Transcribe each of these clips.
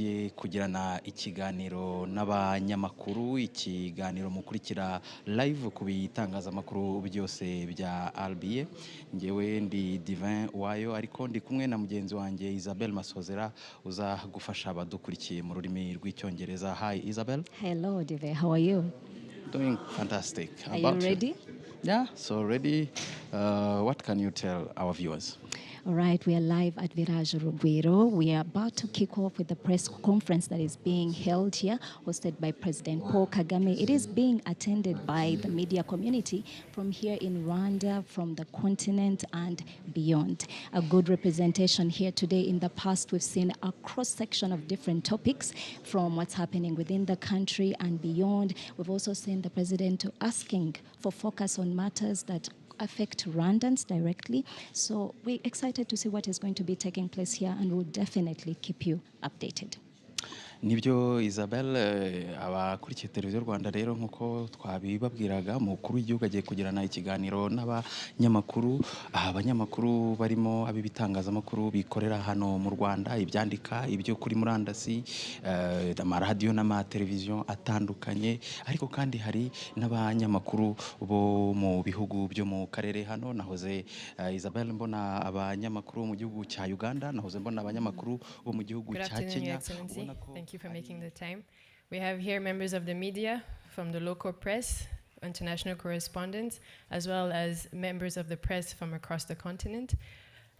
tugiye kugirana ikiganiro n'abanyamakuru, ikiganiro mukurikira live ku bitangazamakuru byose bya RBA. Ngewe ndi Divin Wayo ariko ndi kumwe na mugenzi wanjye Isabelle Masozera uza gufasha abadukurikiye mu rurimi rw'icyongereza. Hi Isabelle. Hello Divin, how are you? Doing fantastic. Are you ready? Yeah, so ready. What can you tell our viewers? All right, we are live at Virage Rugwiro. We are about to kick off with the press conference that is being held here, hosted by President Paul Kagame. It is being attended by the media community from here in Rwanda, from the continent and beyond. A good representation here today. In the past, we've seen a cross-section of different topics from what's happening within the country and beyond. We've also seen the president asking for focus on matters that affect Rwandans directly. So we're excited to see what is going to be taking place here, and we'll definitely keep you updated. Nibyo Isabelle, abakurikiye televiziyo Rwanda rero nkuko twabibabwiraga mukuru w'igihugu agiye kugirana ikiganiro n'abanyamakuru. Abanyamakuru barimo abibitangazamakuru bikorera hano mu Rwanda, ibyandika ibyo kuri murandasi, amaradiyo n'amateleviziyo atandukanye, ariko kandi hari n'abanyamakuru bo mu bihugu byo mu karere. Hano nahoze Isabelle mbona abanyamakuru mu gihugu cya Uganda, nahoze mbona abanyamakuru bo mu gihugu cya Kenya. Thank you for making the time. We have here members of the media from the local press, international correspondents, as well as members of the press from across the continent.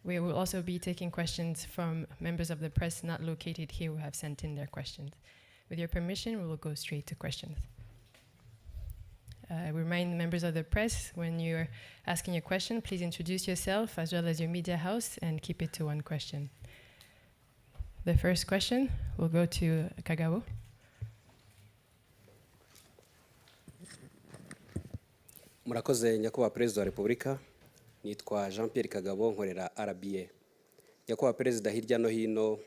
We will also be taking questions from members of the press not located here who have sent in their questions. With your permission, we will go straight to questions. We remind members of the press, when you're asking a question, please introduce yourself as well as your media house and keep it to one question. The first question will go to Kagame. Murakoze nyakubahwa Perezida wa Repubulika, nitwa Jean-Pierre Kagabo nkorera RBA. Nyakubahwa Perezida, hirya no hino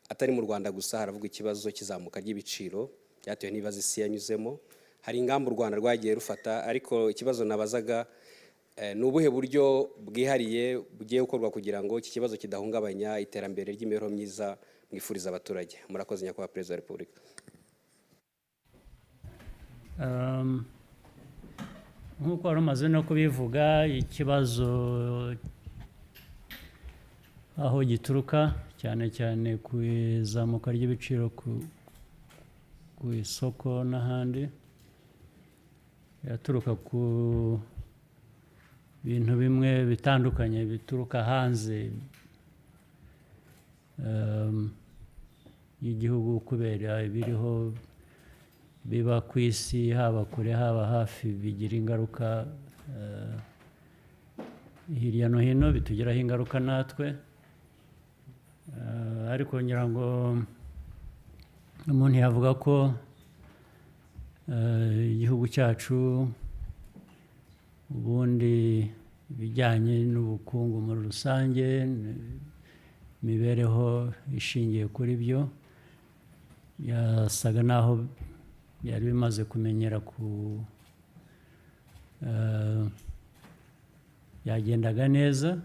atari mu Rwanda gusa haravuga ikibazo kizamuka ry'ibiciro byatewe n'ibibazo isi yanyuzemo. Hari ingamba u Rwanda rwagiye rufata, ariko ikibazo nabazaga ni ubuhe buryo bwihariye bugiye gukorwa kugira ngo iki kibazo kidahungabanya iterambere ry'imibereho myiza mwifuriza abaturage. Murakoze nyakubahwa Perezida wa Repubulika. Nkuko waramaze no kubivuga, ikibazo aho gituruka cyane cyane ku izamuka ry'ibiciro ku isoko n'ahandi, yaturuka ku bintu bimwe bitandukanye bituruka hanze y'igihugu kubera ibiriho biba ku isi, haba kure haba hafi, bigira ingaruka hirya no hino, bitugiraho ingaruka natwe. Ariko ngira ngo umuntu yavuga ko igihugu cyacu ubundi ibijyanye n'ubukungu muri rusange, imibereho ishingiye kuri byo, yasaga naho byari bimaze kumenyera yagendaga neza.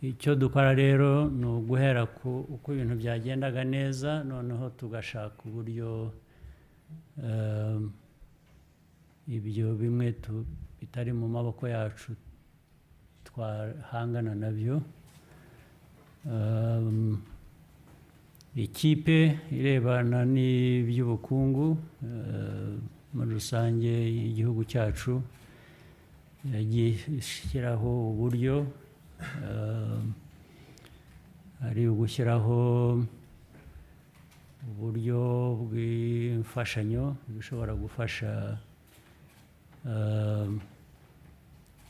Icyo dukora rero ni uguhera uko ibintu byagendaga neza, noneho tugashaka uburyo ibyo bimwe bitari mu maboko yacu twahangana nabyo. Ikipe irebana n'iby'ubukungu muri rusange igihugu cyacu yagiye ishyiraho uburyo, ari ugushyiraho uburyo bw'imfashanyo bishobora gufasha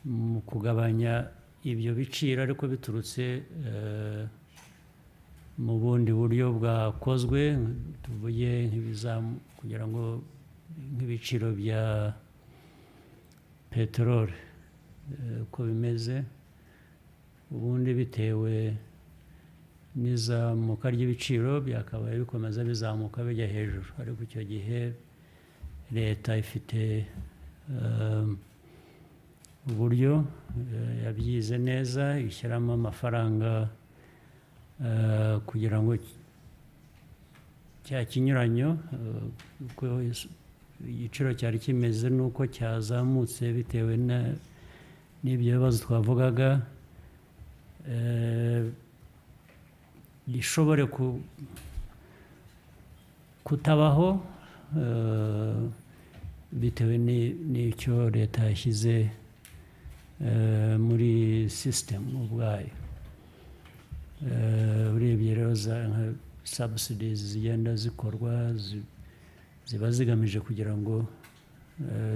mu kugabanya ibyo biciro, ariko biturutse mu bundi buryo bwakozwe, tuvuye kugira ngo nk'ibiciro bya peteroli uko bimeze ubundi bitewe n'izamuka ry'ibiciro byakabaye bikomeza bizamuka bijya hejuru, ariko icyo gihe leta ifite uburyo yabyize neza, ishyiramo amafaranga kugira ngo cya kinyuranyo uko igiciro cyari kimeze n'uko cyazamutse bitewe n'ibyo bibazo twavugaga, gishobore kutabaho bitewe n'icyo leta yashyize muri sisitemu ubwayo. Urebye rero nka subsidies zigenda zikorwa ziba zigamije kugira ngo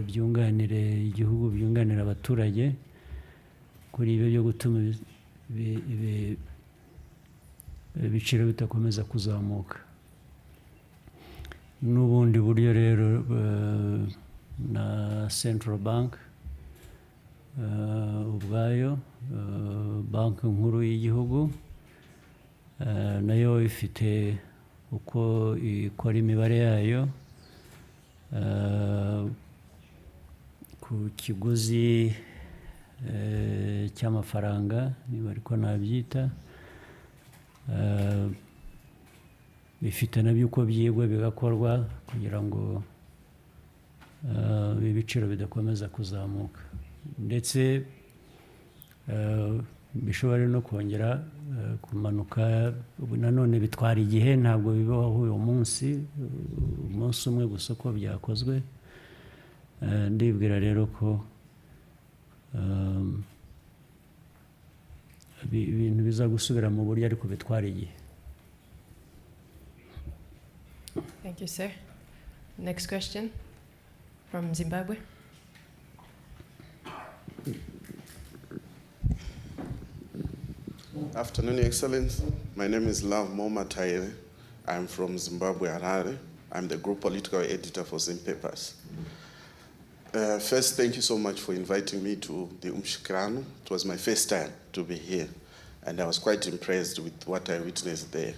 byunganire igihugu, byunganire abaturage kuri ibyo byo gutuma ibiciro bitakomeza kuzamuka. N'ubundi buryo rero na Central Bank ubwayo, banki nkuru y'igihugu nayo ifite uko ikora imibare yayo ku kiguzi cy'amafaranga, niba ariko nabyita, bifite nabyo uko byigwa bigakorwa kugira ngo ibiciro bidakomeza kuzamuka, ndetse bishobora no kongera kumanuka. Nanone bitwara igihe, ntabwo bibaho uyu munsi, umunsi umwe gusa uko byakozwe. Ndibwira rero ko ibintu biza gusubira mu buryo ariko bitwara igihe. Thank you, sir. Next question from Zimbabwe. Afternoon, Your Excellency. My name is Love Moma Taire. I'm from Zimbabwe, Harare. I'm the group political editor for Zim Papers. First, thank you so much for inviting me to the Umshikrano. It was my first time to be here, and I was quite impressed with what I witnessed there.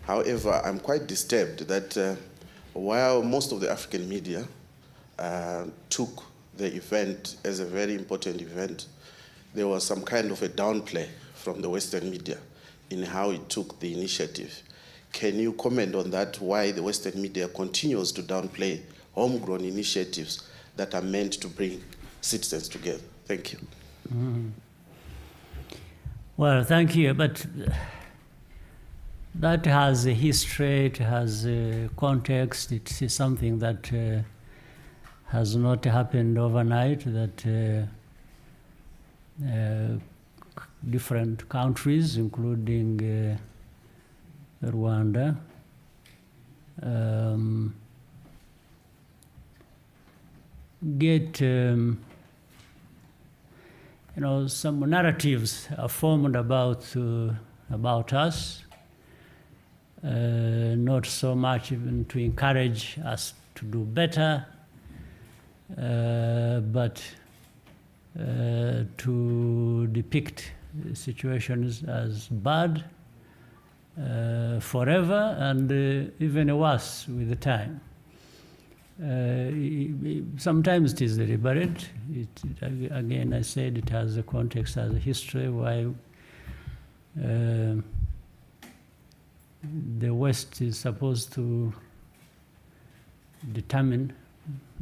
However, I'm quite disturbed that while most of the African media took the event as a very important event, there was some kind of a downplay from the Western media in how it took the initiative. Can you comment on that, why the Western media continues to downplay homegrown initiatives that are meant to bring citizens together? Thank you. Well, thank you, but that has a history, it has a context, it is something that has not happened overnight, that different countries, including Rwanda, get some narratives are formed about us, not so much even to encourage us to do better, but to depict situations as bad forever, and even worse with the time. Sometimes it is deliberate. Again, I said it has a context, has a history, why the West is supposed to determine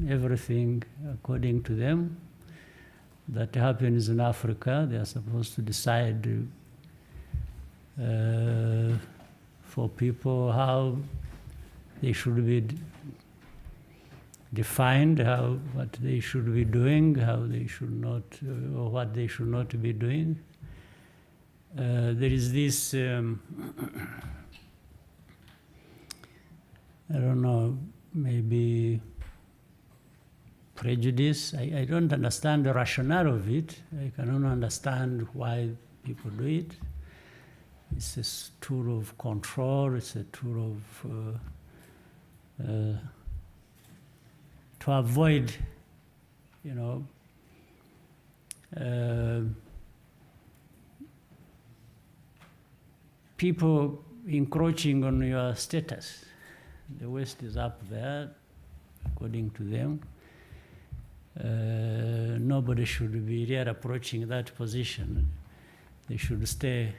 everything according to them that happens in Africa. They are supposed to decide for people how they should be defined, what they should be doing, how they should not, or what they should not be doing. There is this, I don't know, maybe prejudice. I don't understand the rationale of it. I cannot understand why people do it. It's a tool of control. It's a tool of to avoid, people encroaching on your status. The West is up there, according to them. Nobody should be there approaching that position. They should stay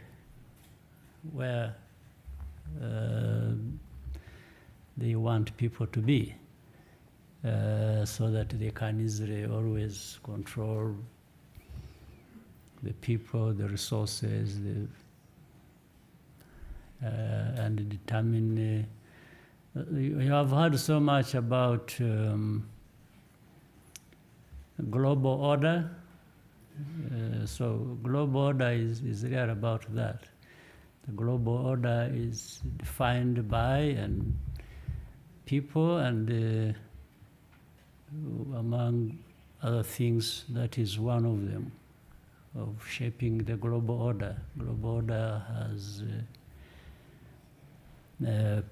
where they want people to be, so that they can easily always control the people, the resources, and determine. You have heard so much about global order. So global order is really about that. The global order is defined by people, and among other things, that is one of them, of shaping the global order. Global order has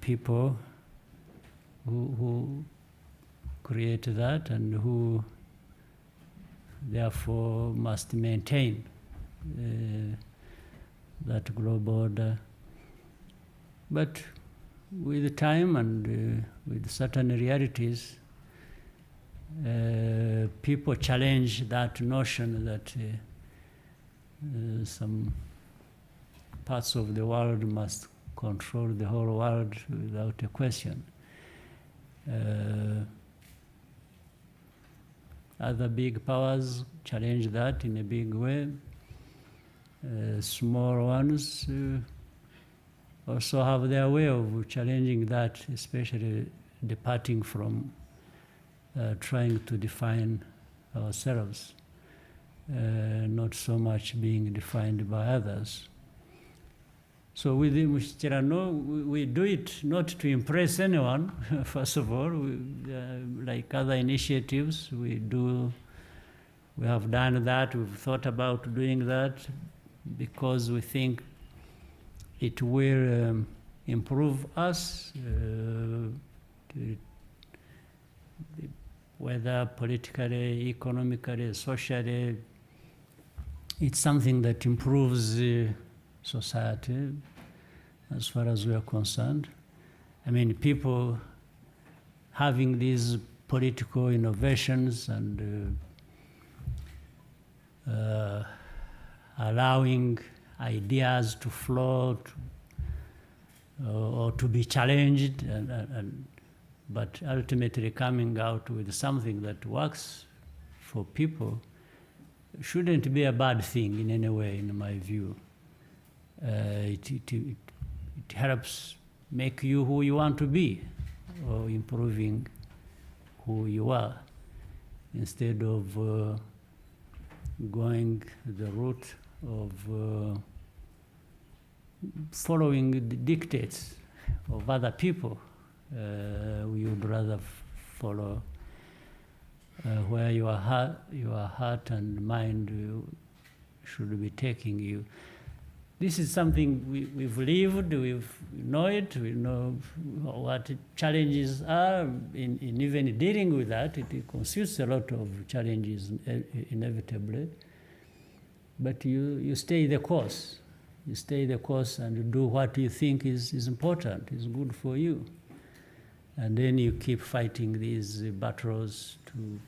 people who create that, and who therefore must maintain that global order. But with time and with certain realities, people challenge that notion that some parts of the world must control the whole world without a question. Other big powers challenge that in a big way. Small ones also have their way of challenging that, especially departing from trying to define ourselves, not so much being defined by others. So with the Mushikiraniro, we do it not to impress anyone, first of all. Like other initiatives, we have done that, we've thought about doing that, because we think it will improve us, whether politically, economically, socially. It's something that improves society, as far as we are concerned. I mean, people having these political innovations and allowing ideas to float or to be challenged, but ultimately coming out with something that works for people shouldn't be a bad thing in any way, in my view. It helps make you who you want to be, or improving who you are, instead of going the route of following the dictates of other people. We would rather follow where your heart and mind should be taking you. This is something we've lived, we know it, we know what challenges are in even dealing with that. It constitutes a lot of challenges, inevitably. But you stay the course. You stay the course and do what you think is important, is good for you. And then you keep fighting these battles to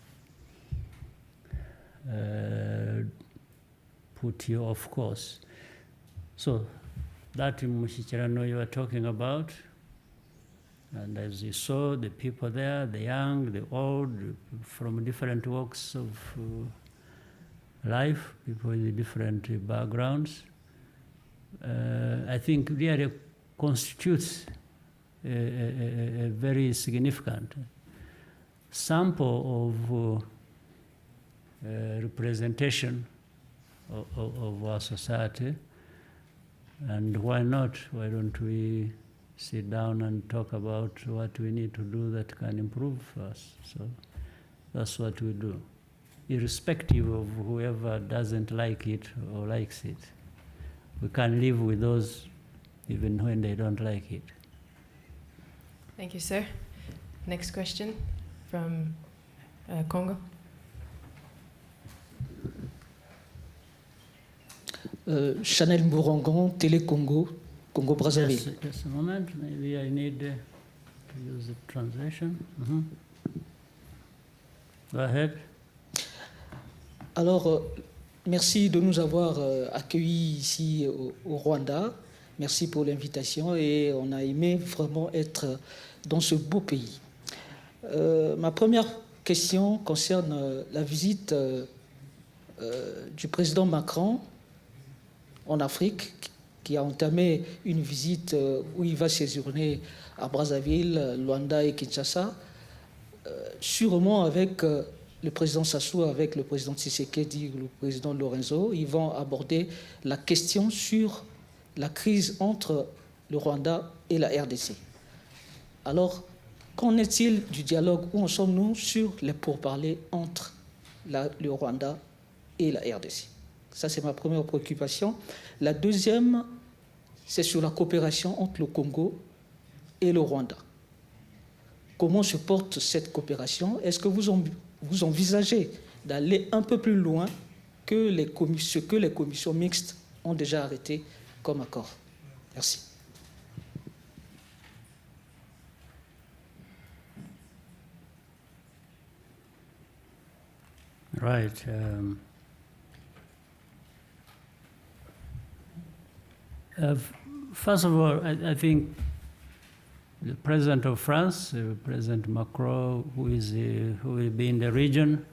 put you off course. So that Mushikiraniro you are talking about, and as you saw, the people there, the young, the old, from different walks of life, people with different backgrounds, I think really constitutes a very significant sample of representation of our society. And why not? Why don't we sit down and talk about what we need to do that can improve us? So that's what we do, irrespective of whoever doesn't like it or likes it. We can live with those even when they don't like it. Thank you, sir. Next question from Congo. Chanel Mourangon, Télé Congo, Congo Brazzaville. Just a moment, maybe I need to use the translation. Mm-hmm. Go ahead. Alors, merci de nous avoir accueillis ici au Rwanda. Merci pour l'invitation et on a aimé vraiment être dans ce beau pays. Ma première question concerne la visite du président Macron en Afrique, qui a entamé une visite où il va séjourner à Brazzaville, Rwanda et Kinshasa, sûrement avec le président Sassou, avec le président Tshisekedi, le président Lorenzo. Ils vont aborder la question sur la crise entre le Rwanda et la RDC. Alors, qu'en est-il du dialogue? Où en sommes-nous sur les pourparlers entre le Rwanda et la RDC? Ça, c'est ma première préoccupation. La deuxième, c'est sur la coopération entre le Congo et le Rwanda. Comment se porte cette coopération? Est-ce que vous envisagez d'aller un peu plus loin que ce que les commissions mixtes ont déjà arrêté comme accord? Merci. Right. First of all, I think the President of France, President Macron, who will be in the region,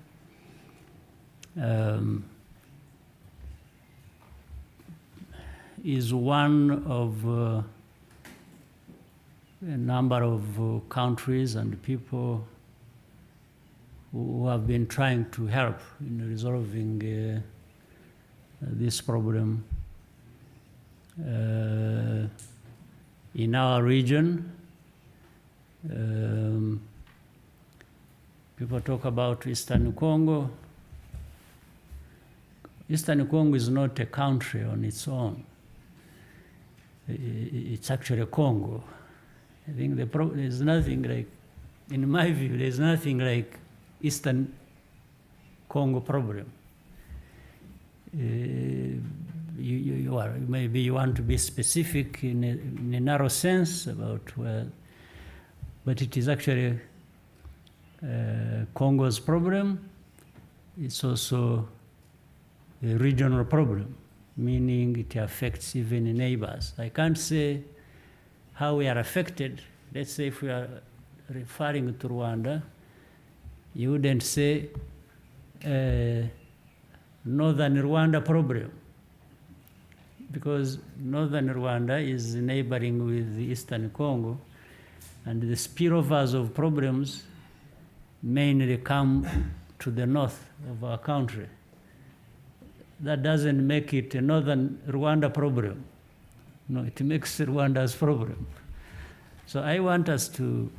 is one of a number of countries and people who have been trying to help in resolving this problem in our region. People talk about Eastern Congo. Eastern Congo is not a country on its own. It's actually Congo. I think there's nothing like, in my view, there's nothing like Eastern Congo problem. Maybe you want to be specific in a narrow sense about where, but it is actually Congo's problem. It's also a regional problem, meaning it affects even neighbors. I can't say how we are affected. Let's say if we are referring to Rwanda, you wouldn't say northern Rwanda problem, because northern Rwanda is neighboring with eastern Congo, and the spillovers of problems mainly come to the north of our country. That doesn't make it a northern Rwanda problem. No, it makes Rwanda's problem. So I want us to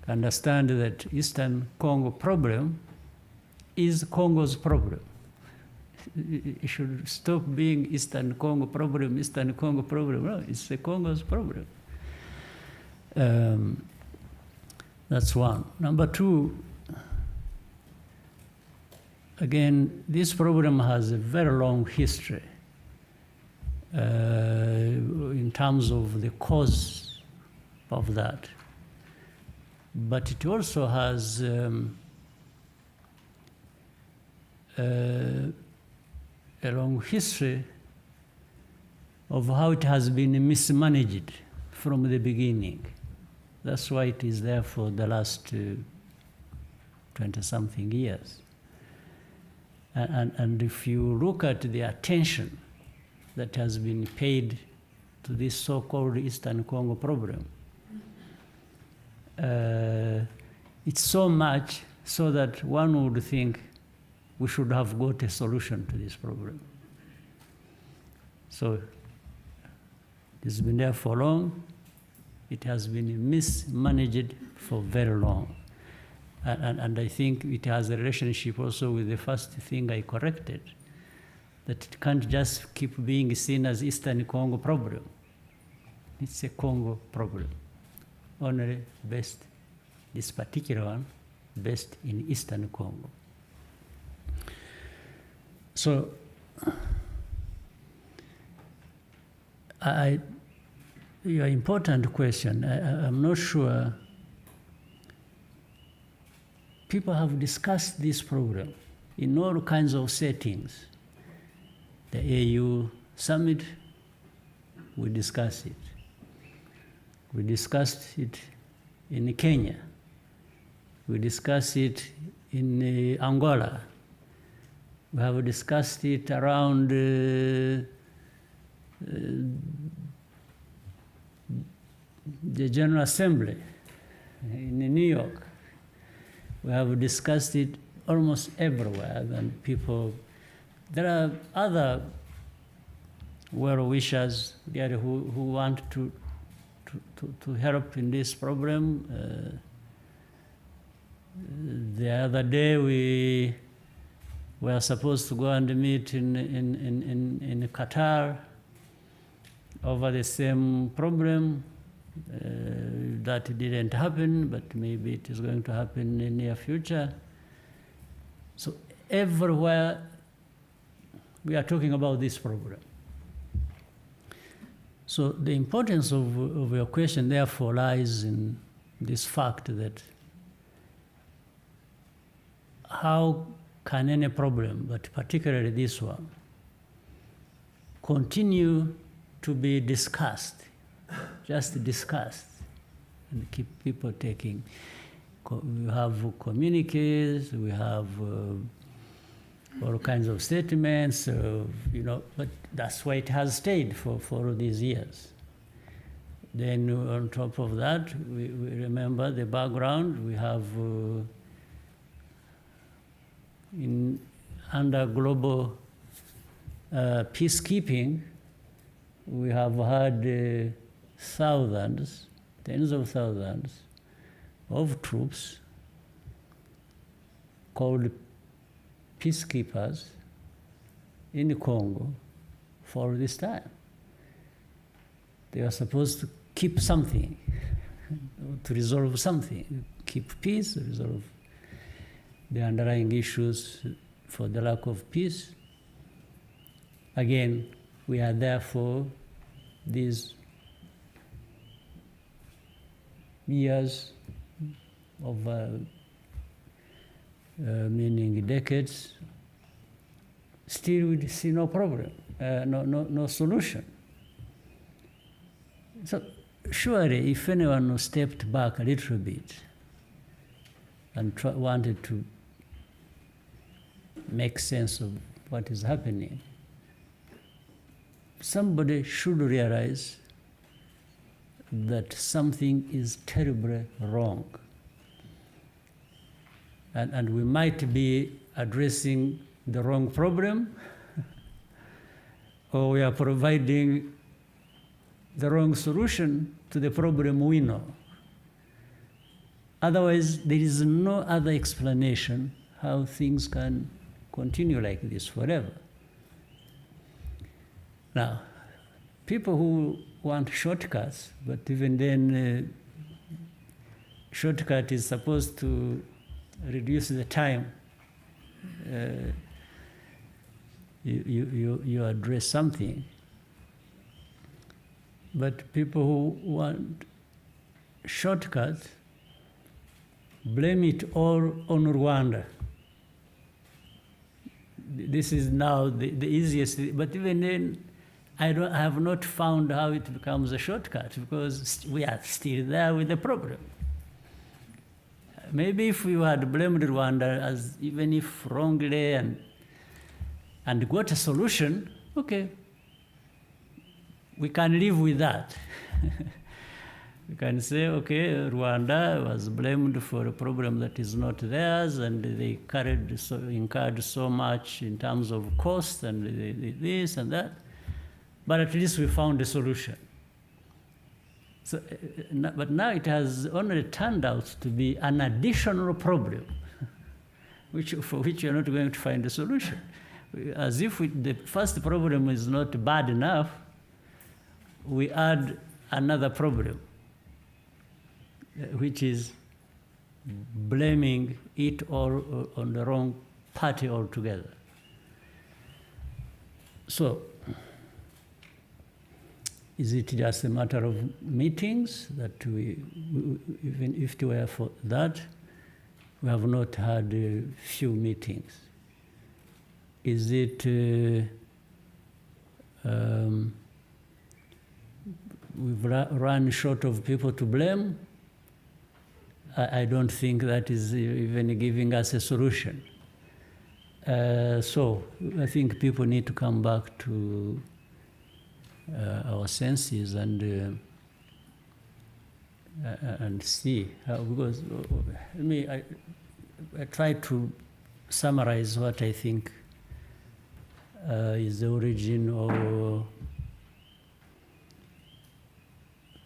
understand that Eastern Congo problem is Congo's problem. It should stop being Eastern Congo problem, Eastern Congo problem. No, it's the Congo's problem. That's one. Number two, again, this problem has a very long history in terms of the cause of that. But it also has a long history of how it has been mismanaged from the beginning. That's why it is there for the last 20-something years. And if you look at the attention that has been paid to this so-called Eastern Congo problem, it's so much so that one would think we should have got a solution to this problem. So it's been there for long. It has been mismanaged for very long. And I think it has a relationship also with the first thing I corrected, that it can't just keep being seen as Eastern Congo problem. It's a Congo problem, only based, this particular one, based in Eastern Congo. So your important question, I'm not sure. People have discussed this program in all kinds of settings. The AU summit we discuss it. We discussed it in Kenya. We discussed it in Angola. We have discussed it around the General Assembly in New York. We have discussed it almost everywhere, and people, there are other well-wishers there who want to help in this problem. The other day we were supposed to go and meet in Qatar over the same problem. That didn't happen, but maybe it is going to happen in the near future. So everywhere we are talking about this problem. So the importance of your question, therefore, lies in this fact that how can any problem, but particularly this one, continue to be discussed, just discussed, and keep people taking. We have communiques, we have all kinds of statements, but that's why it has stayed for all these years. Then on top of that, we remember the background. We have under global peacekeeping, we have had thousands, tens of thousands of troops called peacekeepers in Congo for this time. They are supposed to keep something, to resolve something, keep peace, resolve the underlying issues for the lack of peace. Again, we are there for these years of meaning decades, still we see no problem, no solution. So surely if anyone stepped back a little bit and wanted to make sense of what is happening, somebody should realize that something is terribly wrong. And we might be addressing the wrong problem, or we are providing the wrong solution to the problem we know. Otherwise, there is no other explanation how things can continue like this forever. Now, people who want shortcuts, but even then, shortcut is supposed to reduce the time you address something. But people who want shortcuts blame it all on Rwanda. This is now the easiest, but even then, I have not found how it becomes a shortcut, because we are still there with the problem. Maybe if we had blamed Rwanda, as even if wrongly, and got a solution, okay, we can live with that. We can say, okay, Rwanda was blamed for a problem that is not theirs, and they incurred so much in terms of cost and this and that. But at least we found a solution. So, but now it has only turned out to be an additional problem, for which you're not going to find a solution. As if the first problem is not bad enough, we add another problem, which is blaming it all on the wrong party altogether. So, is it just a matter of meetings that even if it were for that, we have not had a few meetings? Is it we've run short of people to blame, I don't think that is even giving us a solution. So I think people need to come back to our senses and see how, because I try to summarize what I think is the origin of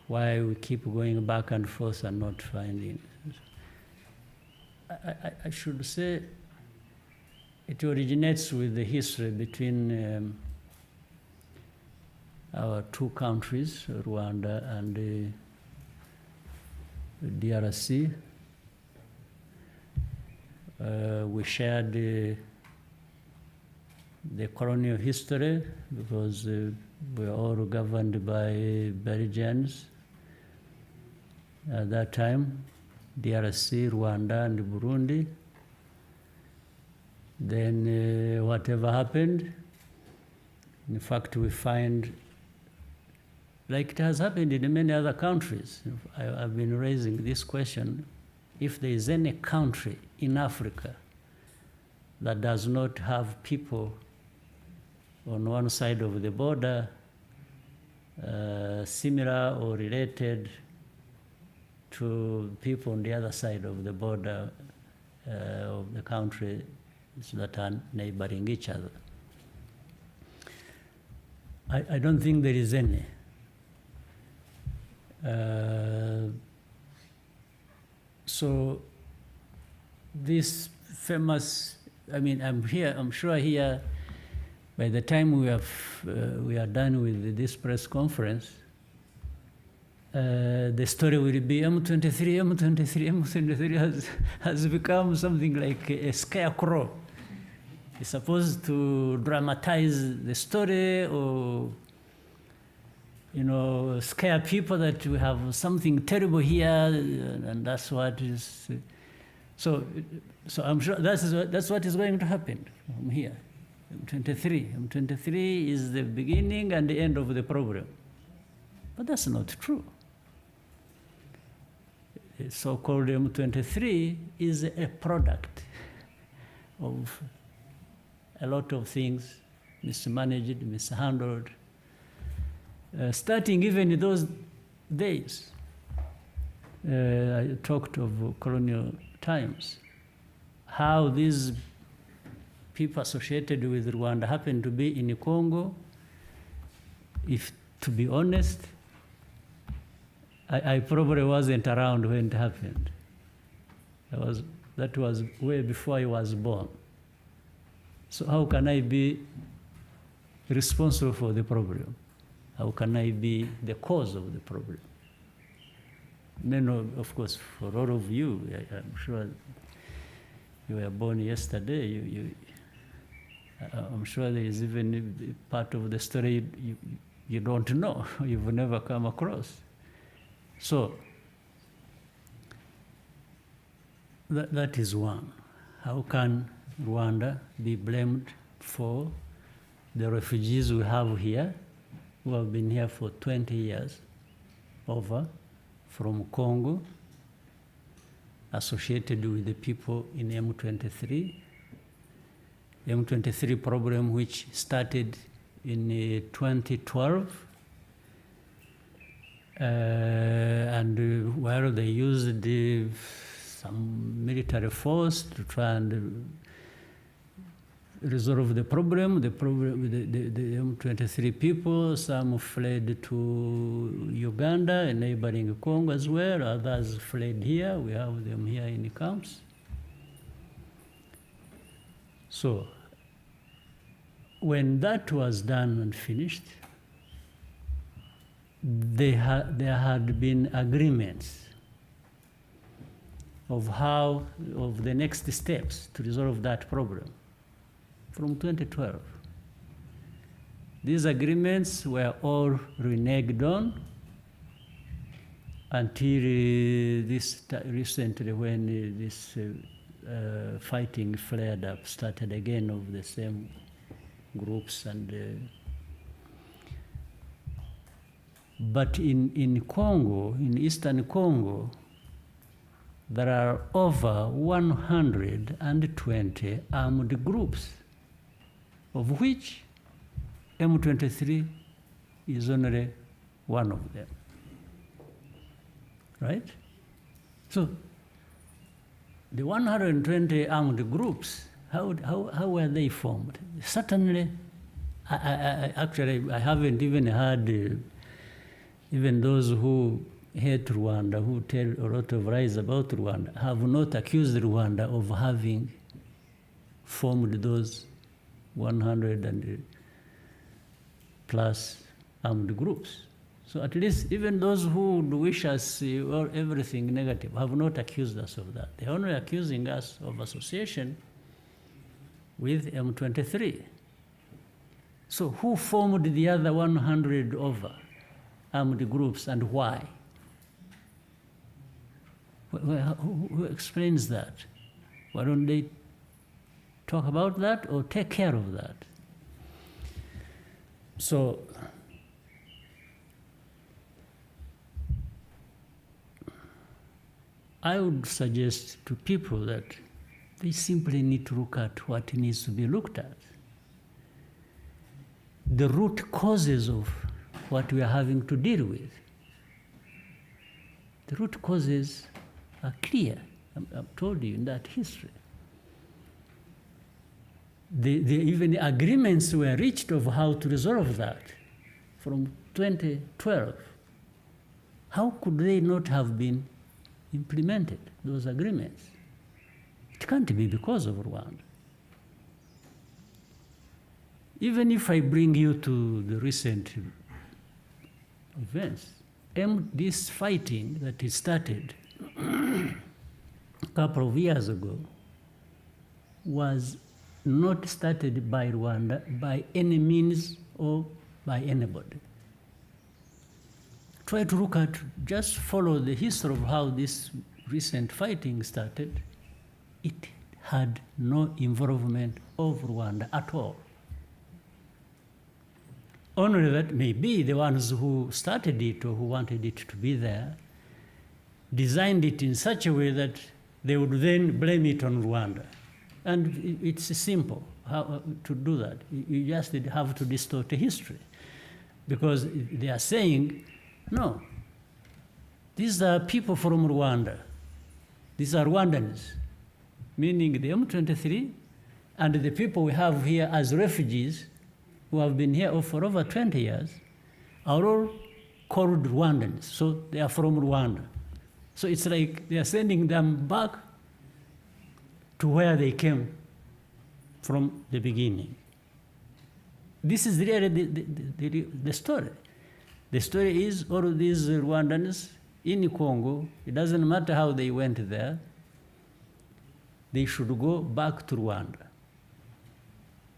why we keep going back and forth and not finding. I should say it originates with the history between our two countries, Rwanda and DRC. We shared the colonial history because we were all governed by Belgians at that time, DRC, Rwanda, and Burundi. Then whatever happened, in fact, we find, like it has happened in many other countries. I've been raising this question, if there is any country in Africa that does not have people on one side of the border similar or related to people on the other side of the border of the country that are neighboring each other. I don't think there is any. So this famous, I'm sure here, by the time we are done with this press conference, the story will be M23 has become something like a scarecrow. It's supposed to dramatize the story or, scare people that we have something terrible here, and that's what is. So I'm sure that's what is going to happen from here. M23 is the beginning and the end of the problem. But that's not true. The so-called M23 is a product of a lot of things mismanaged, mishandled, starting even in those days. I talked of colonial times, how these people associated with Rwanda happened to be in Congo. If, to be honest, I probably wasn't around when it happened. That was way before I was born. So how can I be responsible for the problem? How can I be the cause of the problem? Of course, for all of you, I'm sure you were born yesterday. I'm sure there is even a part of the story you don't know, you've never come across. So that is one. How can Rwanda be blamed for the refugees we have here, who have been here for 20 years, over from Congo, associated with the people in M23? M23 problem which started in 2012, and where they used some military force to try and resolve the problem. The M23 people, some fled to Uganda, a neighboring Congo as well. Others fled here. We have them here in the camps. So when that was done and finished, there had been agreements of the next steps to resolve that problem from 2012. These agreements were all reneged on until recently, when this fighting flared up, started again, of the same groups, and But in Congo, in Eastern Congo, there are over 120 armed groups, of which M23 is only one of them. Right? So the 120 armed groups, how were they formed? Certainly, actually, I haven't even heard even those who hate Rwanda, who tell a lot of lies about Rwanda, have not accused Rwanda of having formed those 100 and plus armed groups. So at least even those who would wish us or everything negative have not accused us of that. They're only accusing us of association with M23. So who formed the other 100 over armed groups and why? Who explains that? Why don't they talk about that or take care of that? So I would suggest to people that they simply need to look at what needs to be looked at. The root causes of what we are having to deal with. The root causes are clear. I've told you in that history. Even agreements were reached of how to resolve that from 2012. How could they not have been implemented, those agreements? It can't be because of Rwanda. Even if I bring you to the recent events, this fighting that it started a couple of years ago was not started by Rwanda by any means or by anybody. Try to look at, just follow the history of how this recent fighting started. It had no involvement of Rwanda at all. Only that maybe the ones who started it or who wanted it to be there designed it in such a way that they would then blame it on Rwanda. And it's simple how to do that. You just have to distort the history. Because they are saying, no, these are people from Rwanda. These are Rwandans, meaning the M23 and the people we have here as refugees who have been here for over 20 years are all called Rwandans. So they are from Rwanda. So it's like they are sending them back to where they came from the beginning. This is really the story. The story is all of these Rwandans in Congo, it doesn't matter how they went there, they should go back to Rwanda.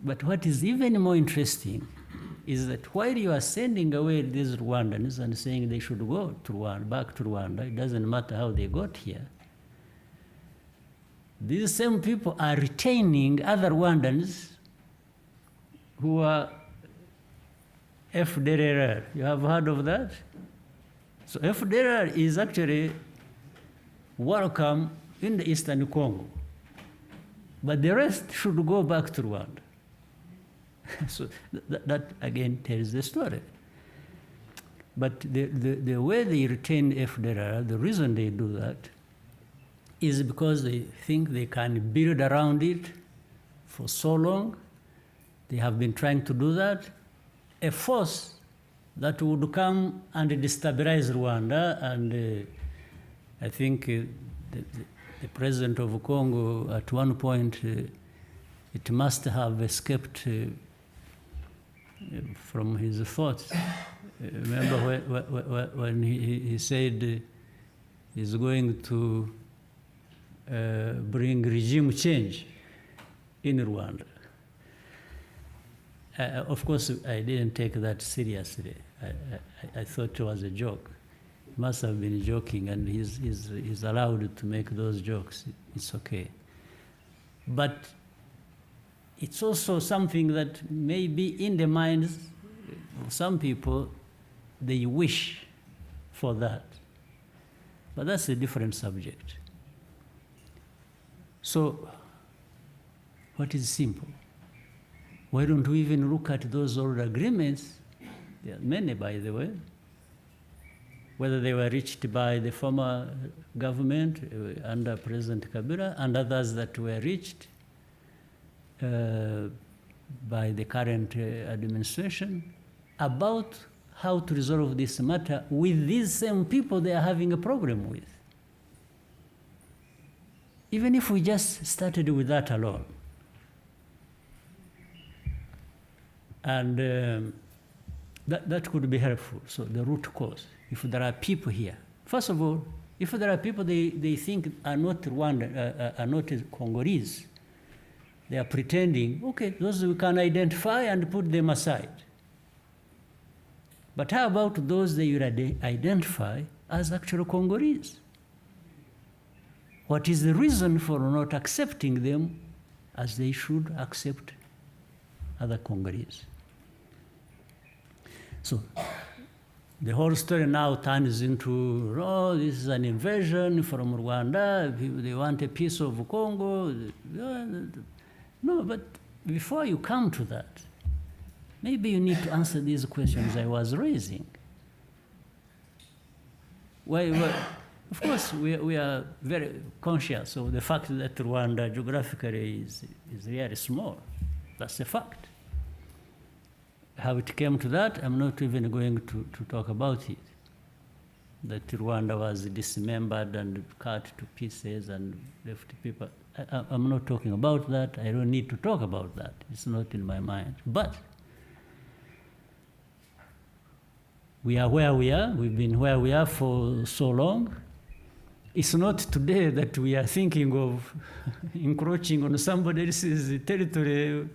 But what is even more interesting is that while you are sending away these Rwandans and saying they should go to Rwanda, back to Rwanda, it doesn't matter how they got here, these same people are retaining other Rwandans who are FDLR. You have heard of that? So FDLR is actually welcome in the Eastern Congo. But the rest should go back to Rwanda. So that again tells the story. But the way they retain FDLR, the reason they do that is because they think they can build around it for so long. They have been trying to do that. A force that would come and destabilize Rwanda, and I think the president of Congo at one point, it must have escaped from his thoughts. Remember when he said he's going to bring regime change in Rwanda. Of course, I didn't take that seriously. I thought it was a joke. He must have been joking, and he's allowed to make those jokes. It's okay. But it's also something that maybe in the minds of some people, they wish for that. But that's a different subject. So, what is simple? Why don't we even look at those old agreements? There are many, by the way, whether they were reached by the former government under President Kabila and others that were reached by the current administration about how to resolve this matter with these same people they are having a problem with. Even if we just started with that alone. And that could be helpful. So the root cause, if there are people here. First of all, if there are people they think are not Rwanda, are not Congolese, they are pretending, okay, those we can identify and put them aside. But how about those that you identify as actual Congolese? What is the reason for not accepting them as they should accept other Congolese? So the whole story now turns into, oh, this is an invasion from Rwanda, they want a piece of Congo. No, but before you come to that, maybe you need to answer these questions I was raising. Of course, we are very conscious of the fact that Rwanda geographically is really small. That's a fact. How it came to that, I'm not even going to talk about it. That Rwanda was dismembered and cut to pieces and left people. I'm not talking about that. I don't need to talk about that. It's not in my mind. But we are where we are. We've been where we are for so long. It's not today that we are thinking of encroaching on somebody else's territory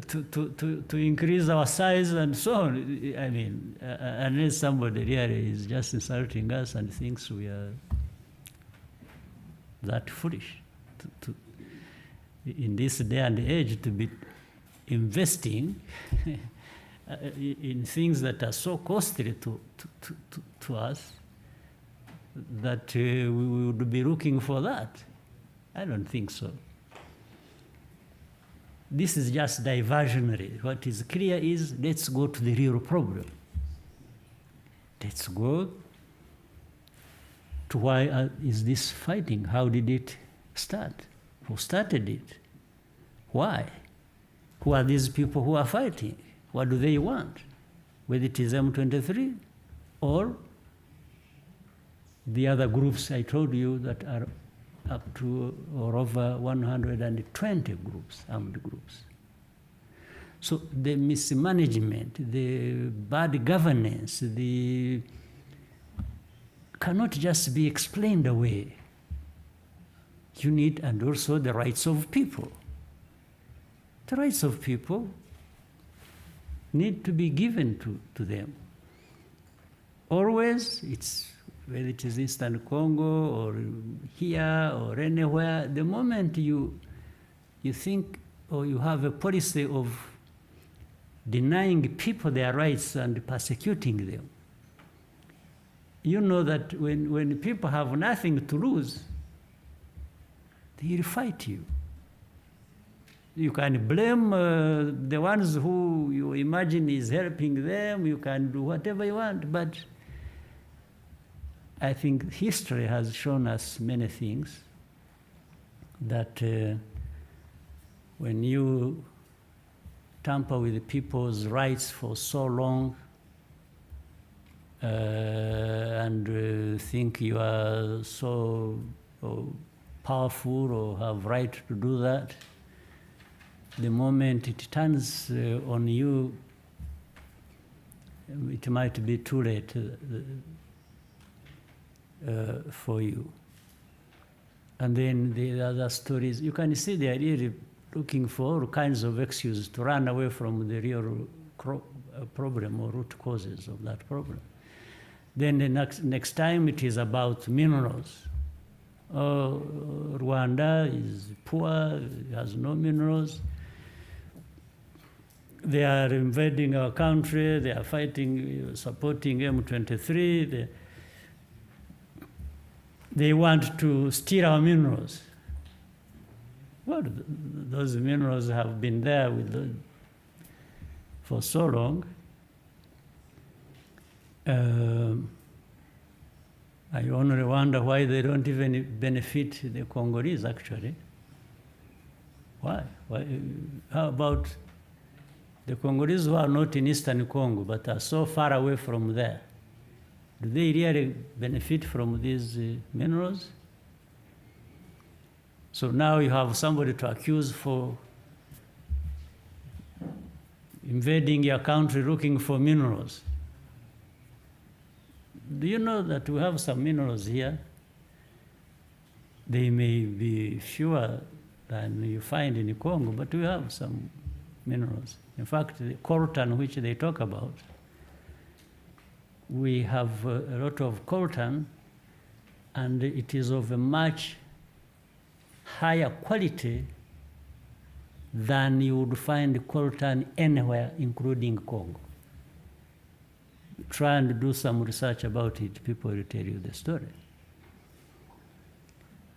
to increase our size and so on. I mean, unless somebody really is just insulting us and thinks we are that foolish in this day and age to be investing in things that are so costly to us that we would be looking for that. I don't think so. This is just diversionary. What is clear is, let's go to the real problem. Let's go to why is this fighting? How did it start? Who started it? Why? Who are these people who are fighting? What do they want? Whether it is M23 or the other groups I told you that are up to or over 120 groups, armed groups. So the mismanagement, the bad governance, cannot just be explained away. You need, and also the rights of people. The rights of people need to be given to them. Always, whether it is Eastern Congo or here or anywhere, the moment you think or you have a policy of denying people their rights and persecuting them, you know that when people have nothing to lose, they will fight you. You can blame the ones who you imagine is helping them, you can do whatever you want, but I think history has shown us many things that when you tamper with people's rights for so long and think you are so powerful or have right to do that, the moment it turns on you, it might be too late for you. And then the other stories, you can see they are really looking for all kinds of excuses to run away from the real problem or root causes of that problem. Then the next time it is about minerals. Oh, Rwanda is poor, it has no minerals. they are invading our country, they are fighting, supporting M23, they want to steal our minerals. Well, those minerals have been there for so long. I only wonder why they don't even benefit the Congolese, actually. Why? How about the Congolese who are not in Eastern Congo but are so far away from there? Do they really benefit from these minerals? So now you have somebody to accuse for invading your country looking for minerals. Do you know that we have some minerals here? They may be fewer than you find in Congo, but we have some minerals. In fact, the coltan which they talk about, we have a lot of coltan, and it is of a much higher quality than you would find coltan anywhere, including Congo. Try and do some research about it, people will tell you the story.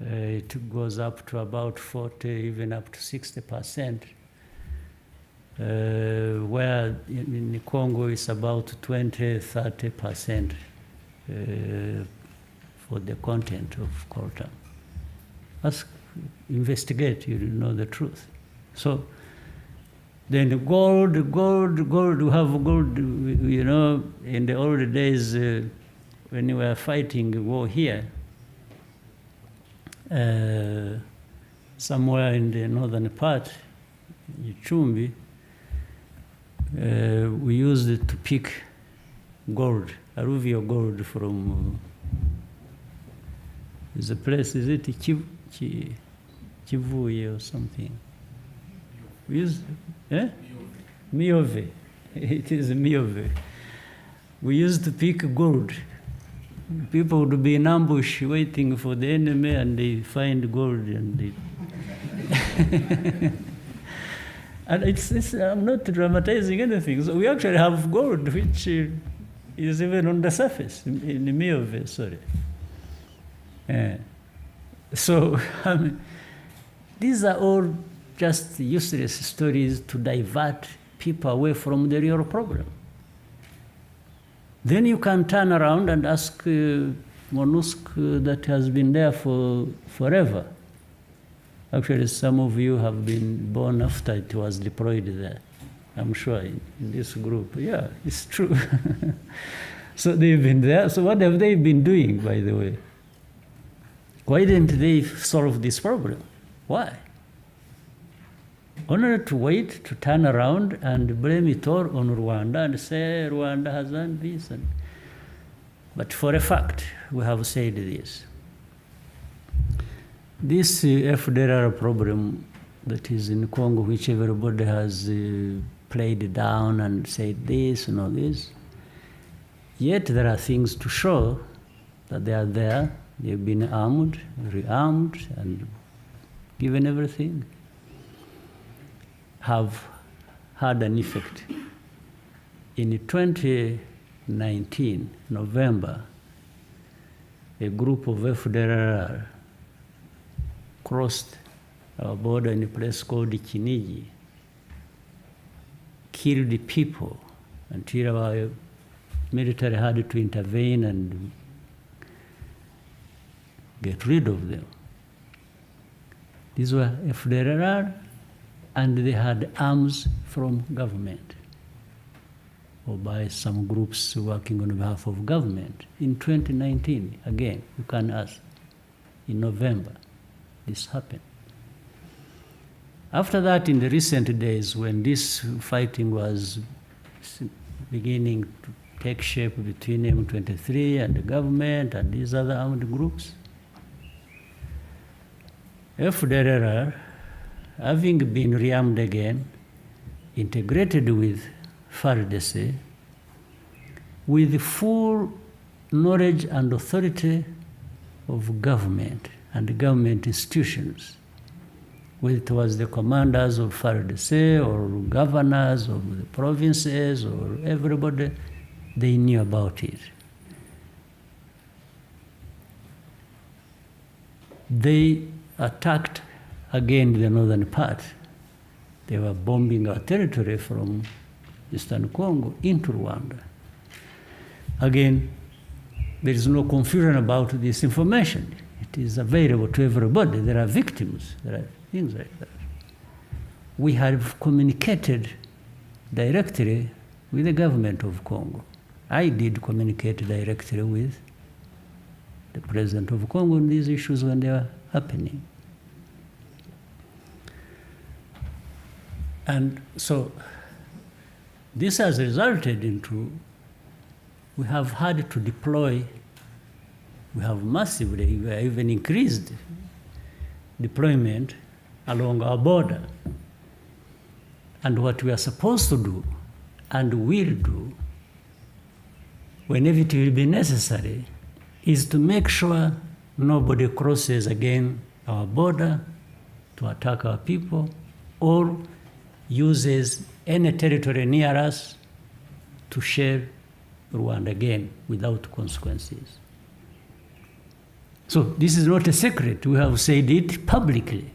It goes up to about 40, even up to 60%, where in Congo it's about 20, 30% for the content of coltan. Investigate, you know the truth. So then gold, we have gold, you know, in the old days when we were fighting a war here, somewhere in the northern part, Chumbi, we used it to pick gold, alluvial gold from, there's a place, is it Kivuye or something? We use, Miove. It is Miove. We used to pick gold. People would be in ambush waiting for the enemy, and they find gold, and they and it's I'm not dramatizing anything. So we actually have gold, which is even on the surface in Miove. Sorry. So I mean, these are all just useless stories to divert people away from the real problem. Then you can turn around and ask MONUSCO that has been there for forever. Actually, some of you have been born after it was deployed there, I'm sure, in this group. Yeah, it's true. So they've been there. So what have they been doing, by the way? Why didn't they solve this problem? Why? Only to wait, to turn around and blame it all on Rwanda and say Rwanda has done this. But for a fact, we have said this. This FDLR problem that is in Congo, which everybody has played down and said this and all this, yet there are things to show that they are there. They've been armed, rearmed, and given everything, have had an effect. In 2019, November, a group of FDLR crossed our border in a place called Kinigi, killed people until our military had to intervene and get rid of them. These were FDLR, and they had arms from government or by some groups working on behalf of government. In 2019, again, you can ask, in November, this happened. After that, in the recent days, when this fighting was beginning to take shape between M23 and the government and these other armed groups, FDLR, having been rearmed again, integrated with FARDC, with full knowledge and authority of government and government institutions, whether it was the commanders of FARDC or governors of the provinces or everybody, they knew about it. They attacked again the northern part. They were bombing our territory from Eastern Congo into Rwanda. Again, there is no confusion about this information. It is available to everybody. There are victims. There are things like that. We have communicated directly with the government of Congo. I did communicate directly with the president of Congo on these issues when they were happening. And so this has resulted into, we have had to deploy, we have massively, we have even increased deployment along our border. And what we are supposed to do and will do whenever it will be necessary is to make sure nobody crosses again our border to attack our people or uses any territory near us to share Rwanda again without consequences. So this is not a secret. We have said it publicly.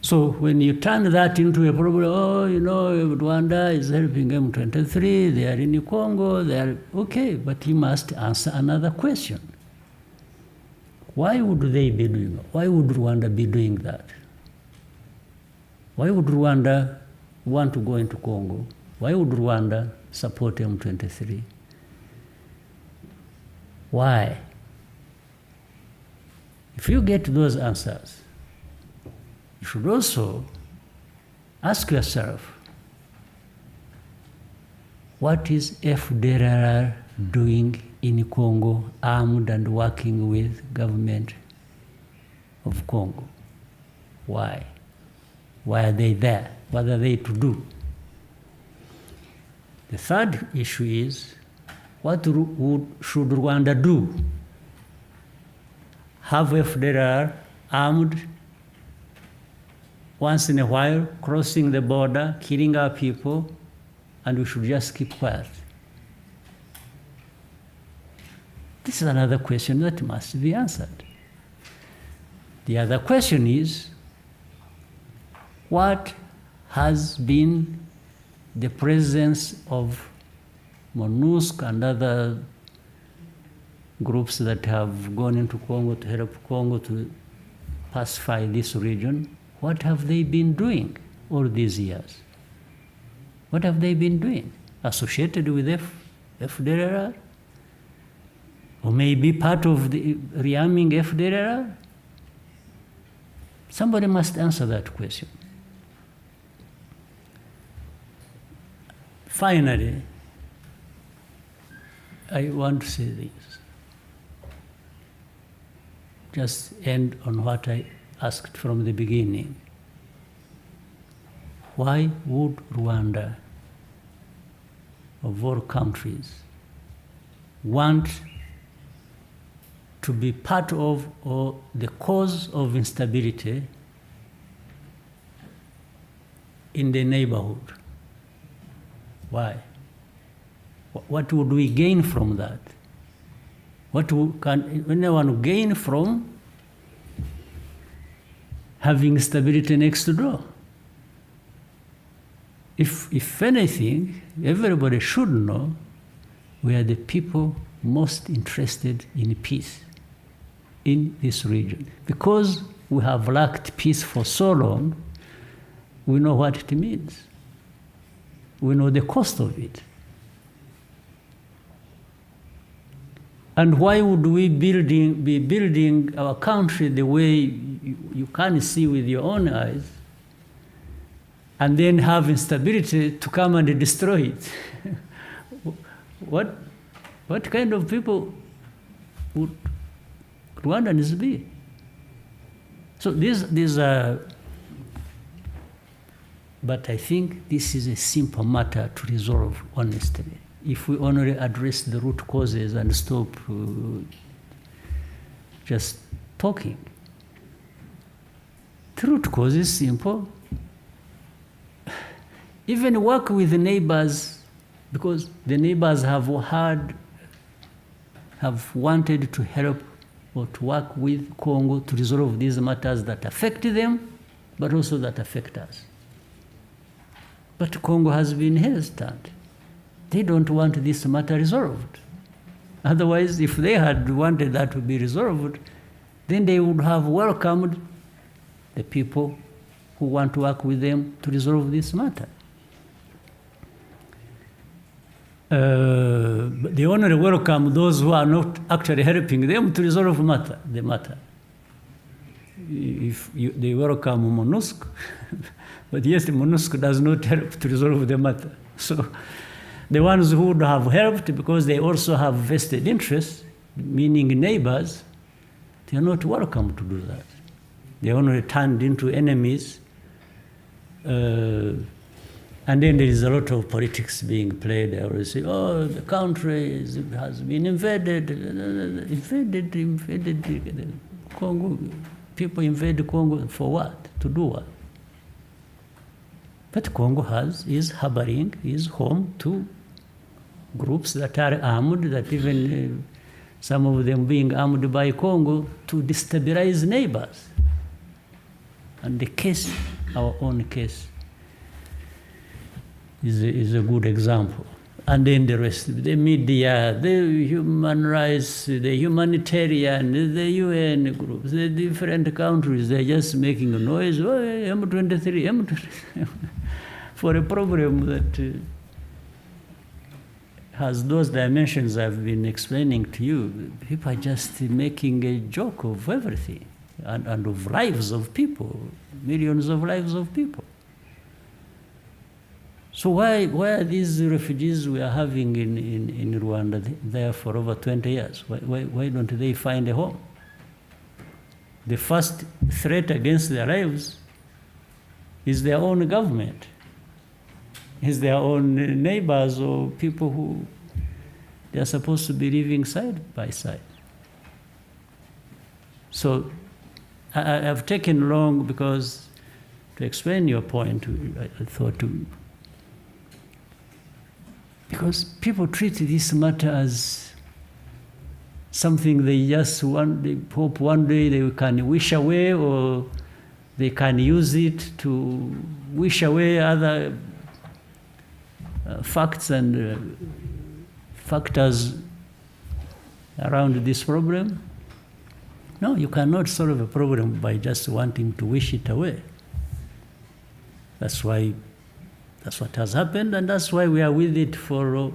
So when you turn that into a problem, oh, you know, Rwanda is helping M23, they are in Congo, they are, okay, but you must answer another question. Why would they be doing that? Why would Rwanda be doing that? Why would Rwanda want to go into Congo? Why would Rwanda support M23? Why? If you get those answers, you should also ask yourself, what is FDLR doing in Congo, armed and working with government of Congo? Why? Why are they there? What are they to do? The third issue is, what should Rwanda do? Have FDLR armed once in a while, crossing the border, killing our people, and we should just keep quiet? This is another question that must be answered. The other question is, what has been the presence of MONUSCO and other groups that have gone into Congo to help Congo to pacify this region? What have they been doing all these years? What have they been doing? Associated with FDLR? Or maybe part of the rearming FDLR? Somebody must answer that question. Finally, I want to say this. Just end on what I asked from the beginning. Why would Rwanda, of all countries, want to be part of or the cause of instability in the neighborhood? Why? What would we gain from that? What can anyone gain from having stability next door? If anything, everybody should know we are the people most interested in peace in this region. Because we have lacked peace for so long, we know what it means. We know the cost of it. And why would we be building our country the way you can see with your own eyes, and then have instability to come and destroy it? What kind of people would Rwandans be? So these are, but I think this is a simple matter to resolve honestly. If we only address the root causes and stop just talking. The root cause is simple. Even work with the neighbors, because the neighbors have wanted to help or to work with Congo to resolve these matters that affect them, but also that affect us. But Congo has been hesitant. They don't want this matter resolved. Otherwise, if they had wanted that to be resolved, then they would have welcomed the people who want to work with them to resolve this matter. But they only welcome those who are not actually helping them to resolve the matter. They welcome MONUSCO, but yes, MONUSCO does not help to resolve the matter. So the ones who would have helped, because they also have vested interests, meaning neighbors, they are not welcome to do that. They only turned into enemies. And then there is a lot of politics being played. They always say, oh, the country has been invaded. Congo. People invade Congo for what? To do what? But Congo is harboring, is home to groups that are armed, that even some of them being armed by Congo to destabilize neighbors. And the case, our own case, is a good example. And then the rest, the media, the human rights, the humanitarian, the UN groups, the different countries, they're just making a noise, oh, M23, M23, for a problem that has those dimensions I've been explaining to you. People are just making a joke of everything and of lives of people, millions of lives of people. So why are these refugees we are having in Rwanda there for over 20 years? Why don't they find a home? The first threat against their lives is their own government, is their own neighbors or people who they are supposed to be living side by side. So I've taken long because to explain your point, I thought to. Because people treat this matter as something they just want, they hope one day they can wish away, or they can use it to wish away other facts and factors around this problem. No, you cannot solve a problem by just wanting to wish it away. That's what has happened, and that's why we are with it for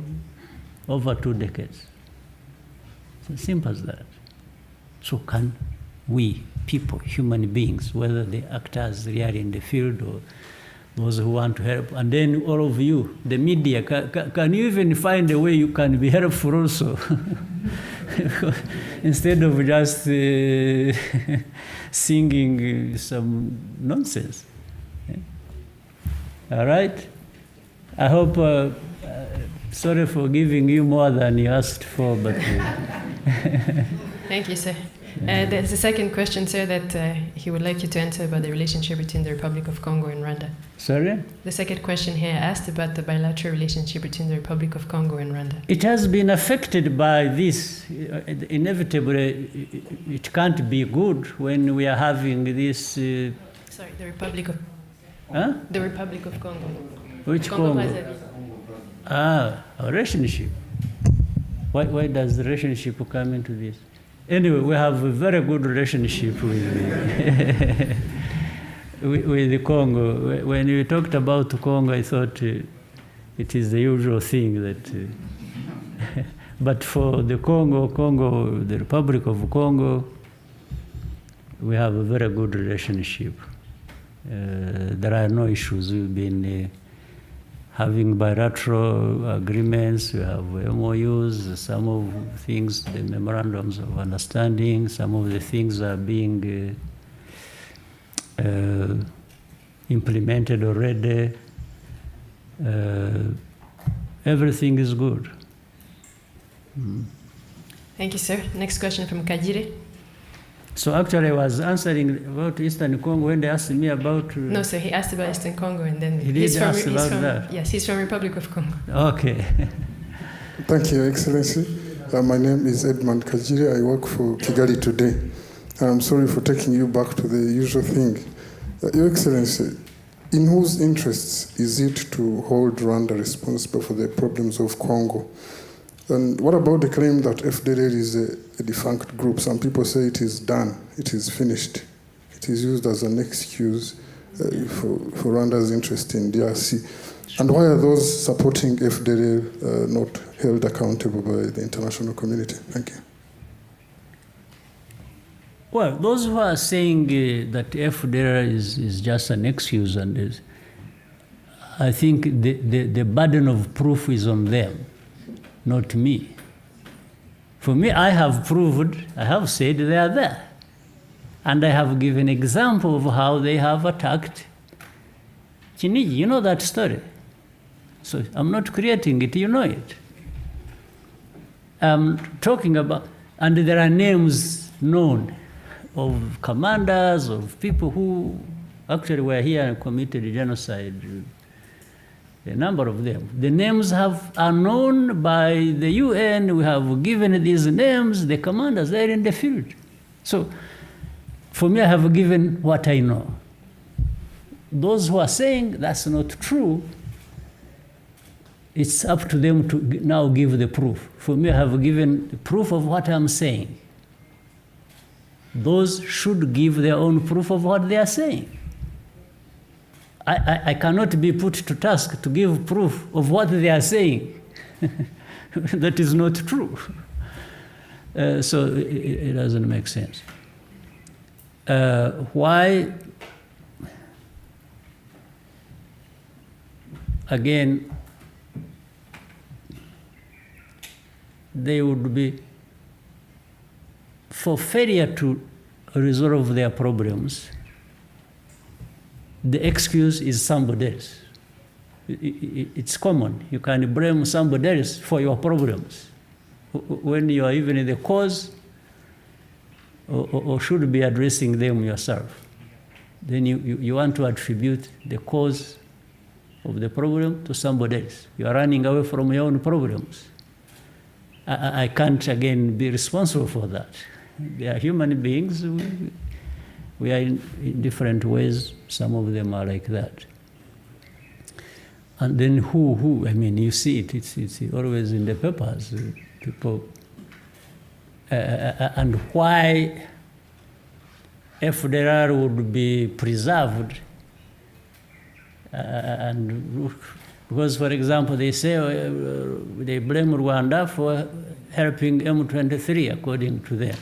over 2 decades. It's as simple as that. So can we, people, human beings, whether the actors really in the field or those who want to help, and then all of you, the media, can you even find a way you can be helpful also? Instead of just singing some nonsense. All right? I hope, sorry for giving you more than you asked for, but... Thank you, sir. There's a second question, sir, that he would like you to answer about the relationship between the Republic of Congo and Rwanda. Sorry? The second question here asked about the bilateral relationship between the Republic of Congo and Rwanda. It has been affected by this. Inevitably, it can't be good when we are having this... Sorry, the Republic of... Huh? The Republic of Congo. Which Congo? A relationship. Why does the relationship come into this? Anyway, we have a very good relationship with with the Congo. When you talked about Congo, I thought it is the usual thing that... but for the Congo, the Republic of Congo, we have a very good relationship. There are no issues. We've been having bilateral agreements, we have MOUs, some of things, the memorandums of understanding, some of the things are being implemented already. Everything is good. Thank you, sir. Next question from Kagire. So actually I was answering about Eastern Congo when they asked me about... No, sir, he asked about Eastern Congo and then He did ask about that? Yes, he's from Republic of Congo. Okay. Thank you, Excellency. My name is Edmund Kajiri. I work for Kigali Today. I'm sorry for taking you back to the usual thing. Your Excellency, in whose interests is it to hold Rwanda responsible for the problems of Congo? And what about the claim that FDLR is a defunct group? Some people say it is done, it is finished. It is used as an excuse for Rwanda's interest in DRC. And why are those supporting FDLR not held accountable by the international community? Thank you. Well, those who are saying that FDLR is just an excuse, and I think the burden of proof is on them, not me. For me, I have proved, I have said they are there. And I have given example of how they have attacked Chiniji. You know that story. So I'm not creating it, you know it. I'm talking about, and there are names known of commanders, of people who actually were here and committed genocide, a number of them. The names are known by the UN. We have given these names, the commanders, they're in the field. So for me, I have given what I know. Those who are saying that's not true, it's up to them to now give the proof. For me, I have given the proof of what I'm saying. Those should give their own proof of what they are saying. I cannot be put to task to give proof of what they are saying. That is not true. So it doesn't make sense. Why? Again, they would be, for failure to resolve their problems, the excuse is somebody else. It's common. You can blame somebody else for your problems when you are even the cause or should be addressing them yourself. Then you want to attribute the cause of the problem to somebody else. You are running away from your own problems. I can't, again, be responsible for that. They are human beings. We are in different ways. Some of them are like that. And then who? I mean, you see it. It's always in the papers. People. And why FDLR would be preserved? And because, for example, they say they blame Rwanda for helping M23, according to them.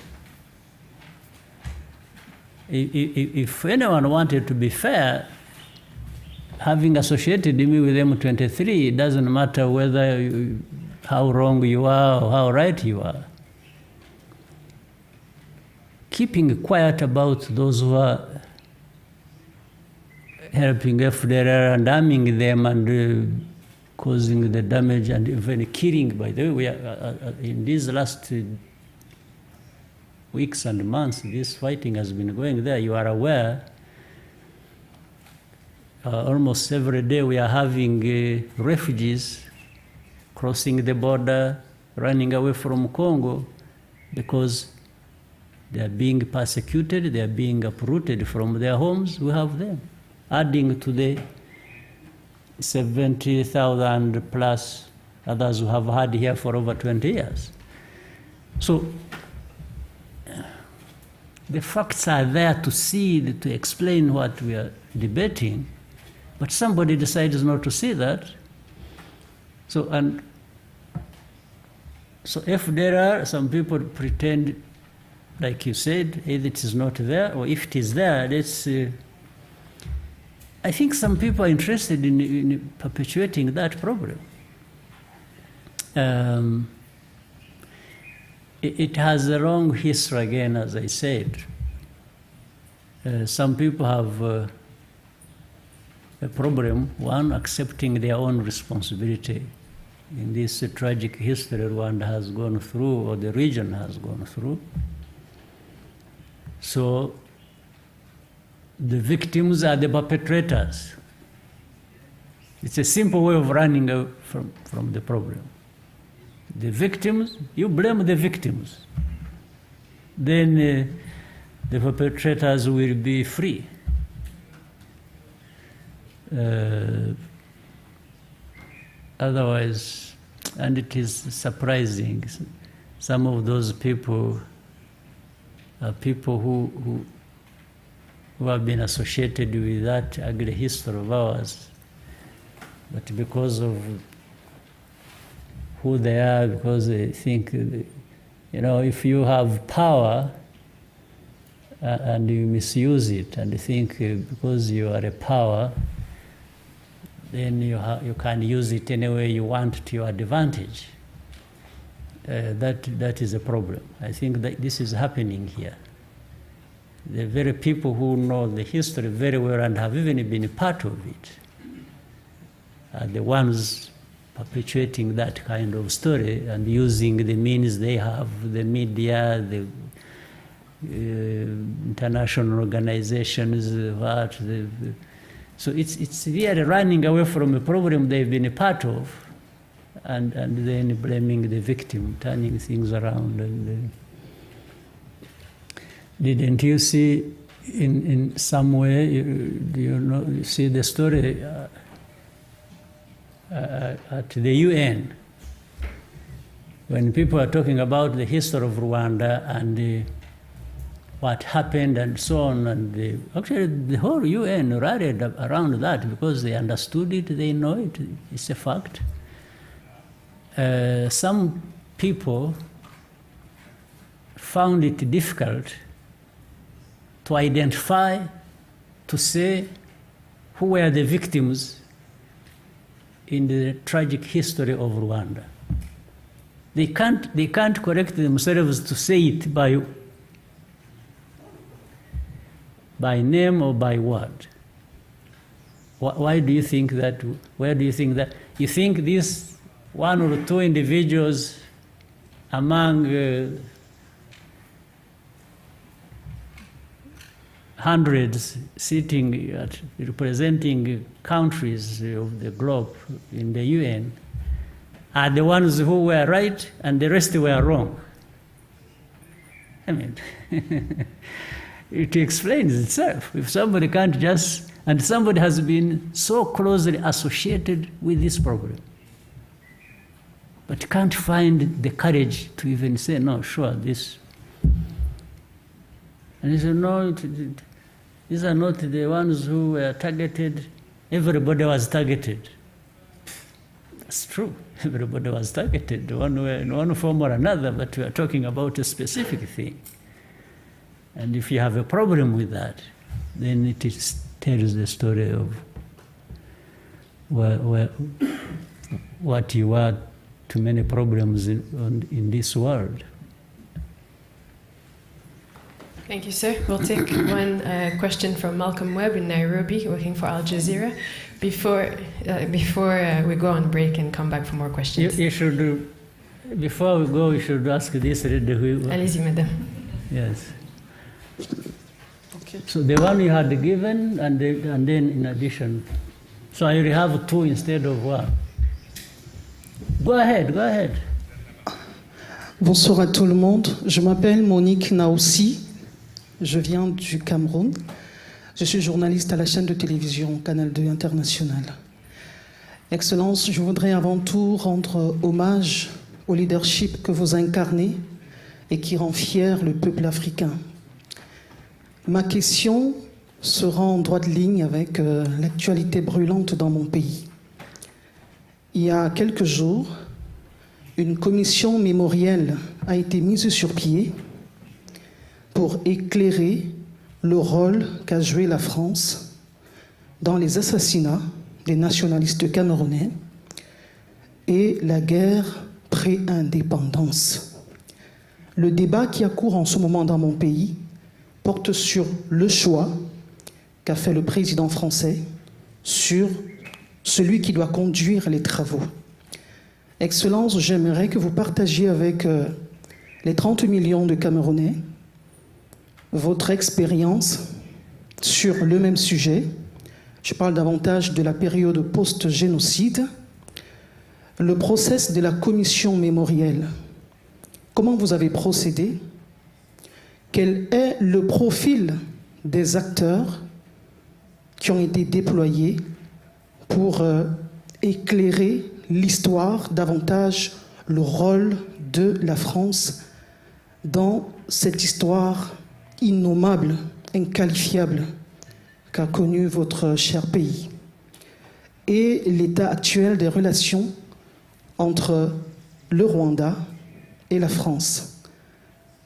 If anyone wanted to be fair, having associated me with M23, it doesn't matter whether how wrong you are or how right you are. Keeping quiet about those who are helping FDLR and arming them and causing the damage and even killing. By the way, we are, in these last weeks and months, this fighting has been going there. You are aware, almost every day we are having refugees crossing the border, running away from Congo because they are being persecuted, they are being uprooted from their homes. We have them, adding to the 70,000 plus others who have had here for over 20 years. So the facts are there to see, to explain what we are debating, but somebody decides not to see that. So if there are some people pretend, like you said, either it is not there, or if it is there, let's. I think some people are interested in perpetuating that problem. It has a long history, again, as I said. Some people have a problem, one, accepting their own responsibility in this tragic history Rwanda has gone through, or the region has gone through. So the victims are the perpetrators. It's a simple way of running away from the problem. The victims, you blame the victims. Then the perpetrators will be free. Otherwise, and it is surprising, some of those people are people who have been associated with that ugly history of ours, but because of who they are, because they think, if you have power and you misuse it and think because you are a power, then you can use it any way you want to your advantage. That is a problem. I think that this is happening here. The very people who know the history very well and have even been a part of it are the ones perpetuating that kind of story and using the means they have, the media, the international organizations, so it's really running away from a problem they've been a part of, and then blaming the victim, turning things around. And didn't you see in some way? You see the story at the UN when people are talking about the history of Rwanda and what happened and so on, and actually the whole UN rallied around that because they understood it, they know it, it's a fact. Some people found it difficult to identify, to say who were the victims in the tragic history of Rwanda. They can't correct themselves to say it by name or by word. Why do you think that? Where do you think that? You think these one or two individuals among hundreds sitting representing countries of the globe in the UN are the ones who were right and the rest were wrong? I mean, it explains itself. If somebody can't just, and somebody has been so closely associated with this problem, but can't find the courage to even say, no, sure, this. And he said, no, these are not the ones who were targeted. Everybody was targeted. That's true. Everybody was targeted in one form or another, but we are talking about a specific thing. And if you have a problem with that, then it tells the story of what you are to many problems in this world. Thank you, sir. We'll take one question from Malcolm Webb in Nairobi, working for Al Jazeera, before we go on break and come back for more questions. You should, before we go, you should ask this. Allez-y, madame. Yes. Okay. So the one you had given, and then in addition, so I already have two instead of one. Go ahead. Bonsoir à tout le monde. Je m'appelle Monique Naoussi. Je viens du Cameroun. Je suis journaliste à la chaîne de télévision Canal 2 International. Excellence, je voudrais avant tout rendre hommage au leadership que vous incarnez et qui rend fier le peuple africain. Ma question sera en droite ligne avec l'actualité brûlante dans mon pays. Il y a quelques jours, une commission mémorielle a été mise sur pied pour éclairer le rôle qu'a joué la France dans les assassinats des nationalistes camerounais et la guerre pré-indépendance. Le débat qui a cours en ce moment dans mon pays porte sur le choix qu'a fait le président français sur celui qui doit conduire les travaux. Excellence, j'aimerais que vous partagiez avec les 30 millions de Camerounais votre expérience sur le même sujet. Je parle davantage de la période post-génocide, le process de la commission mémorielle. Comment vous avez procédé? Quel est le profil des acteurs qui ont été déployés pour éclairer l'histoire, davantage le rôle de la France dans cette histoire innommable, inqualifiable qu'a connu votre cher pays, et l'état actuel des relations entre le Rwanda et la France?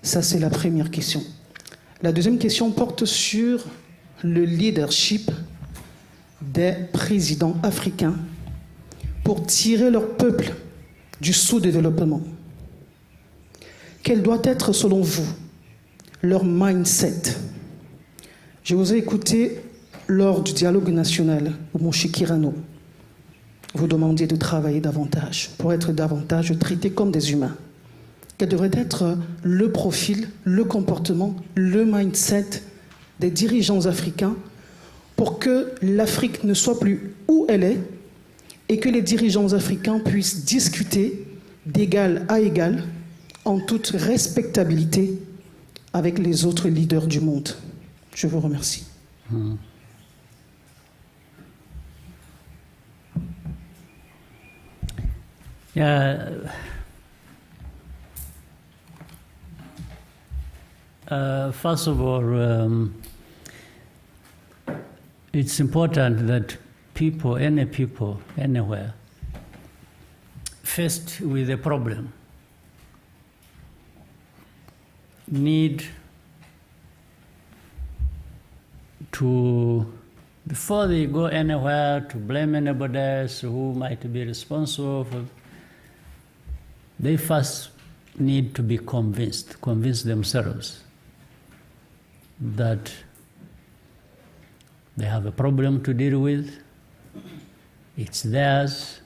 Ça, c'est la première question. La deuxième question porte sur le leadership des présidents africains pour tirer leur peuple du sous-développement. Quel doit être, selon vous, leur mindset? Je vous ai écouté lors du dialogue national au Moshikirano. Vous demandiez de travailler davantage pour être davantage traités comme des humains. Quel devrait être le profil, le comportement, le mindset des dirigeants africains pour que l'Afrique ne soit plus où elle est et que les dirigeants africains puissent discuter d'égal à égal en toute respectabilité avec les autres leaders du monde? Je vous remercie. First of all, it's important that people, any people, anywhere, faced with a problem, need to, before they go anywhere, to blame anybody else who might be responsible for, they first need to be convince themselves that they have a problem to deal with, it's theirs,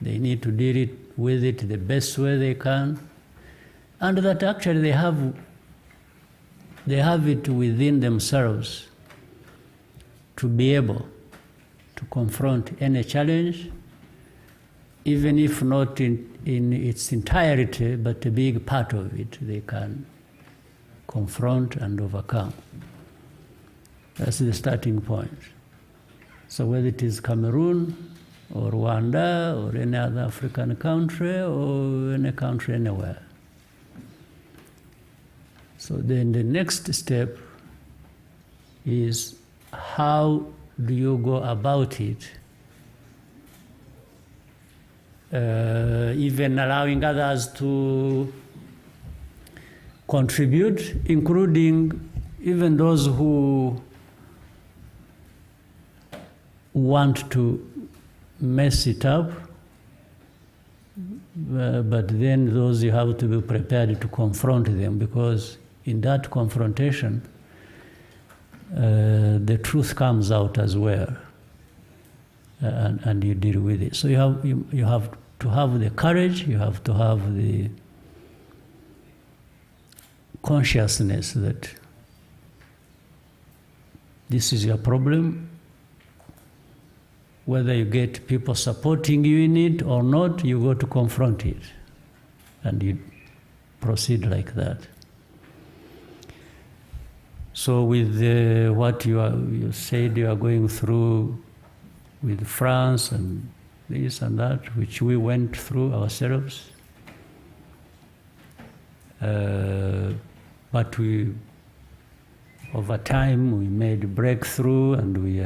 they need to deal with it the best way they can, and that actually they have it within themselves to be able to confront any challenge, even if not in its entirety, but a big part of it they can confront and overcome. That's the starting point. So whether it is Cameroon or Rwanda or any other African country or any country anywhere. So then the next step is, how do you go about it? Even allowing others to contribute, including even those who want to mess it up, but then those you have to be prepared to confront them, because in that confrontation, the truth comes out as well, and you deal with it. So you have to have the courage, you have to have the consciousness that this is your problem. Whether you get people supporting you in it or not, you go to confront it, and you proceed like that. So with what you said you are going through with France and this and that, which we went through ourselves, but over time we made a breakthrough, and we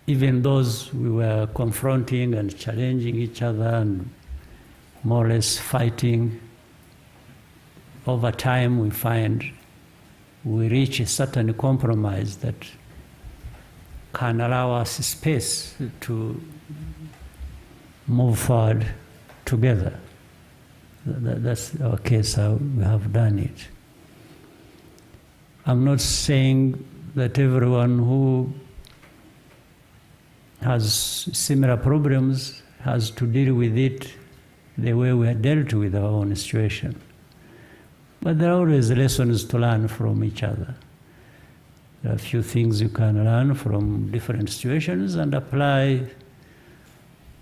even those we were confronting and challenging each other and more or less fighting, over time we find we reach a certain compromise that can allow us space to move forward together. That's our case, how we have done it. I'm not saying that everyone who has similar problems has to deal with it the way we had dealt with our own situation. But there are always lessons to learn from each other. There are a few things you can learn from different situations and apply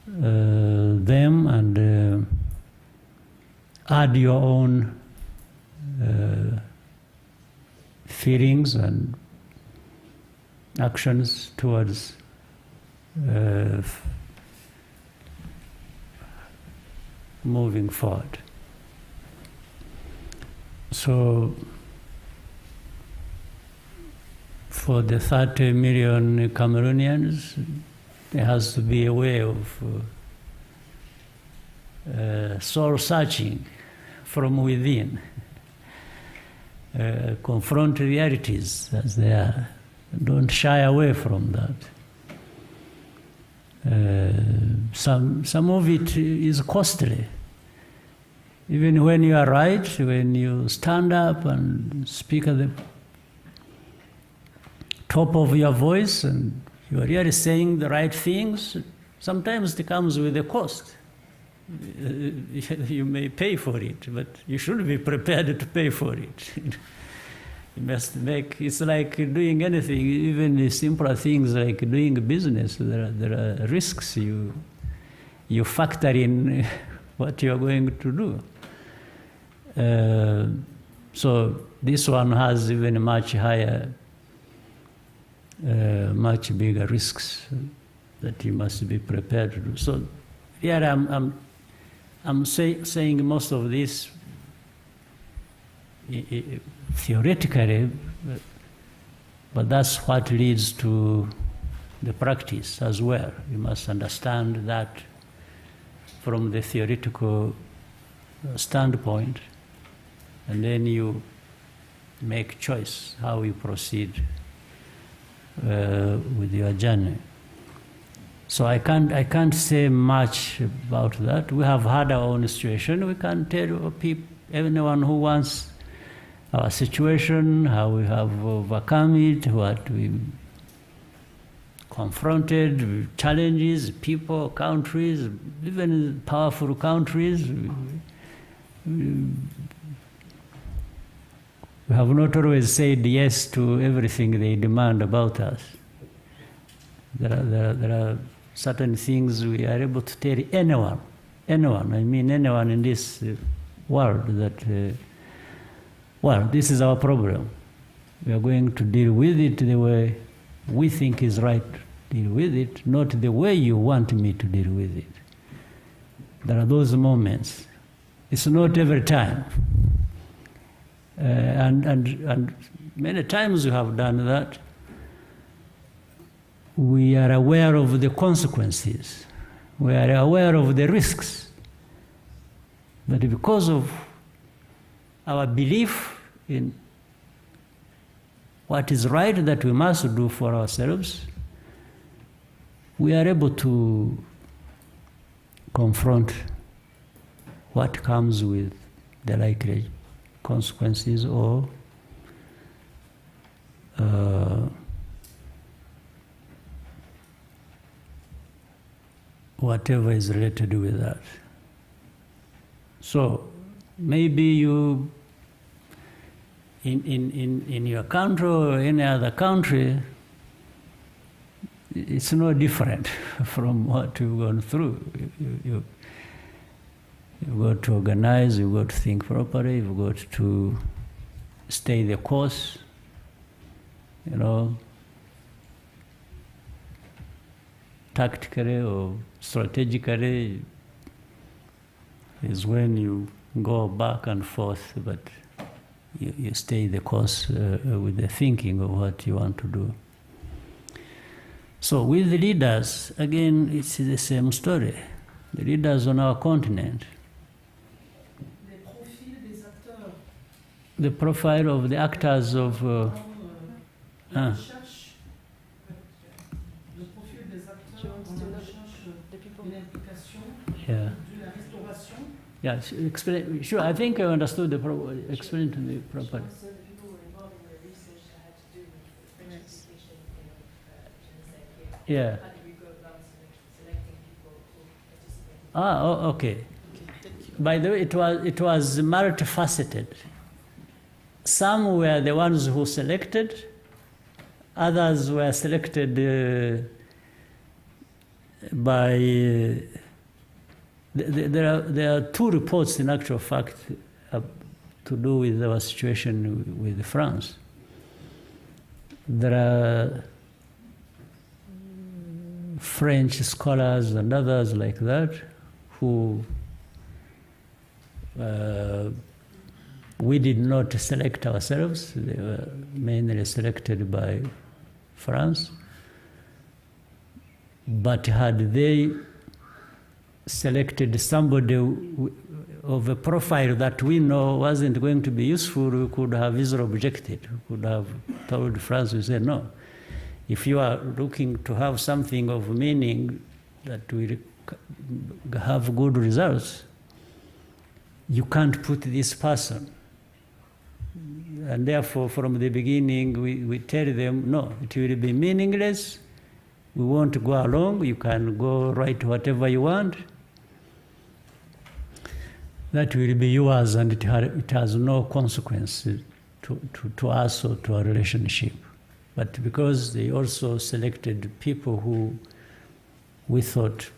them and add your own feelings and actions towards moving forward. So for the 30 million Cameroonians, there has to be a way of soul searching from within, confront realities as they are. Don't shy away from that. Some of it is costly. Even when you are right, when you stand up and speak at the top of your voice and you are really saying the right things, sometimes it comes with a cost. You may pay for it, but you should be prepared to pay for it. You must make, it's like doing anything, even the simpler things like doing a business. There are risks. You factor in what you are going to do. So this one has even much higher, much bigger risks that you must be prepared to do. So yeah, I'm saying most of this theoretically, but that's what leads to the practice as well. You must understand that from the theoretical standpoint, and then you make choice how you proceed with your journey. So I can't say much about that. We have had our own situation. We can tell people, anyone who wants our situation, how we have overcome it, what we confronted, challenges, people, countries, even powerful countries. We have not always said yes to everything they demand about us. There are certain things we are able to tell anyone, I mean anyone in this world that, well, this is our problem. We are going to deal with it the way we think is right to deal with it, not the way you want me to deal with it. There are those moments. It's not every time. And many times we have done that. We are aware of the consequences. We are aware of the risks. But because of our belief in what is right that we must do for ourselves, we are able to confront what comes with the likely consequences or whatever is related with that. So maybe you, in your country or any other country, it's no different from what you've gone through. You've got to organize, you've got to think properly, you've got to stay the course, you know, tactically or strategically is when you go back and forth, but you stay the course with the thinking of what you want to do. So with the leaders, again, it's the same story. The leaders on our continent, the profile of the actors of yeah. Yeah, explain. Sure, I think I understood the explain to me properly. Yeah. Ah, oh, okay. By the way, it was multifaceted. some were the ones who selected, others were selected by... there are two reports, in actual fact, to do with our situation with France. There are French scholars and others like that who we did not select ourselves. They were mainly selected by France. But had they selected somebody of a profile that we know wasn't going to be useful, we could have easily objected. We could have told France, we said, no. If you are looking to have something of meaning that will have good results, you can't put this person. And therefore, from the beginning, we tell them, no, it will be meaningless. We won't go along. You can go write whatever you want. That will be yours, and it has no consequence to us or to our relationship. But because they also selected people who we thought,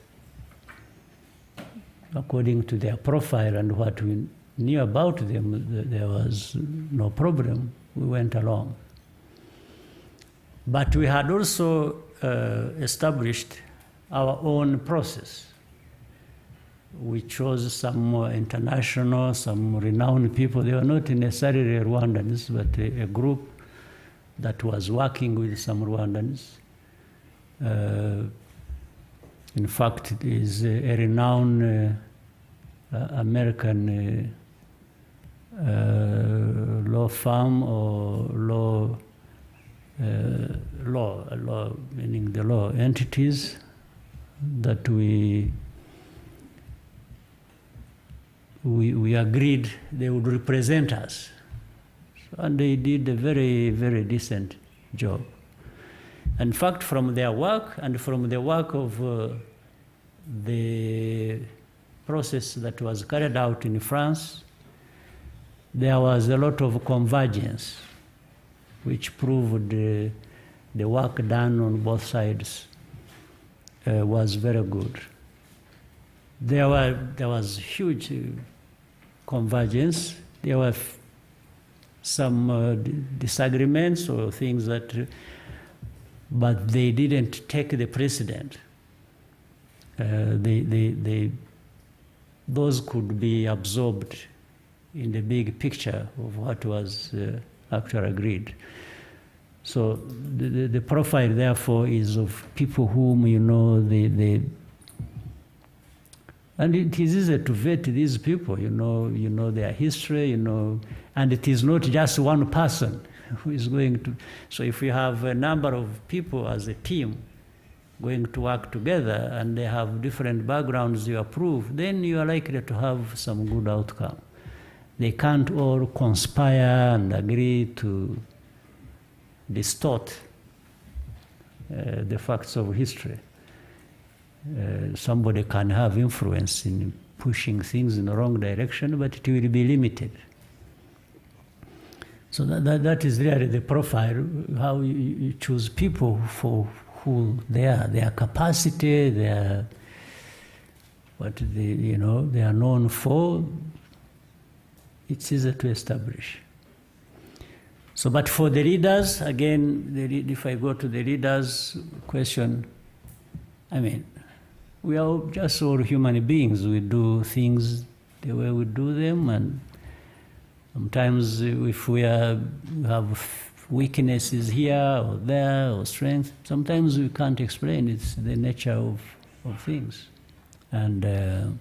according to their profile and what we knew about them, there was no problem, we went along. But we had also established our own process. We chose some more international, some renowned people. They were not necessarily Rwandans, but a group that was working with some Rwandans. In fact, it is a renowned American law firm or law, meaning the law entities that we agreed they would represent us. And they did a very, very decent job. In fact, from their work and from the work of the process that was carried out in France, there was a lot of convergence, which proved the work done on both sides was very good. There was huge convergence. There were some disagreements or things that, but they didn't take the precedent. Those could be absorbed in the big picture of what was actually agreed. So the profile, therefore, is of people whom you know and it is easy to vet these people. You know their history. And it is not just one person who is going to. So if you have a number of people as a team going to work together and they have different backgrounds you approve, then you are likely to have some good outcome. They can't all conspire and agree to distort the facts of history. Somebody can have influence in pushing things in the wrong direction, but it will be limited. So that is really the profile, how you choose people for who they are, their capacity, what they are known for. It's easy to establish. So, but for the leaders, again, if I go to the leaders question, we are just all human beings. We do things the way we do them, and sometimes if we have weaknesses here or there or strength, sometimes we can't explain. It's the nature of things. And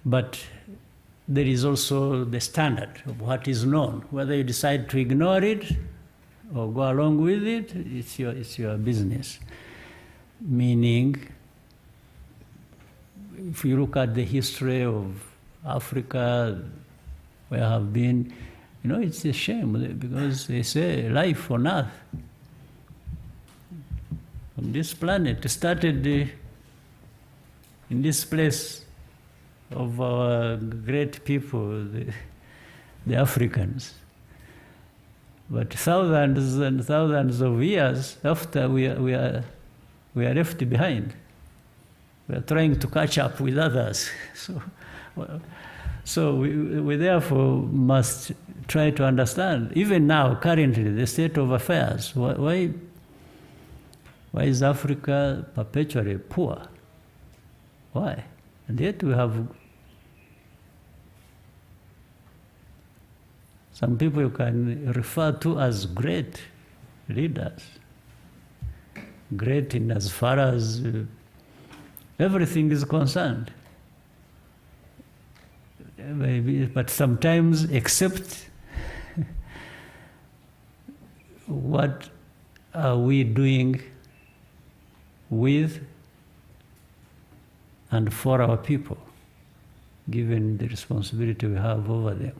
but there is also the standard of what is known. Whether you decide to ignore it or go along with it, it's your business. Meaning, if you look at the history of Africa, where I have been, it's a shame because they say life on earth, on this planet, started in this place of our great people, the Africans. But thousands and thousands of years after, we are left behind. We are trying to catch up with others. So we therefore must try to understand, even now, currently, the state of affairs. Why is Africa perpetually poor? Why? And yet we have some people you can refer to as great leaders. Great in as far as everything is concerned. Maybe, but sometimes except what are we doing with and for our people, given the responsibility we have over them?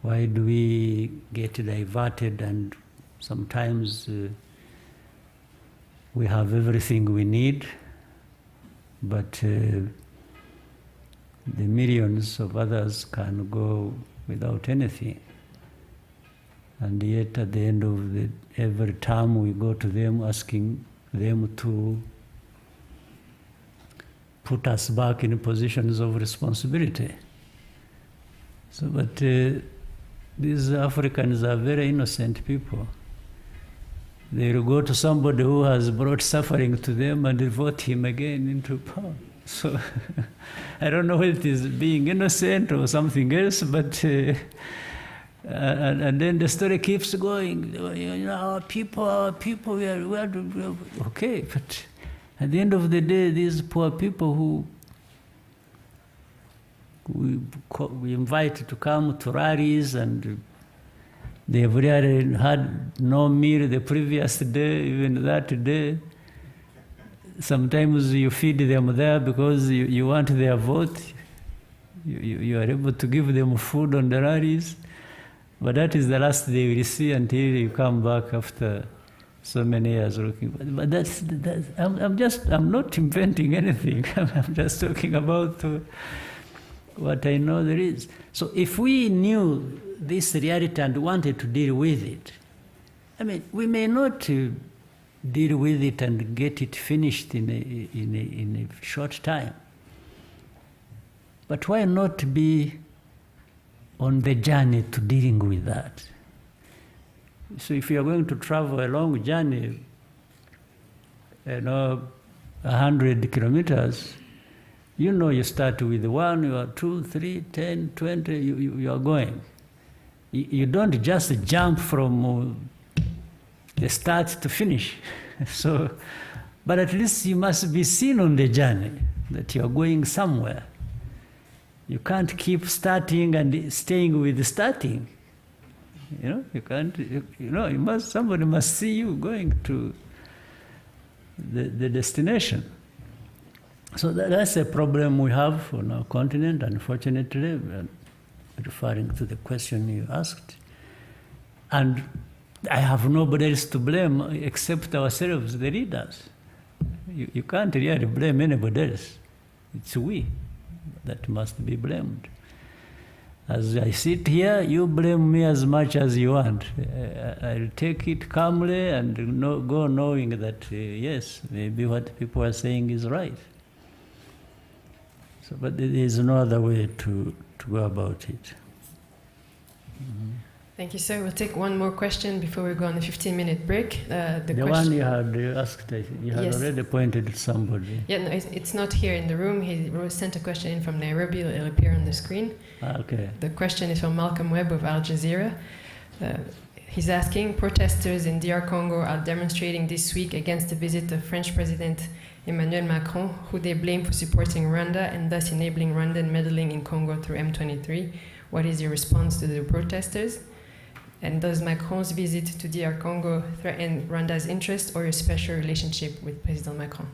Why do we get diverted, and sometimes we have everything we need, but the millions of others can go without anything? And yet at the end of every term we go to them asking them to put us back in positions of responsibility. So, but these Africans are very innocent people. They will go to somebody who has brought suffering to them and vote him again into power. So I don't know if it is being innocent or something else, but and then the story keeps going. You know, our people, we are okay. But at the end of the day, these poor people who we invite to come to rallies, and they have really had no meal the previous day, even that day. Sometimes you feed them there because you want their vote. You are able to give them food on the rallies, but that is the last they will see until you come back after so many years looking. But I'm not inventing anything. I'm just talking about what I know there is. So if we knew this reality and wanted to deal with it, I mean, we may not deal with it and get it finished in a short time. But why not be on the journey to dealing with that? So if you are going to travel a long journey, 100 kilometers, you start with 1, you are 2, 3, 10, 20, you are going. You don't just jump from the start to finish. So, but at least you must be seen on the journey that you are going somewhere. You can't keep starting and staying with the starting. You can't. Somebody must see you going to the destination. So that's a problem we have on our continent, unfortunately, referring to the question you asked. And I have nobody else to blame except ourselves, the leaders. You can't really blame anybody else. It's we that must be blamed. As I sit here, you blame me as much as you want. I'll take it calmly and go knowing that, yes, maybe what people are saying is right. So, but there is no other way to go about it. Mm-hmm. Thank you, sir. We'll take one more question before we go on a 15-minute break. The one you had asked, you had already pointed at somebody. Yeah, no, it's not here in the room. He sent a question in from Nairobi. It'll appear on the screen. Okay. The question is from Malcolm Webb of Al Jazeera. He's asking, protesters in DR Congo are demonstrating this week against the visit of French President Emmanuel Macron, who they blame for supporting Rwanda and thus enabling Rwandan meddling in Congo through M23. What is your response to the protesters? And does Macron's visit to DR Congo threaten Rwanda's interest or a special relationship with President Macron?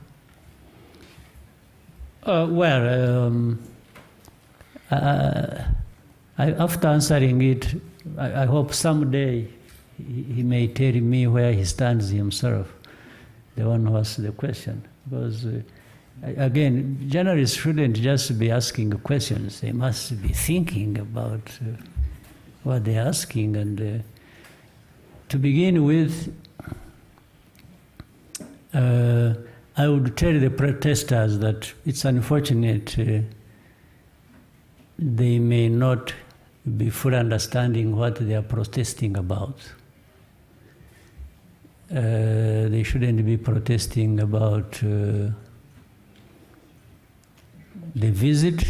After answering it, I hope someday he may tell me where he stands himself, the one who asked the question. Because again, journalists shouldn't just be asking questions. They must be thinking about what they're asking. And to begin with, I would tell the protesters that it's unfortunate they may not be fully understanding what they are protesting about. They shouldn't be protesting about the visit,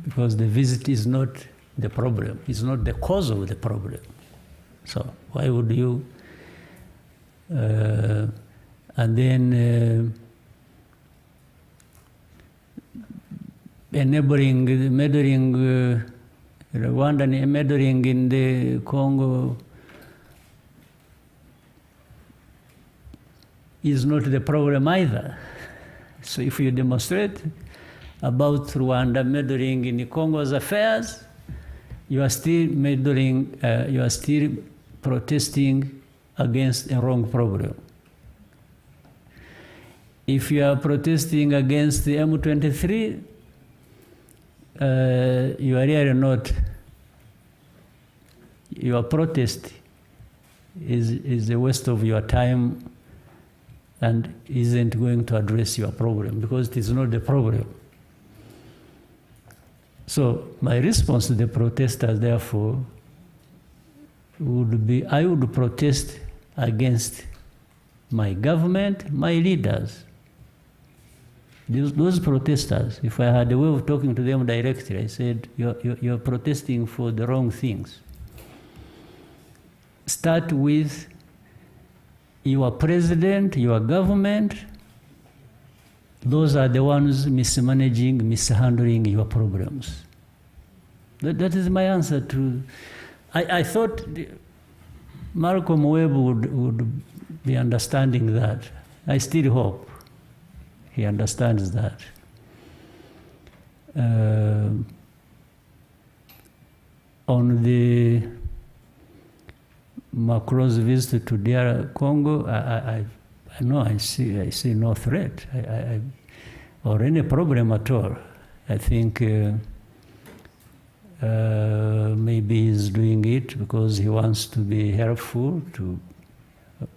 because the visit is not the problem, it's not the cause of the problem. So why would you? And then meddling Rwanda meddling in the Congo is not the problem either. So if you demonstrate about Rwanda meddling in the Congo's affairs, you are still meddling, you are still protesting against a wrong problem. If you are protesting against the M23, you are really not, your protest is a waste of your time and isn't going to address your problem, because it is not the problem. So my response to the protesters, therefore, would be, I would protest against my government, my leaders. Those protesters, if I had a way of talking to them directly, I said, you're protesting for the wrong things. Start with your president, your government. Those are the ones mismanaging, mishandling your problems. That is my answer to. I thought Malcolm Webb would be understanding that. I still hope he understands that. On the Macron's visit to DR Congo, I know I see no threat or any problem at all. I think maybe he's doing it because he wants to be helpful,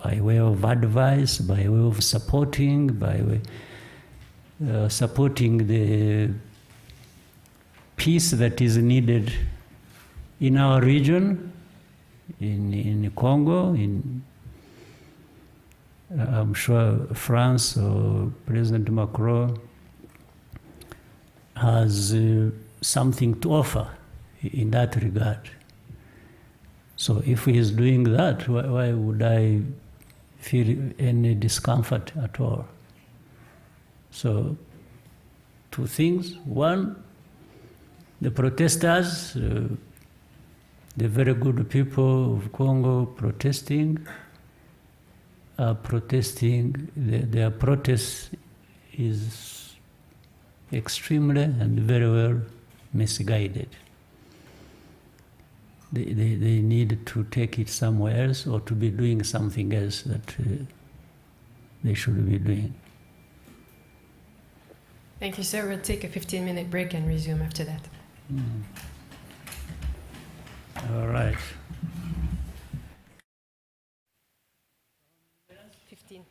by way of advice, by way of supporting, by way supporting the peace that is needed in our region, in Congo. I'm sure France or President Macron has something to offer in that regard. So if he is doing that, why would I feel any discomfort at all? So, two things. One, the protesters, the very good people of Congo protesting, are protesting. Their protest is extremely and very well misguided. They need to take it somewhere else, or to be doing something else that they should be doing. Thank you, sir. We'll take a 15-minute break and resume after that. All right. 15.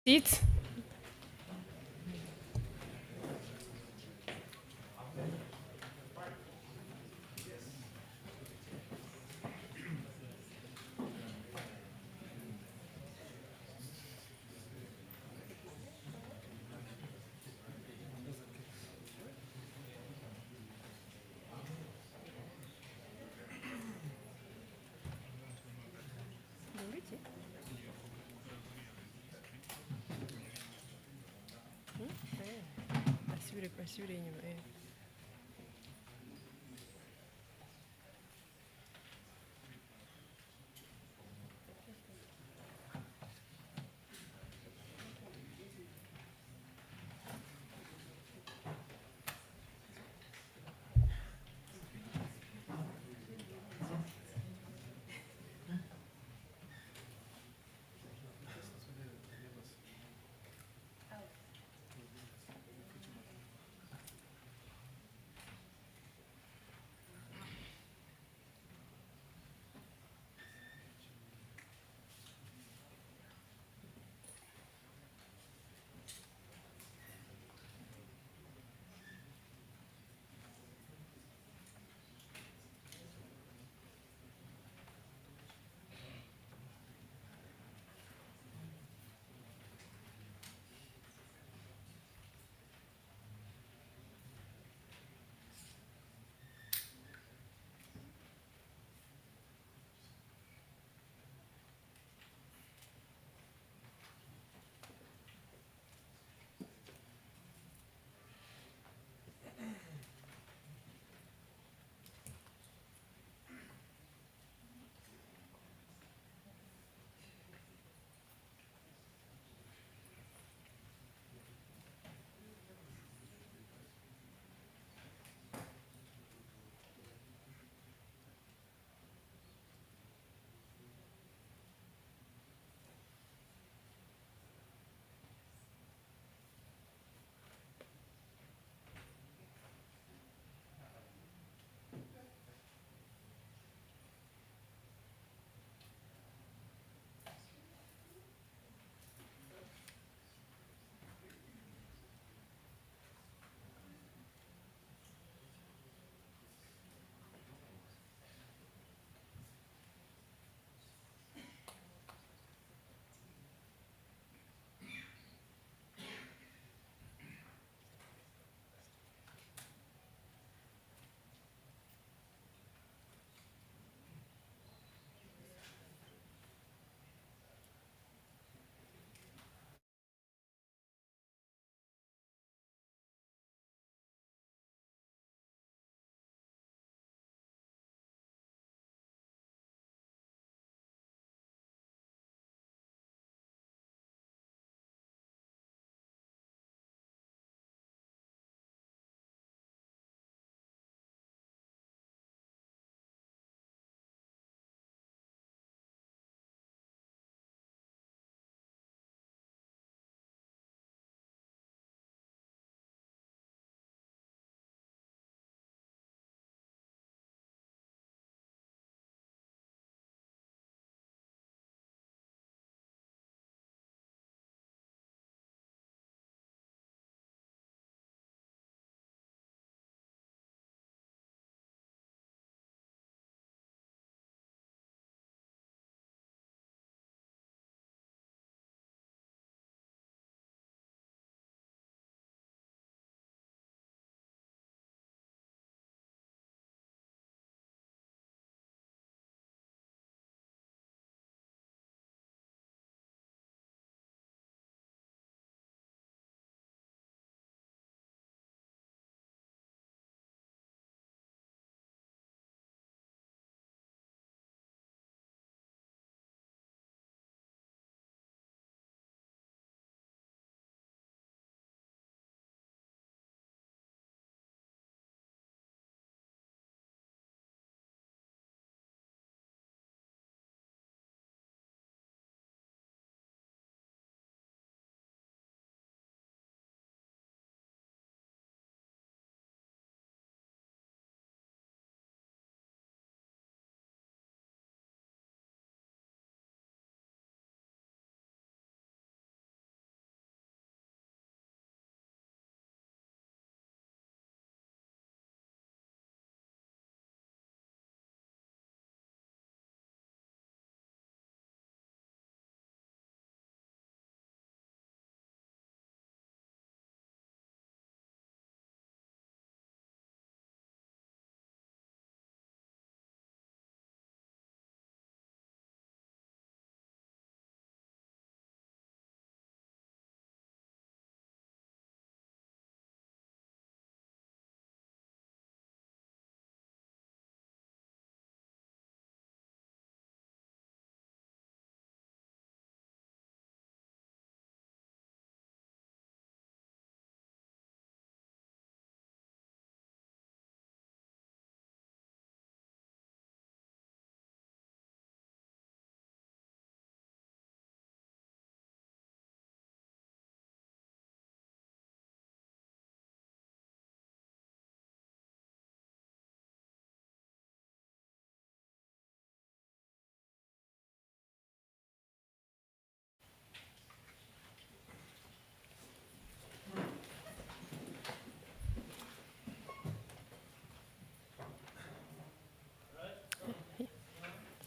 Seats. Asubire inyuma.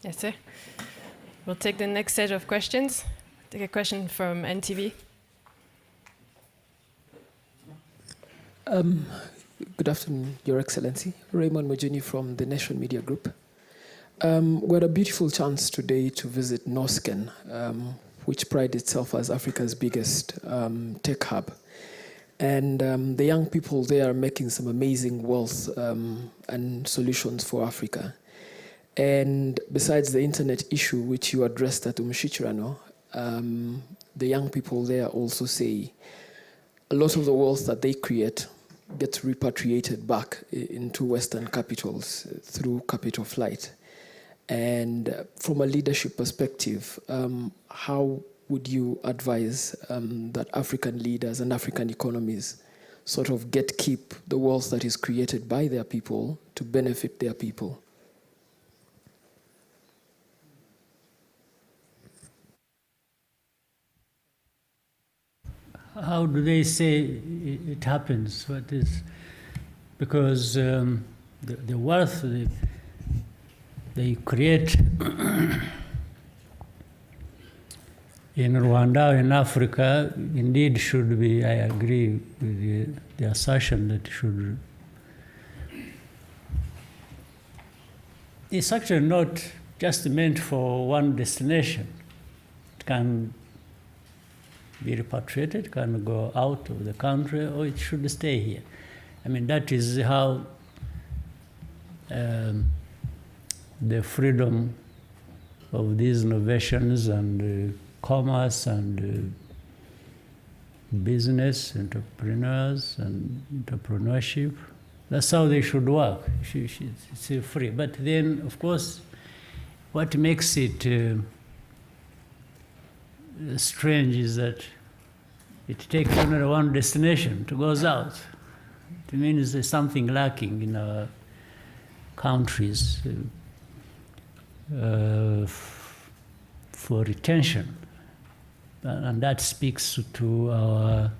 Yes, sir. We'll take the next set of questions. Take a question from NTV. Good afternoon, Your Excellency. Raymond Mojini from the National Media Group. We had a beautiful chance today to visit Norsken, which prides itself as Africa's biggest tech hub. And the young people there are making some amazing wealth and solutions for Africa. And besides the internet issue, which you addressed at Umushichirano, the young people there also say a lot of the wealth that they create gets repatriated back into Western capitals through capital flight. And from a leadership perspective, how would you advise that African leaders and African economies sort of keep the wealth that is created by their people to benefit their people? How do they say it happens? What is, because the wealth they create in Rwanda, in Africa, indeed should be, I agree with the assertion that should. It's actually not just meant for one destination. It can be repatriated, can go out of the country, or it should stay here. I mean, that is how the freedom of these innovations and commerce and business, entrepreneurs and entrepreneurship, that's how they should work. It's free. But then, of course, what makes it strange is that it takes only one destination to go south. It means there's something lacking in our countries for retention. And that speaks to our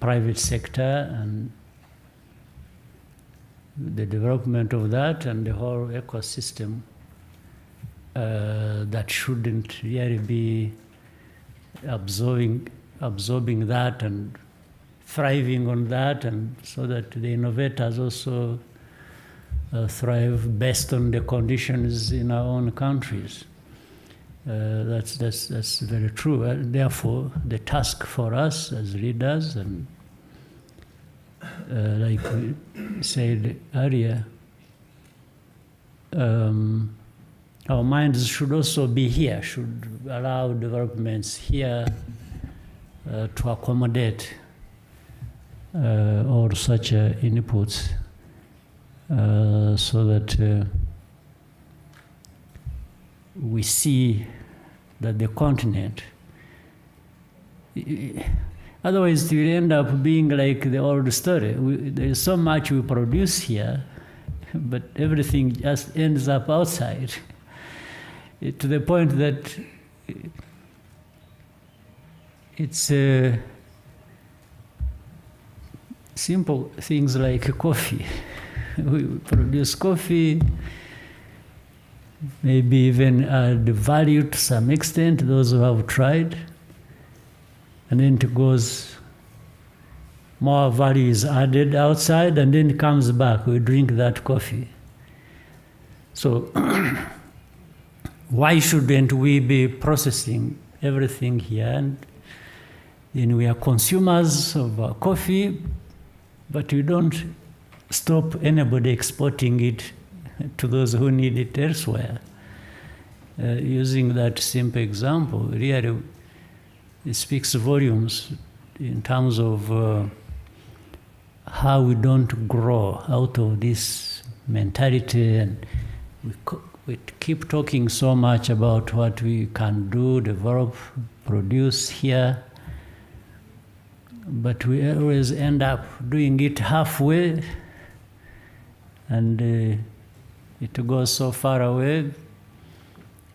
private sector and the development of that and the whole ecosystem that shouldn't really be absorbing that and thriving on that, and so that the innovators also thrive based on the conditions in our own countries. That's very true. Therefore, the task for us as leaders, and like we said earlier, our minds should also be here, should allow developments here to accommodate all such inputs, so that we see that the continent, otherwise it will end up being like the old story. There is so much we produce here, but everything just ends up outside, to the point that it's simple things like coffee. We produce coffee, maybe even add value to some extent, those who have tried, and then it goes, more value is added outside, and then it comes back, we drink that coffee. So why shouldn't we be processing everything here? And then we are consumers of coffee, but we don't stop anybody exporting it to those who need it elsewhere. Using that simple example, really, it speaks volumes in terms of how we don't grow out of this mentality, and we keep talking so much about what we can do, develop, produce here, but we always end up doing it halfway, and it goes so far away,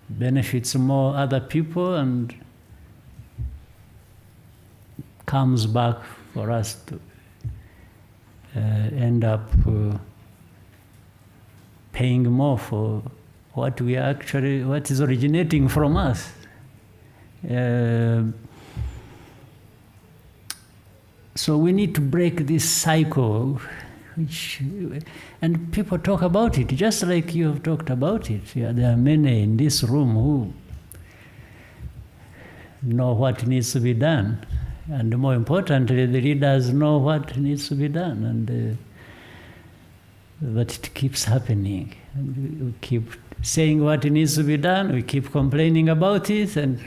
benefits more other people, and comes back for us to end up paying more for what is originating from us. So we need to break this cycle, and people talk about it, just like you have talked about it. Yeah, there are many in this room who know what needs to be done. And more importantly, the leaders know what needs to be done. But it keeps happening. And we keep saying what needs to be done, we keep complaining about it, and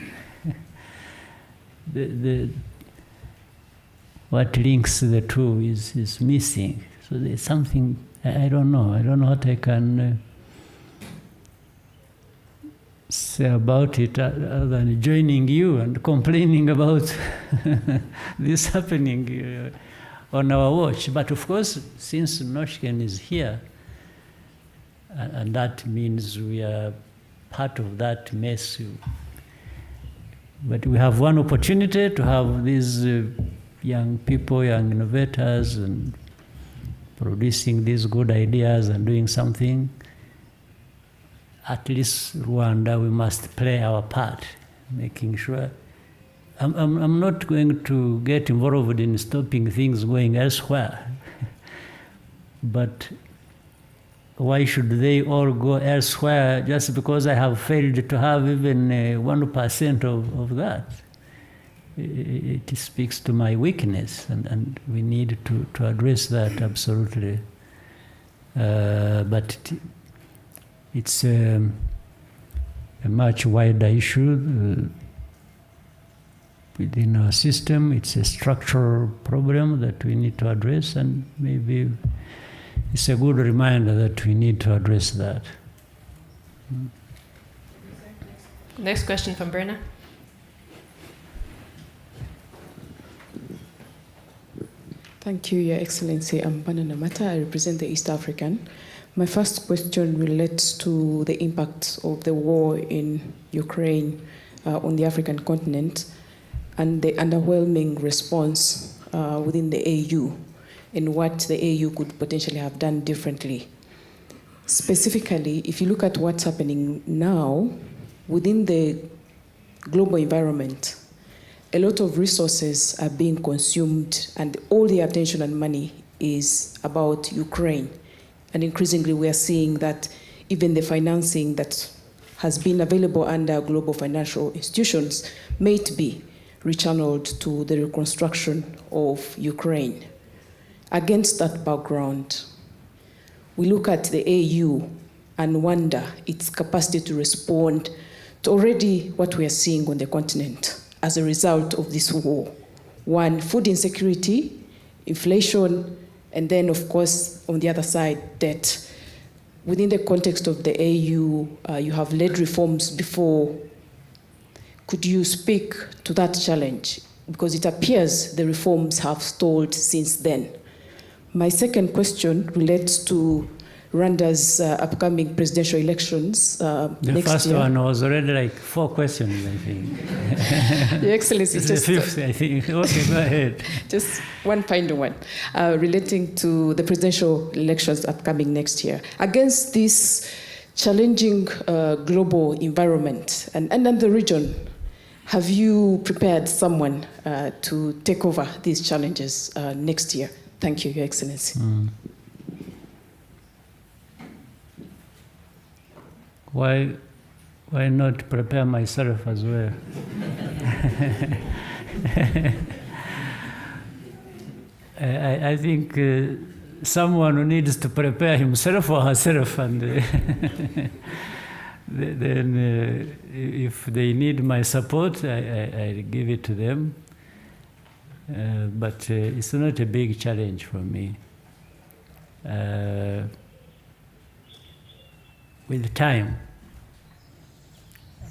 what links the two is missing. So there's something, I don't know what I can say about it other than joining you and complaining about this happening on our watch. But of course, since Noshken is here, and that means we are part of that mess. But we have one opportunity to have these young people, young innovators, and producing these good ideas and doing something. At least Rwanda, we must play our part, making sure. I'm not going to get involved in stopping things going elsewhere. But why should they all go elsewhere just because I have failed to have even 1% of that? It speaks to my weakness, and we need to address that absolutely. But it's a much wider issue within our system. It's a structural problem that we need to address, and maybe it's a good reminder that we need to address that. Next question from Berna. Thank you, Your Excellency. I'm Bana Namata. I represent the East African. My first question relates to the impact of the war in Ukraine on the African continent and the underwhelming response within the AU and what the AU could potentially have done differently. Specifically, if you look at what's happening now within the global environment, a lot of resources are being consumed and all the attention and money is about Ukraine. And increasingly we are seeing that even the financing that has been available under global financial institutions may be rechanneled to the reconstruction of Ukraine. Against that background, we look at the AU and wonder its capacity to respond to already what we are seeing on the continent as a result of this war. One, food insecurity, inflation, and then, of course, on the other side, debt. Within the context of the AU, you have led reforms before. Could you speak to that challenge? Because it appears the reforms have stalled since then. My second question relates to Rwanda's upcoming presidential elections next year. The first one was already like 4 questions, I think. Your Excellency, it's just the 5th, I think. Okay, go ahead. Just one final one relating to the presidential elections upcoming next year. Against this challenging global environment and the region, have you prepared someone to take over these challenges next year? Thank you, Your Excellency. Why not prepare myself as well? I think someone who needs to prepare himself or herself, and then if they need my support, I give it to them. But it's not a big challenge for me. With time,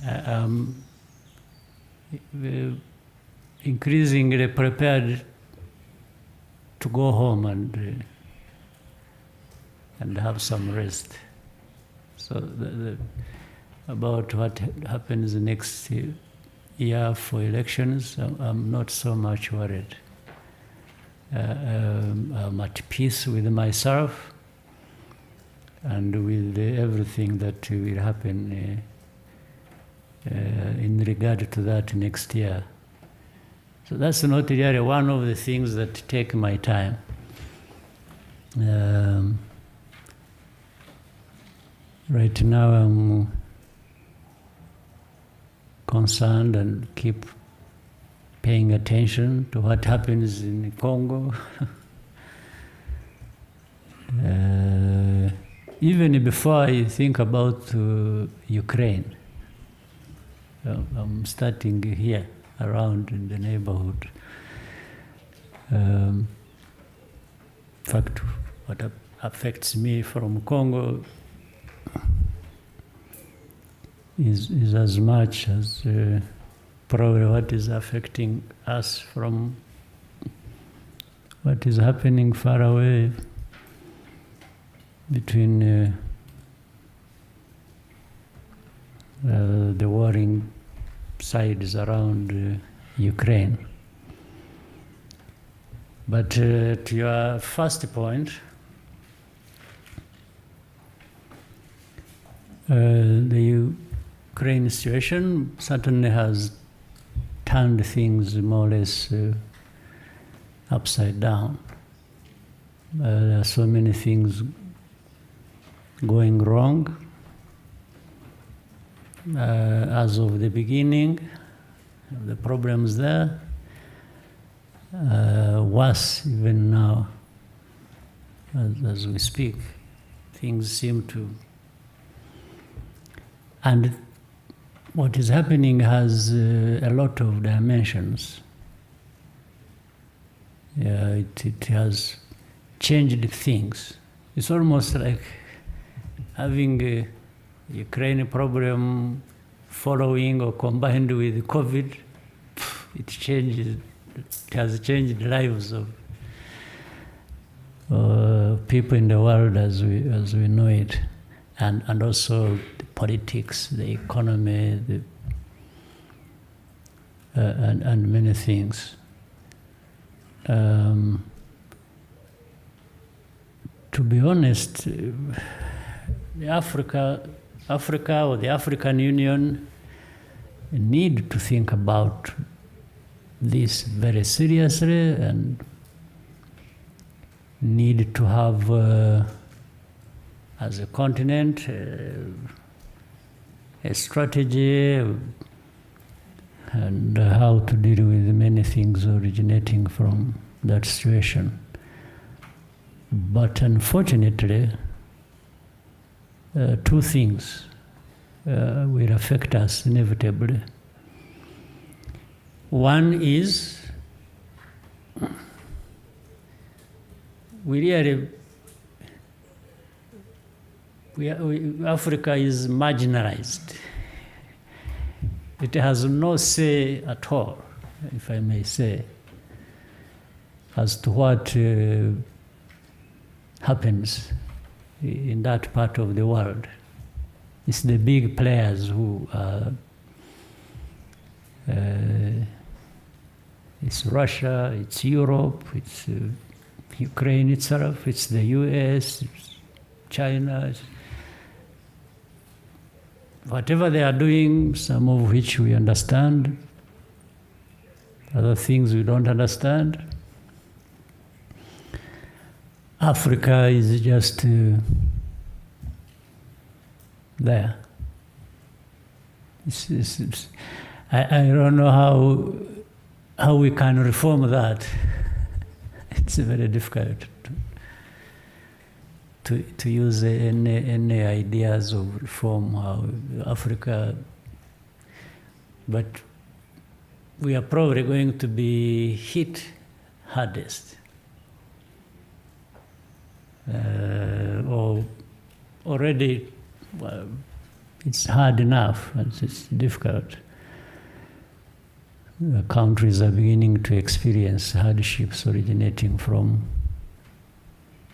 I'm increasingly prepared to go home and have some rest. So about what happens next year for elections, I'm not so much worried. I'm at peace with myself. and with everything that will happen in regard to that next year. So that's not really one of the things that take my time. Right now I'm concerned and keep paying attention to what happens in Congo. Even before I think about Ukraine, I'm starting here around in the neighborhood. In fact, what affects me from Congo is as much as probably what is affecting us from what is happening far away between the warring sides around Ukraine. But to your first point, the Ukraine situation certainly has turned things more or less upside down. There are so many things going wrong. As of the beginning, the problems there, worse even now, as we speak. Things seem to... And what is happening has a lot of dimensions. It has changed things. It's almost like having a Ukraine problem following or combined with COVID. It has changed the lives of people in the world as we know it, and also the politics, the economy, and many things. To be honest, Africa or the African Union need to think about this very seriously and need to have, as a continent, a strategy and how to deal with many things originating from that situation. But unfortunately, two things will affect us inevitably. One is Africa is marginalized. It has no say at all, if I may say, as to what happens in that part of the world. It's the big players who are, it's Russia, it's Europe, it's Ukraine itself, it's the US, it's China. Whatever they are doing, some of which we understand, other things we don't understand. Africa is just there. I don't know how we can reform that. It's very difficult to use any ideas of reform, how Africa, but we are probably going to be hit hardest. Or already, well, it's hard enough, it's difficult. Countries are beginning to experience hardships originating from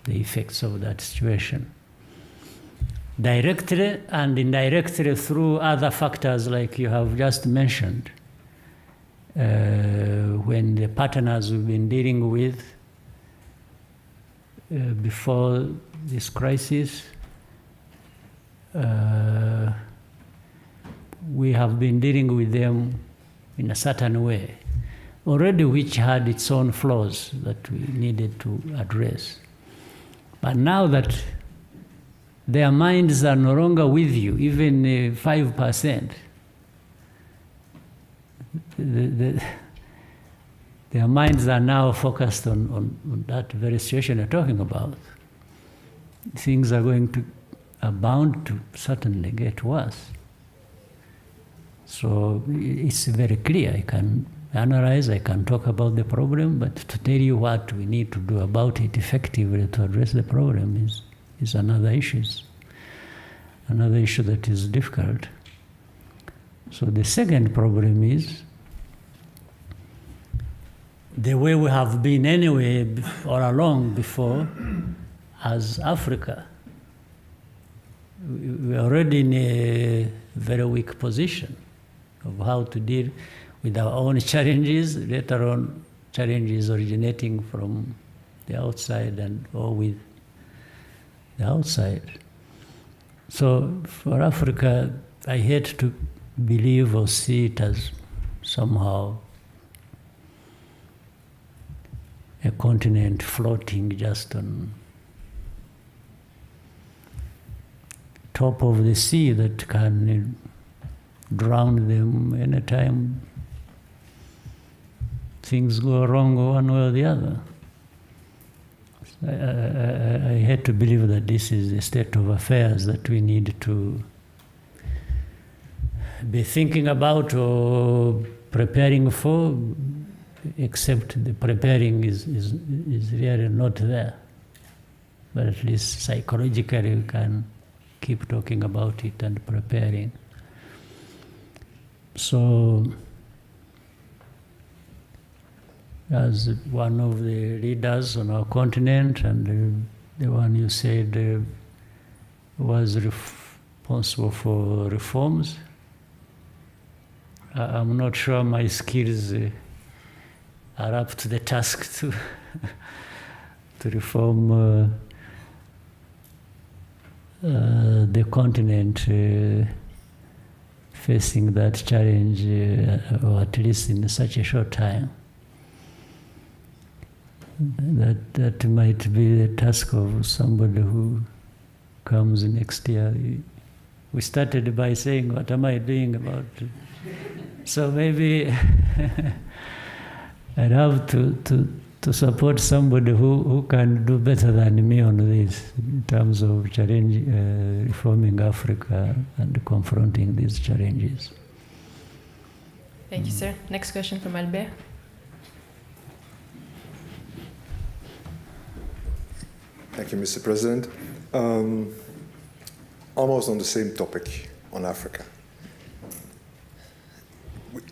the effects of that situation. Directly and indirectly through other factors like you have just mentioned. When the partners we've been dealing with before this crisis we have been dealing with them in a certain way, already which had its own flaws that we needed to address. But now that their minds are no longer with you, even 5%, their minds are now focused on that very situation you're talking about. Things are bound to certainly get worse. So it's very clear. I can analyze, I can talk about the problem, but to tell you what we need to do about it effectively to address the problem is another issue. Another issue that is difficult. So the second problem is the way we have been anyway all along before as Africa. We are already in a very weak position of how to deal with our own challenges, let alone challenges originating from the outside or with the outside. So for Africa, I hate to believe or see it as somehow a continent floating just on top of the sea that can drown them anytime things go wrong one way or the other. I hate to believe that this is the state of affairs that we need to be thinking about or preparing for, except the preparing is really not there. But at least psychologically we can keep talking about it and preparing. So, as one of the leaders on our continent and the one you said was responsible for reforms, I'm not sure my skills are up to the task to reform the continent facing that challenge, or at least in such a short time. That might be the task of somebody who comes next year. We started by saying, what am I doing about it? So maybe I'd have to support somebody who can do better than me on this in terms of reforming Africa and confronting these challenges. Thank you, sir. Next question from Albert. Thank you, Mr. President. Almost on the same topic on Africa.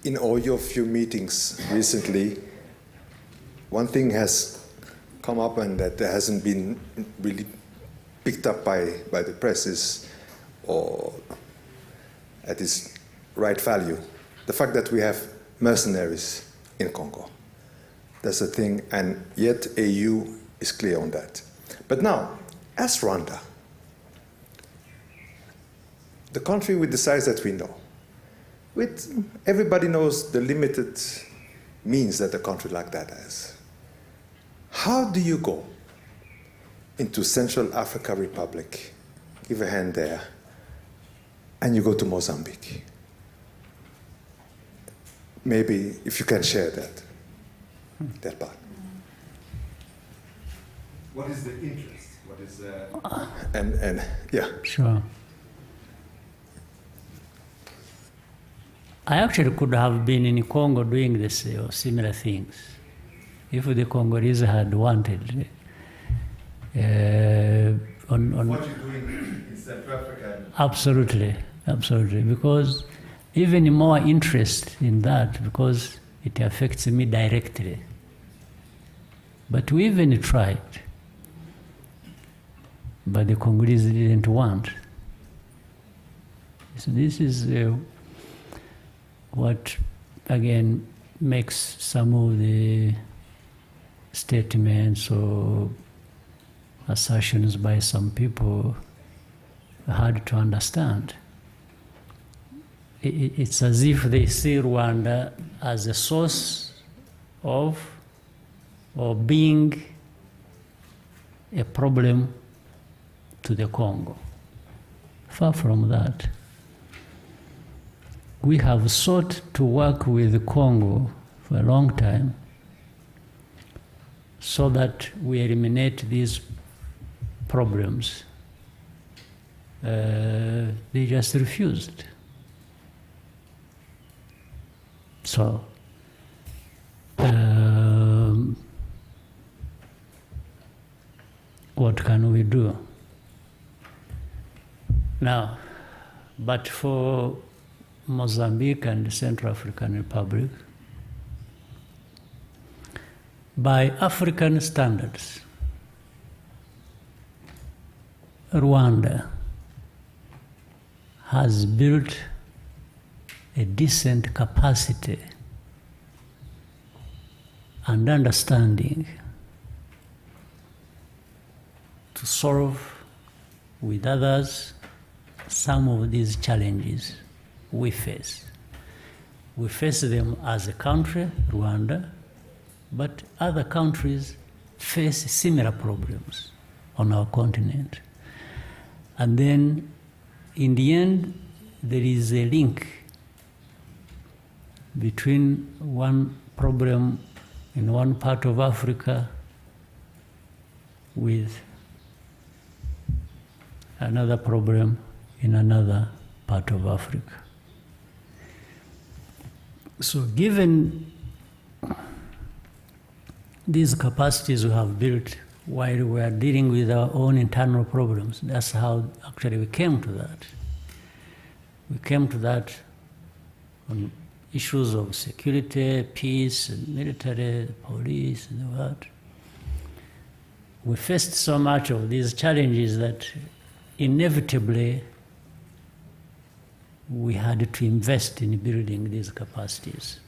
In all your few meetings recently, one thing has come up and that hasn't been really picked up by the press is, or at its right value, the fact that we have mercenaries in Congo. That's a thing, and yet AU is clear on that. But now, as Rwanda, the country with the size that we know, everybody knows the limited means that a country like that has. How do you go into Central Africa Republic, give a hand there, and you go to Mozambique? Maybe if you can share that part. What is the interest? What is and yeah. Sure. I actually could have been in Congo doing this or similar things if the Congolese had wanted. What you're doing in Central Africa? Absolutely, absolutely. Because even more interest in that, because it affects me directly. But we even tried. But the Congolese didn't want. So this is what, again, makes some of the statements or assertions by some people hard to understand. It's as if they see Rwanda as a source of or being a problem to the Congo. Far from that. We have sought to work with the Congo for a long time so that we eliminate these problems. They just refused. So, what can we do? Now, but for Mozambique and the Central African Republic, by African standards, Rwanda has built a decent capacity and understanding to solve with others some of these challenges we face. We face them as a country, Rwanda, but other countries face similar problems on our continent. And then, in the end, there is a link between one problem in one part of Africa with another problem in another part of Africa. So given these capacities we have built while we are dealing with our own internal problems, that's how actually we came to that. We came to that on issues of security, peace, and military, police, and all that. We faced so much of these challenges that inevitably we had to invest in building these capacities.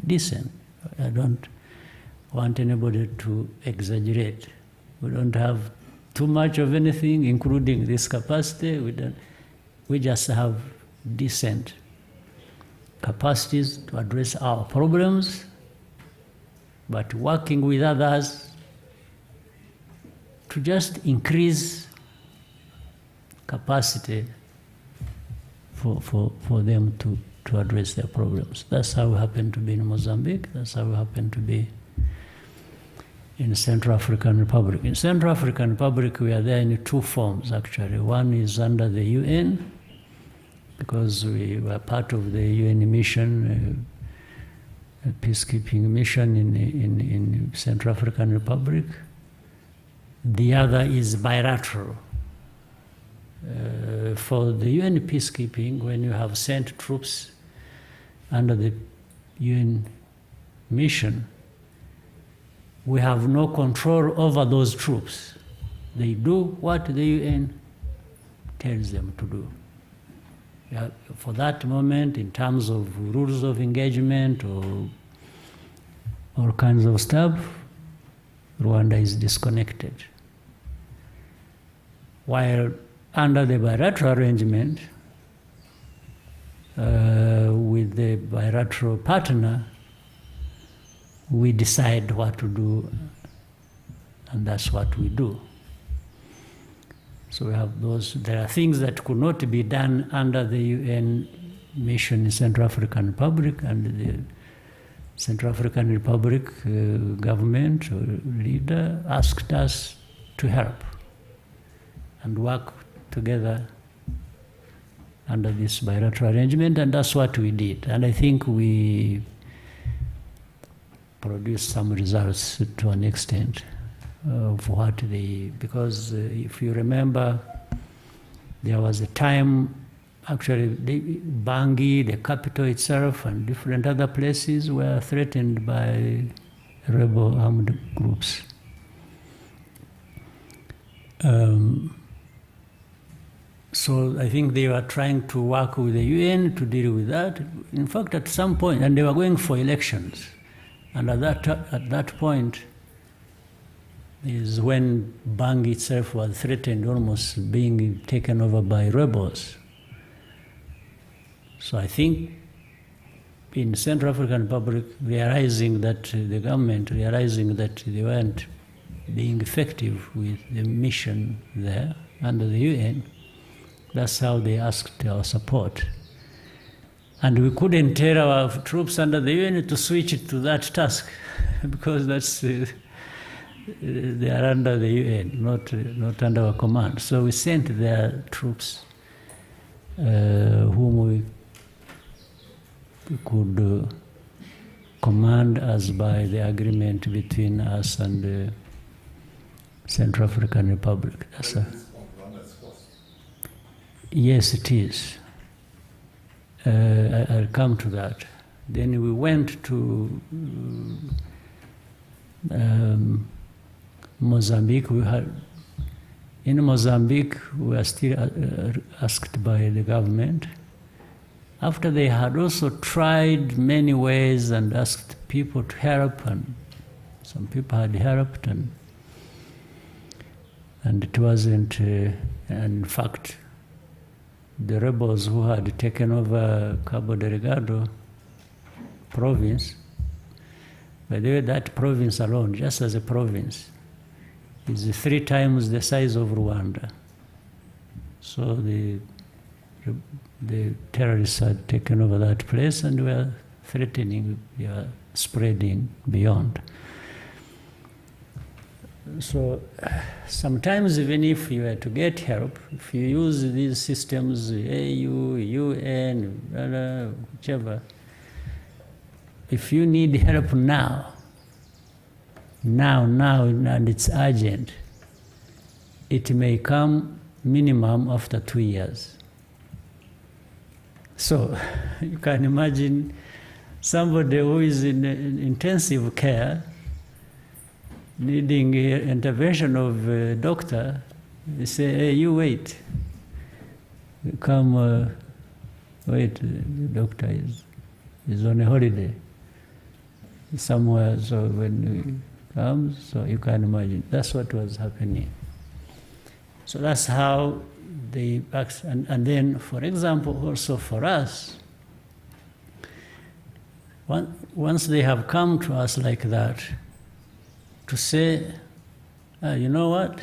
Decent. I don't want anybody to exaggerate. We don't have too much of anything, including this capacity. We just have decent capacities to address our problems, but working with others to just increase capacity for them to address their problems. That's how we happen to be in Mozambique. That's how we happen to be in Central African Republic. In Central African Republic, we are there in two forms, actually. One is under the UN, because we were part of the UN mission, a peacekeeping mission in Central African Republic. The other is bilateral. For the UN peacekeeping, when you have sent troops under the UN mission, we have no control over those troops. They do what the UN tells them to do. Yeah, for that moment, in terms of rules of engagement or all kinds of stuff, Rwanda is disconnected. While under the bilateral arrangement with the bilateral partner, we decide what to do, and that's what we do. So we have those. There are things that could not be done under the UN mission in Central African Republic, and the Central African Republic government or leader asked us to help and work together under this bilateral arrangement, and that's what we did. And I think we produced some results to an extent of what because if you remember, there was a time, actually, Bangui, the capital itself, and different other places were threatened by rebel armed groups. So I think they were trying to work with the UN to deal with that. In fact, at some point, and they were going for elections. And at that point, is when Bang itself was threatened, almost being taken over by rebels. So I think in Central African Republic, realizing that the government, realizing that they weren't being effective with the mission there under the UN, that's how they asked our support. And we couldn't tell our troops under the UN to switch to that task because that's they are under the UN, not under our command. So we sent their troops whom we could command as by the agreement between us and the Central African Republic. Yes, it is. I'll come to that. Then we went to Mozambique. In Mozambique, we were still asked by the government. After they had also tried many ways and asked people to help, and some people had helped, and it wasn't, and in fact, the rebels who had taken over Cabo Delgado province, by the way, that province alone, just as a province, is 3 times the size of Rwanda. So the terrorists had taken over that place and were threatening, spreading beyond. So sometimes even if you were to get help, if you use these systems, AU, UN, whichever, if you need help now, and it's urgent, it may come minimum after 2 years. So you can imagine somebody who is in intensive care, needing intervention of a doctor, they say, hey, you wait. You come, wait, the doctor is on a holiday somewhere, so when he comes, so you can imagine. That's what was happening. So that's how they act. And then, for example, also for us, once they have come to us like that, to say, you know what,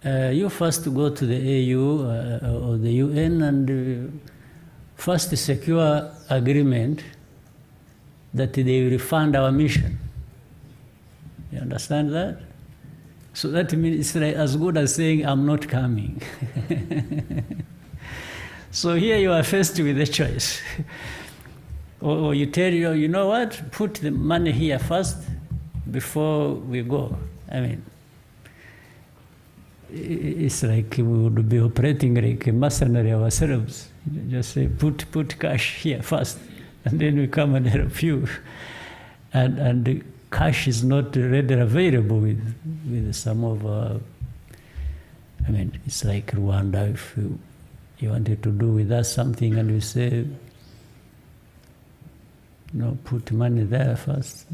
you first go to the AU or the UN and first secure agreement that they will fund our mission. You understand that? So that means it's like as good as saying, I'm not coming. So here you are faced with a choice. Or you tell you know what, put the money here first, before we go. I mean, it's like we would be operating like a mercenary ourselves. Just say, put cash here first, and then we come and help you. And the cash is not readily available with some of our, I mean, it's like Rwanda. If you wanted to do with us something and we say, no, put money there first.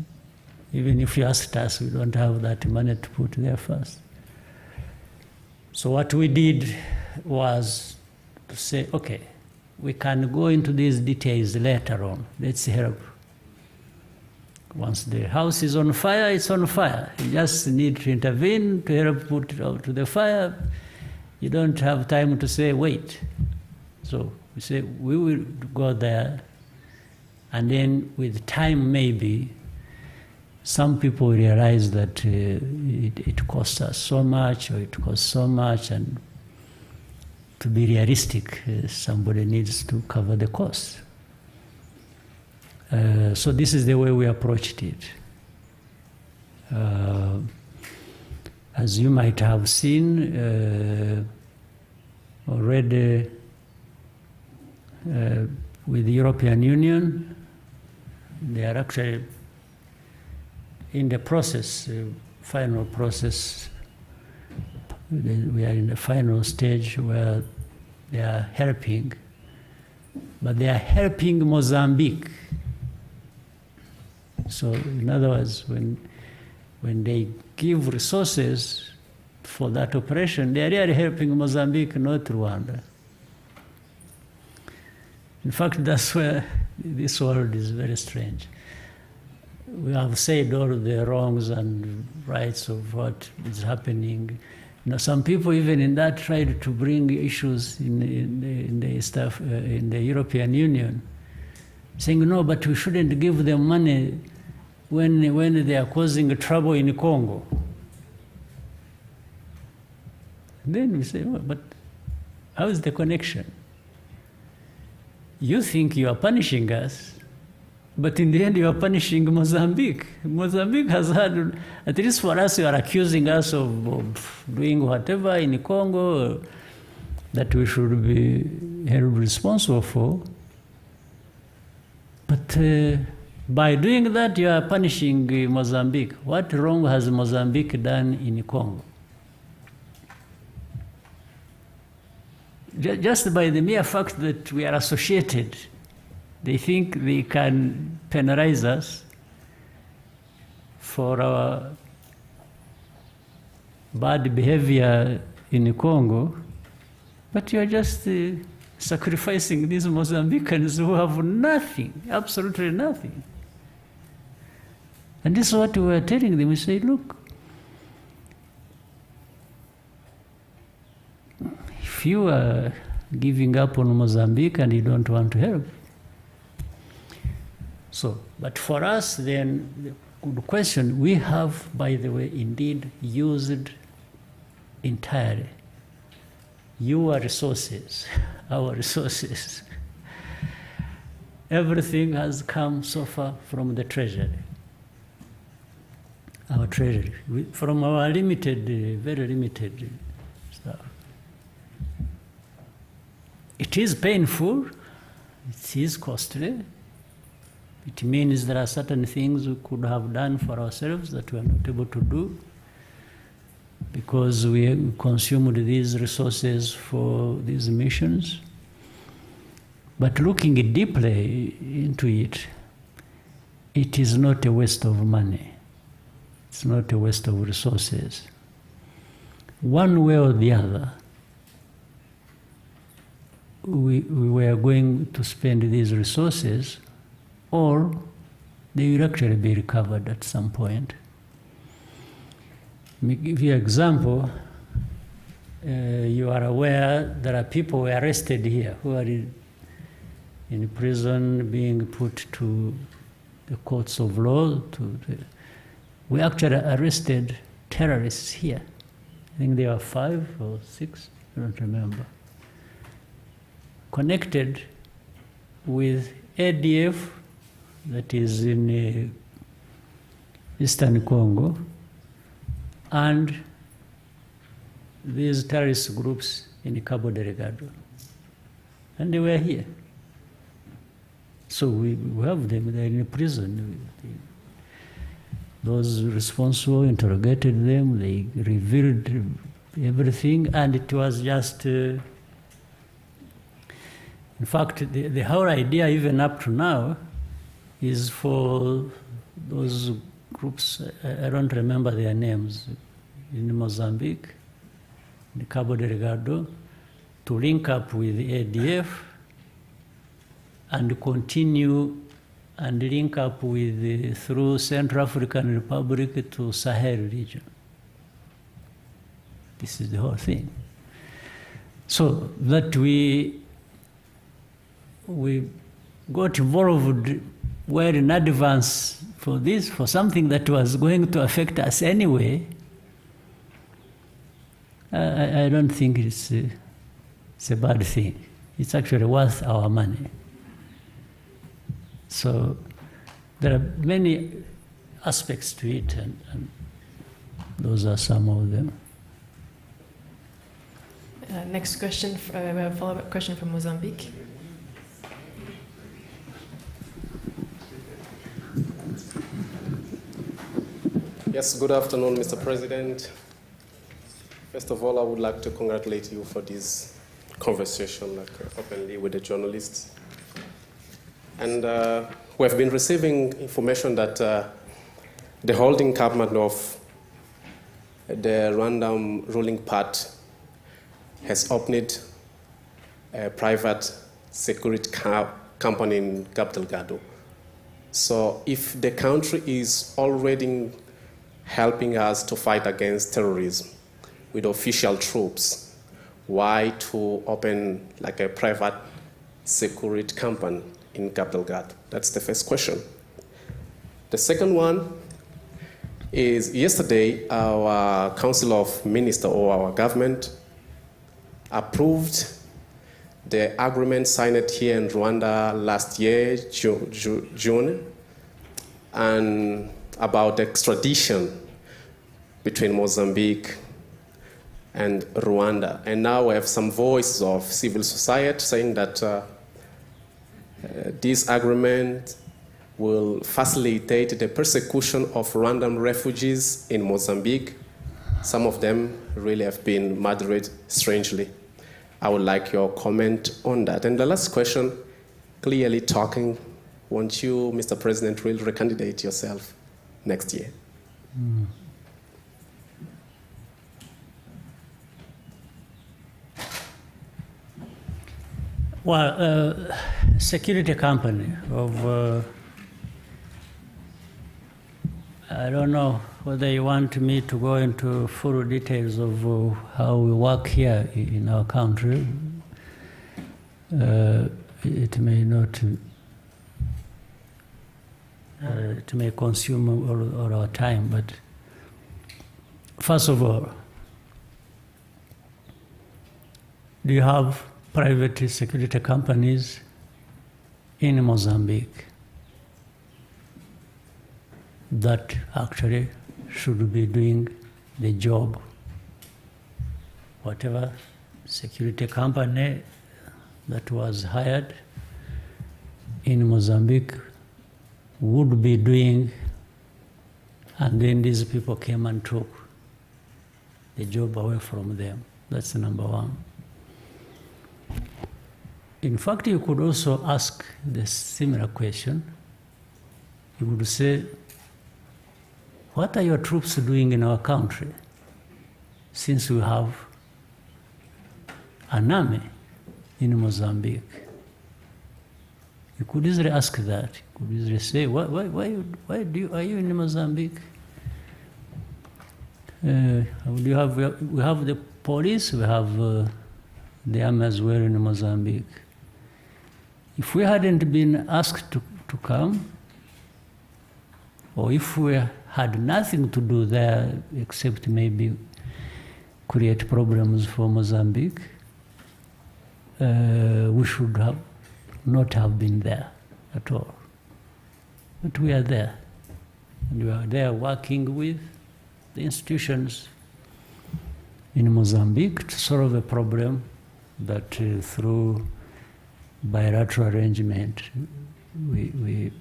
Even if you asked us, we don't have that money to put there first. So what we did was to say, okay, we can go into these details later on. Let's help. Once the house is on fire, it's on fire. You just need to intervene to help put it out to the fire. You don't have time to say, wait. So we say, we will go there, and then with time maybe, some people realize that it costs us so much, or it costs so much, and to be realistic, somebody needs to cover the cost. So this is the way we approached it. As you might have seen already with the European Union, they are actually in the process, final process. We are in the final stage where they are helping, but they are helping Mozambique. So in other words, when when they give resources for that operation, they are really helping Mozambique, not Rwanda. In fact, that's where this world is very strange. We have said all the wrongs and rights of what is happening. You know, some people even in that tried to bring issues in the European Union, saying no, but we shouldn't give them money when they are causing trouble in Congo. Then we say, oh, but how is the connection? You think you are punishing us, but in the end you are punishing Mozambique. Mozambique has had, at least for us, you are accusing us of doing whatever in Congo that we should be held responsible for. But by doing that, you are punishing Mozambique. What wrong has Mozambique done in Congo? Just by the mere fact that we are associated, they think they can penalize us for our bad behavior in Congo, but you are just sacrificing these Mozambicans who have nothing, absolutely nothing. And this is what we were telling them. We say, look, if you are giving up on Mozambique and you don't want to help. So, but for us then, the good question, we have, by the way, indeed used entirely your resources, our resources. Everything has come so far from the treasury. Our treasury, from our limited, very limited stuff. It is painful, it is costly. It means there are certain things we could have done for ourselves that we are not able to do because we consumed these resources for these missions. But looking deeply into it, it is not a waste of money. It's not a waste of resources. One way or the other, we were going to spend these resources, or they will actually be recovered at some point. Let me give you an example. You are aware there are people who are arrested here who are in prison being put to the courts of law. We actually arrested terrorists here. I think there were 5 or 6, I don't remember. Connected with ADF that is in Eastern Congo and these terrorist groups in Cabo Delgado. And they were here. So we have them, they're in prison. Those responsible interrogated them, they revealed everything, and it was just, in fact, the whole idea, even up to now, is for those groups, I don't remember their names, in Mozambique, in Cabo Delgado, to link up with the ADF and continue and link up with through Central African Republic to Sahel region. This is the whole thing. So that we got involved well in advance for this, for something that was going to affect us anyway, I don't think it's a bad thing. It's actually worth our money. So there are many aspects to it, and those are some of them. Next question, we have a follow-up question from Mozambique. Yes, good afternoon, Mr. President. First of all, I would like to congratulate you for this conversation openly with the journalists. And we have been receiving information that the holding government of the Rwanda ruling party has opened a private security company in capital Gado. So if the country is already helping us to fight against terrorism with official troops, why to open like a private security company in capital Gado? That's the first question. The second one is yesterday our Council of Ministers or our government approved the agreement signed here in Rwanda last year, June, and about extradition between Mozambique and Rwanda. And now we have some voices of civil society saying that this agreement will facilitate the persecution of Rwandan refugees in Mozambique. Some of them really have been murdered strangely. I would like your comment on that. And the last question, clearly talking, won't you, Mr. President, will recandidate yourself next year? Well, security company of, I don't know whether you want me to go into full details of how we work here in our country. It may not, it may consume all our time, but first of all, do you have private security companies in Mozambique that actually should be doing the job? Whatever security company that was hired in Mozambique would be doing, and then these people came and took the job away from them. That's number one. In fact, you could also ask the similar question. You would say, what are your troops doing in our country since we have an army in Mozambique? You could easily ask that. You could easily say, are you in Mozambique? We have the police, we have the army as well in Mozambique. If we hadn't been asked to come, or if we had nothing to do there except maybe create problems for Mozambique, we should have not have been there at all. But we are there. And we are there working with the institutions in Mozambique to solve a problem that through bilateral arrangement we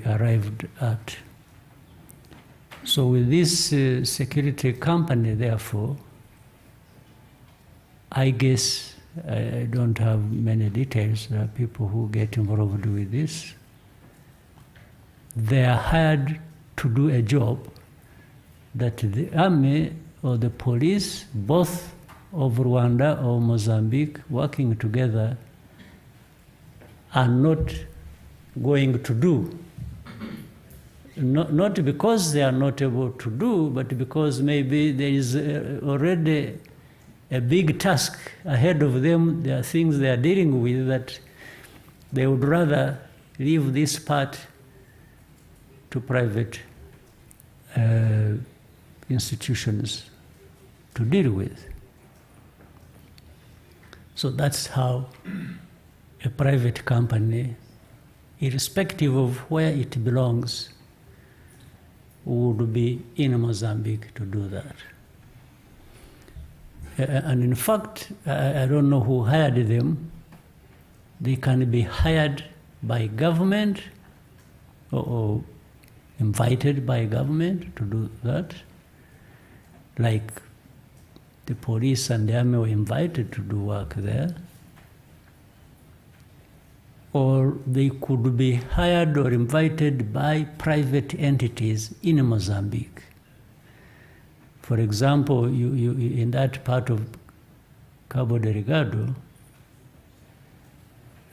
arrived at. So with this security company, therefore, I guess I don't have many details. There are people who get involved with this. They are hired to do a job that the army or the police, both of Rwanda or Mozambique, working together, are not going to do. Not because they are not able to do, but because maybe there is already a big task ahead of them. There are things they are dealing with that they would rather leave this part to private institutions to deal with. So that's how a private company, irrespective of where it belongs, would be in Mozambique to do that. And in fact, I don't know who hired them. They can be hired by government or invited by government to do that. Like the police and the army were invited to do work there. Or they could be hired or invited by private entities in Mozambique. For example, you in that part of Cabo Delgado,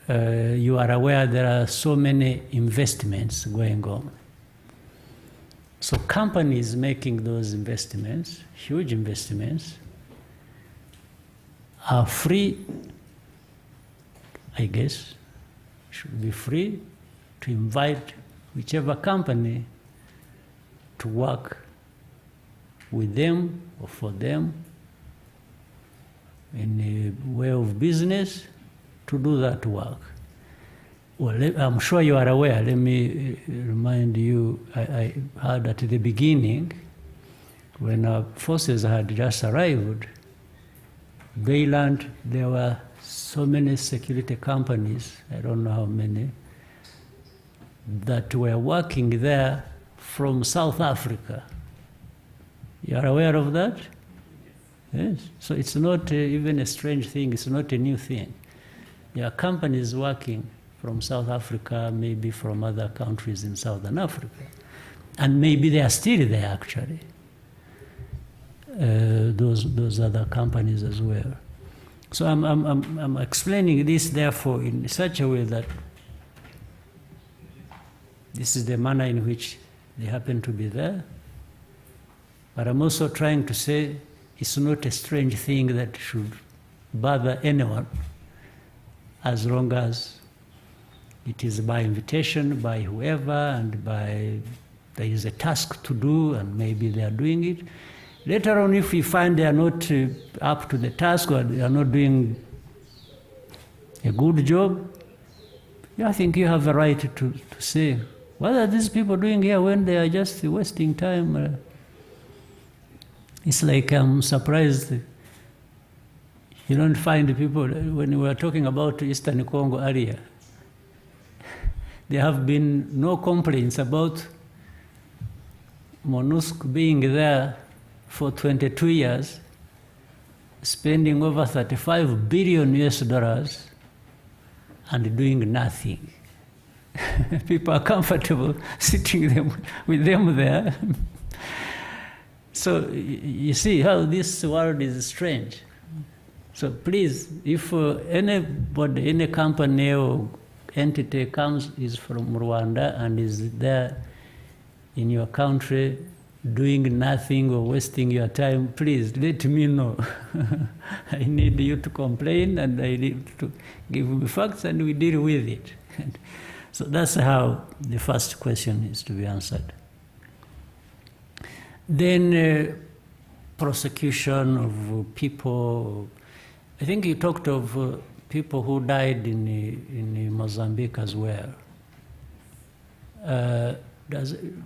you are aware there are so many investments going on. So companies making those investments, huge investments, are free, I guess, should be free to invite whichever company to work with them or for them in a way of business to do that work. Well, I'm sure you are aware, let me remind you, I heard at the beginning, when our forces had just arrived, they learned there were so many security companies, I don't know how many, that were working there from South Africa. You are aware of that? Yes. So it's not even a strange thing, it's not a new thing. There are companies working from South Africa, maybe from other countries in Southern Africa. And maybe they are still there, actually, those other companies as well. So I'm explaining this, therefore, in such a way that this is the manner in which they happen to be there. But I'm also trying to say it's not a strange thing that should bother anyone, as long as it is by invitation, by whoever, and by there is a task to do, and maybe they are doing it. Later on, if we find they are not up to the task or they are not doing a good job, I think you have a right to say, what are these people doing here when they are just wasting time? It's like I'm surprised you don't find people, when we were talking about Eastern Congo area, there have been no complaints about MONUSCO being there for 22 years, spending over $35 billion and doing nothing. People are comfortable sitting with them there. So you see how this world is strange. So please, if anybody, any company or entity is from Rwanda and is there in your country doing nothing or wasting your time, please let me know. I need you to complain and I need to give me facts and we deal with it. So that's how the first question is to be answered. Then prosecution of people. I think you talked of people who died in Mozambique as well.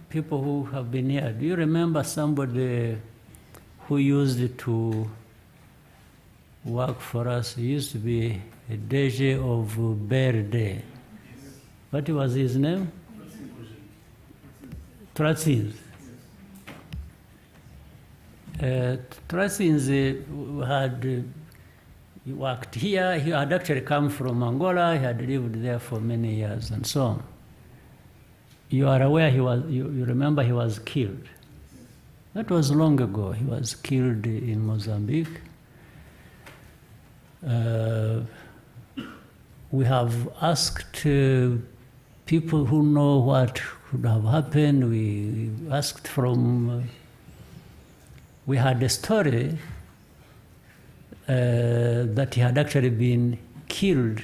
People who have been here. Do you remember somebody who used to work for us? He used to be a DG of BRD. What was his name? Tratsins. Tratsins had worked here. He had actually come from Angola. He had lived there for many years and so on. You are aware you remember he was killed. That was long ago. He was killed in Mozambique. We have asked people who know what could have happened. We asked from, we had a story that he had actually been killed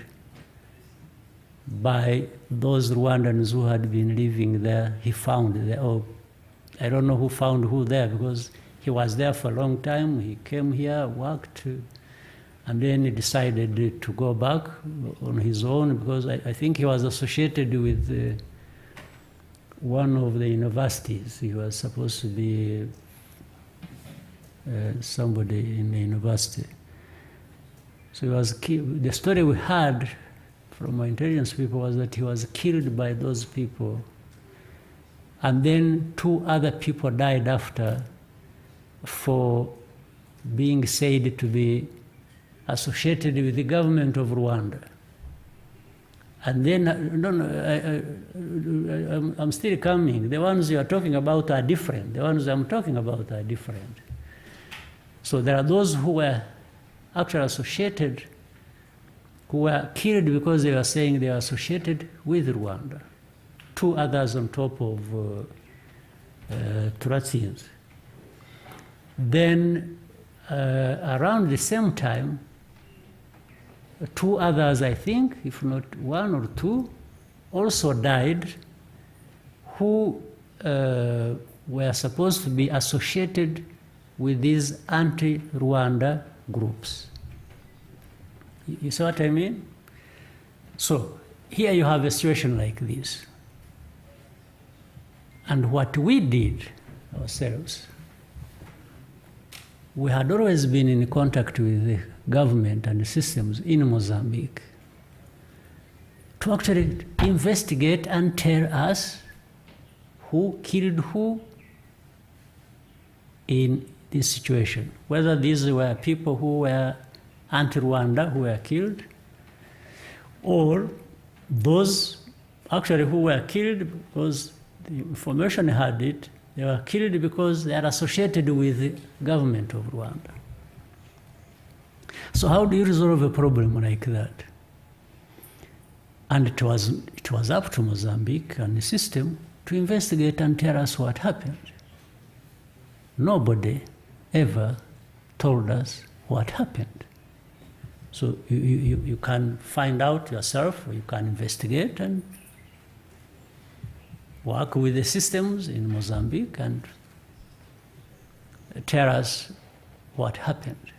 by those Rwandans who had been living there. He found there, or I don't know who found who there, because he was there for a long time. He came here, worked, and then he decided to go back on his own, because I think he was associated with one of the universities. He was supposed to be somebody in the university. So he was killed. The story we had from my intelligence people was that he was killed by those people. And then 2 other people died after for being said to be associated with the government of Rwanda. And then, I'm still coming. The ones you are talking about are different. The ones I'm talking about are different. So there are those who were actually associated, who were killed because they were saying they were associated with Rwanda. 2 others on top of Turatsians. Then, around the same time, 2 others, I think, if not 1 or 2, also died, who were supposed to be associated with these anti-Rwanda groups. You see what I mean? So here you have a situation like this. And what we did ourselves, we had always been in contact with the government and the systems in Mozambique to actually investigate and tell us who killed who in this situation. Whether these were people who were anti-Rwanda who were killed, or those actually who were killed because the information had it, they were killed because they are associated with the government of Rwanda. So how do you resolve a problem like that? And it was up to Mozambique and the system to investigate and tell us what happened. Nobody ever told us what happened. So you can find out yourself, or you can investigate and work with the systems in Mozambique and tell us what happened.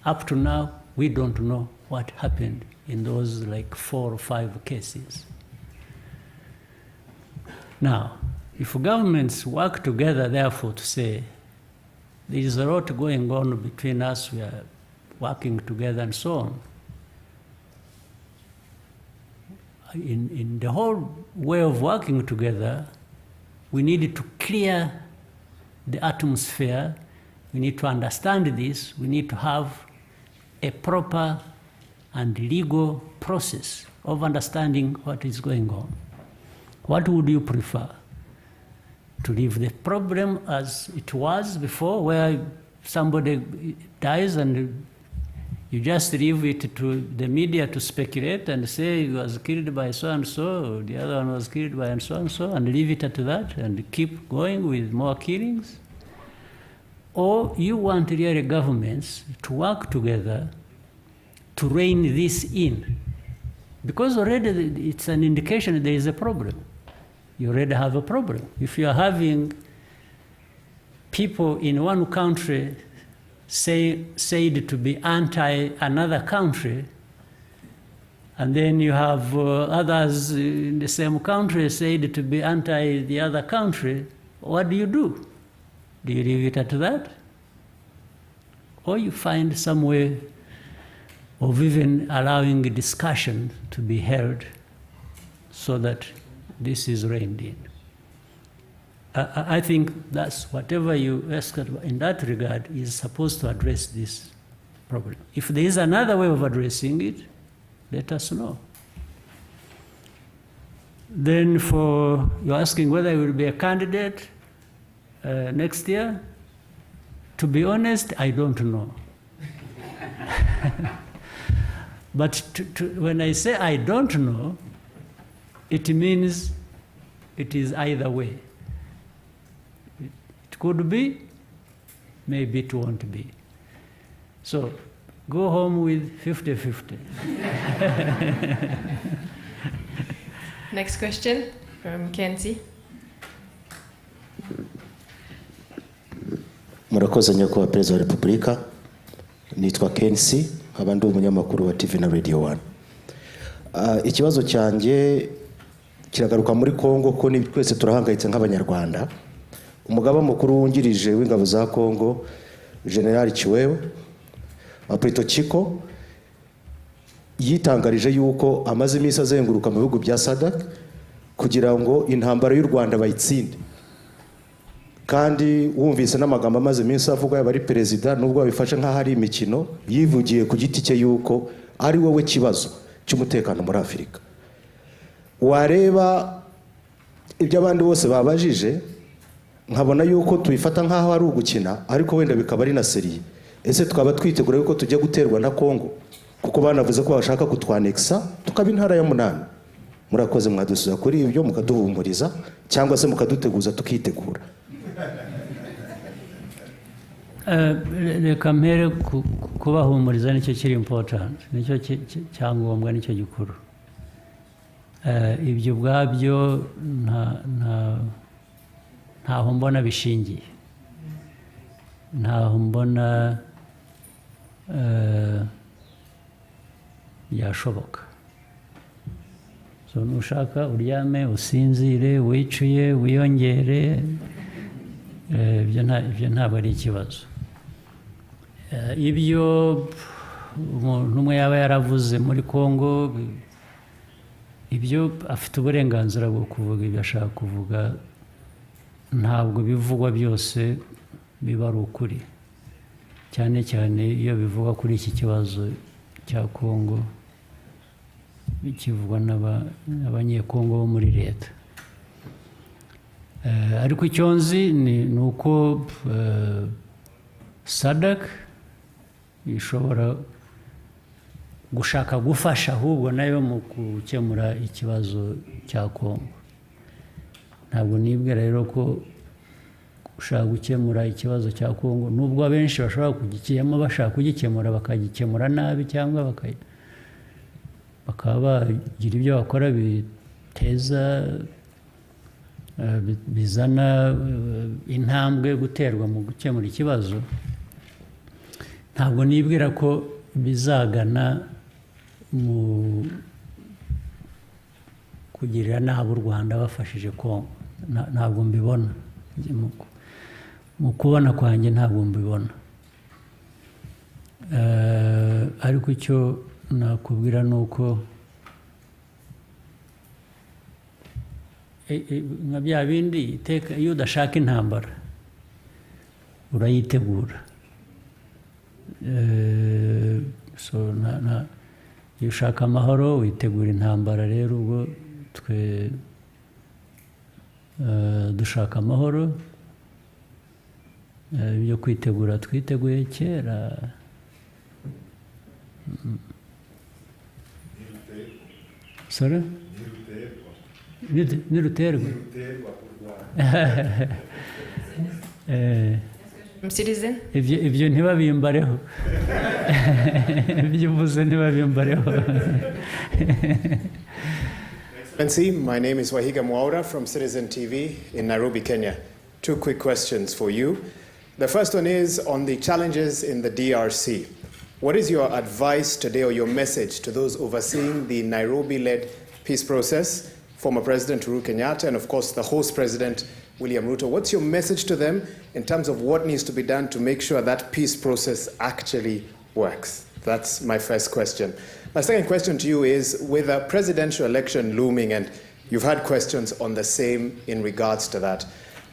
Up to now, we don't know what happened in those like 4 or 5 cases. Now, if governments work together, therefore, to say, there is a lot going on between us, we are working together and so on. In the whole way of working together, we need to clear the atmosphere. We need to understand this. We need to have a proper and legal process of understanding what is going on. What would you prefer? To leave the problem as it was before, where somebody dies and you just leave it to the media to speculate and say he was killed by so-and-so, or the other one was killed by so-and-so, and leave it at that and keep going with more killings? Or you want really governments to work together to rein this in? Because already it's an indication there is a problem. You already have a problem. If you are having people in one country said to be anti another country, and then you have others in the same country said to be anti the other country, what do? Do you leave it at that? Or you find some way of even allowing a discussion to be held so that this is reined in? I think that's whatever you ask in that regard is supposed to address this problem. If there is another way of addressing it, let us know. Then you're asking whether I will be a candidate next year. To be honest, I don't know. But when I say I don't know, it means it is either way. It could be, maybe it won't be. So go home with 50-50. Next question from Kenzie. Murakoze nyakubahwa Perezida wa Repubulika. Nitwa Kensi, nkaba ndi umunyamakuru wa TV na Radio 1. Ikibazo cyanjye kiragaruka muri Kongo, ko ni twese turahangayitse nk'abanyarwanda. Umugaba mukuru wungirije w'ingabo za Kongo, General Chiwewe Aprito Chiko, yitangarije yuko amaze iminsi azenguruka mu bihugu bya SADC kugira ngo intambara y'u Rwanda bayitsinde. Kandi wumvise n'amagambo amaze iminsi avuga y'abari perezida, nubwo babifashe nk'aho ari imikino, yivugiye ku giti cye yuko ari wowe kibazo cy'umutekano muri Afurika. wareba ibyo abandi bose babajije nkabona yuko tubifata nk'aho ari ugukina ariko wenda bikaba ari na seriye. Ese twaba twitegura yuko tujya guterwa na Kongo kuko banavuze ko bashaka kutwanekisa tukaba intara ya 8. Murakoze mwadusuza kuri ibyo mukaduhumuriza cyangwa se mukaduteguza tukitegura. Reka mpere kubahumuriza nicyo kiri important, nicyo cyangombwa, nicyo gikuru. Ibyo ubwabyo ntaho mbona bishingiye, ntaho mbona byashoboka. So nushaka uryame usinzire wicuye wiyongere, ibyo ntabwo ari ikibazo. Ibyo umuntu umwe yaba yaravuze muri Kongo, ibyo afite uburenganzira bwo kuvuga ibyo ashaka kuvuga, ntabwo bivugwa byose biba ari ukuri, cyane cyane iyo bivugwa kuri iki kibazo cya Kongo bikivugwa n'abanyekongo bo muri leta. Ariko icyo nzi ni uko SADC ishobora gushaka gufasha ahubwo nayo mu gukemura ikibazo cya Kongo. Ntabwo nibwira rero ko gushaka gukemura ikibazo cya Kongo, nubwo abenshi bashobora kugikemura bashaka kugikemura bakagikemura nabi cyangwa bakaba bagira ibyo bakora biteza bizana intambwe guterwa mu gukemura ikibazo. Ntabwo nibwira ko bizagana mu kugirira nabi u Rwanda bafashije Kongo. Ntabwo mbibona, mu kubona kwanjye ntabwo mbibona. Ariko icyo nakubwira ni uko nka bya bindi iyo udashaka intambara urayitegura. Iyo ushaka amahoro witegura intambara. Rero ubwo twe dushaka amahoro, ibyo kwitegura twiteguye kera. Sorry? Niruterwa. Citizen? Ibyo ntibabimbareho. Ibyo uvuze ntibabimbareho. Excellency, my name is Wahiga Mwaura from Citizen TV in Nairobi, Kenya. 2 quick questions for you. The first one is on the challenges in the DRC. What is your advice today or your message to those overseeing the Nairobi-led peace process, former President Uhuru Kenyatta and of course the host President William Ruto? What's your message to them in terms of what needs to be done to make sure that peace process actually works? That's my first question. My second question to you is, with a presidential election looming, and you've had questions on the same in regards to that.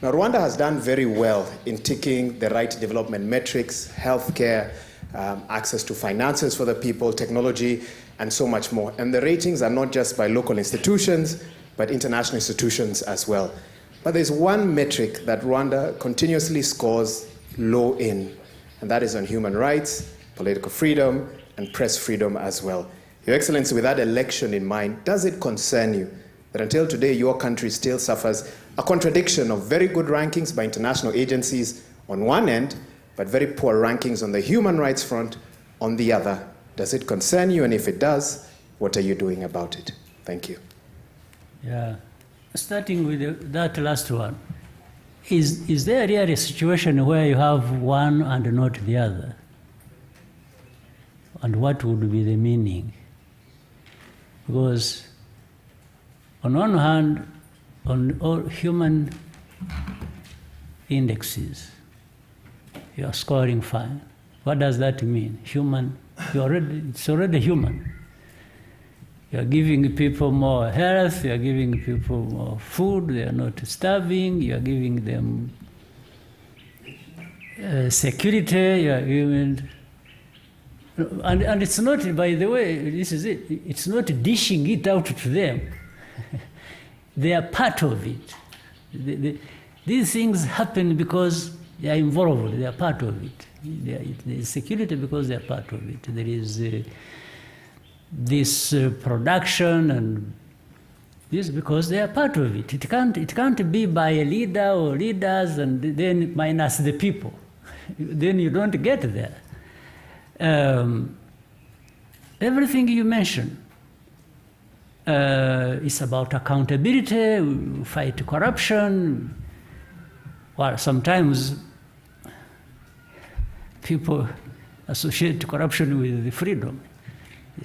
Now, Rwanda has done very well in ticking the right development metrics, healthcare, access to finances for the people, technology, and so much more. And the ratings are not just by local institutions, but international institutions as well. But there's one metric that Rwanda continuously scores low in, and that is on human rights, political freedom, and press freedom as well. Your Excellency, with that election in mind, does it concern you that until today your country still suffers a contradiction of very good rankings by international agencies on one end, but very poor rankings on the human rights front on the other? Does it concern you? And if it does, what are you doing about it? Thank you. Yeah. Starting with that last one, is there really a situation where you have one and not the other? And what would be the meaning? Because on one hand, on all human indexes, you are scoring fine. What does that mean? Human, it's already human. You are giving people more health, you are giving people more food, they are not starving, you are giving them security, you are giving... And it's not, by the way, this is it, it's not dishing it out to them. They are part of it. These things happen because they are involved, they are part of it. There is security because they are part of it. There is this production and this because they are part of it. It can't be by a leader or leaders and then minus the people. Then you don't get there. Everything you mention is about accountability, fight corruption. Well, sometimes people associate corruption with freedom.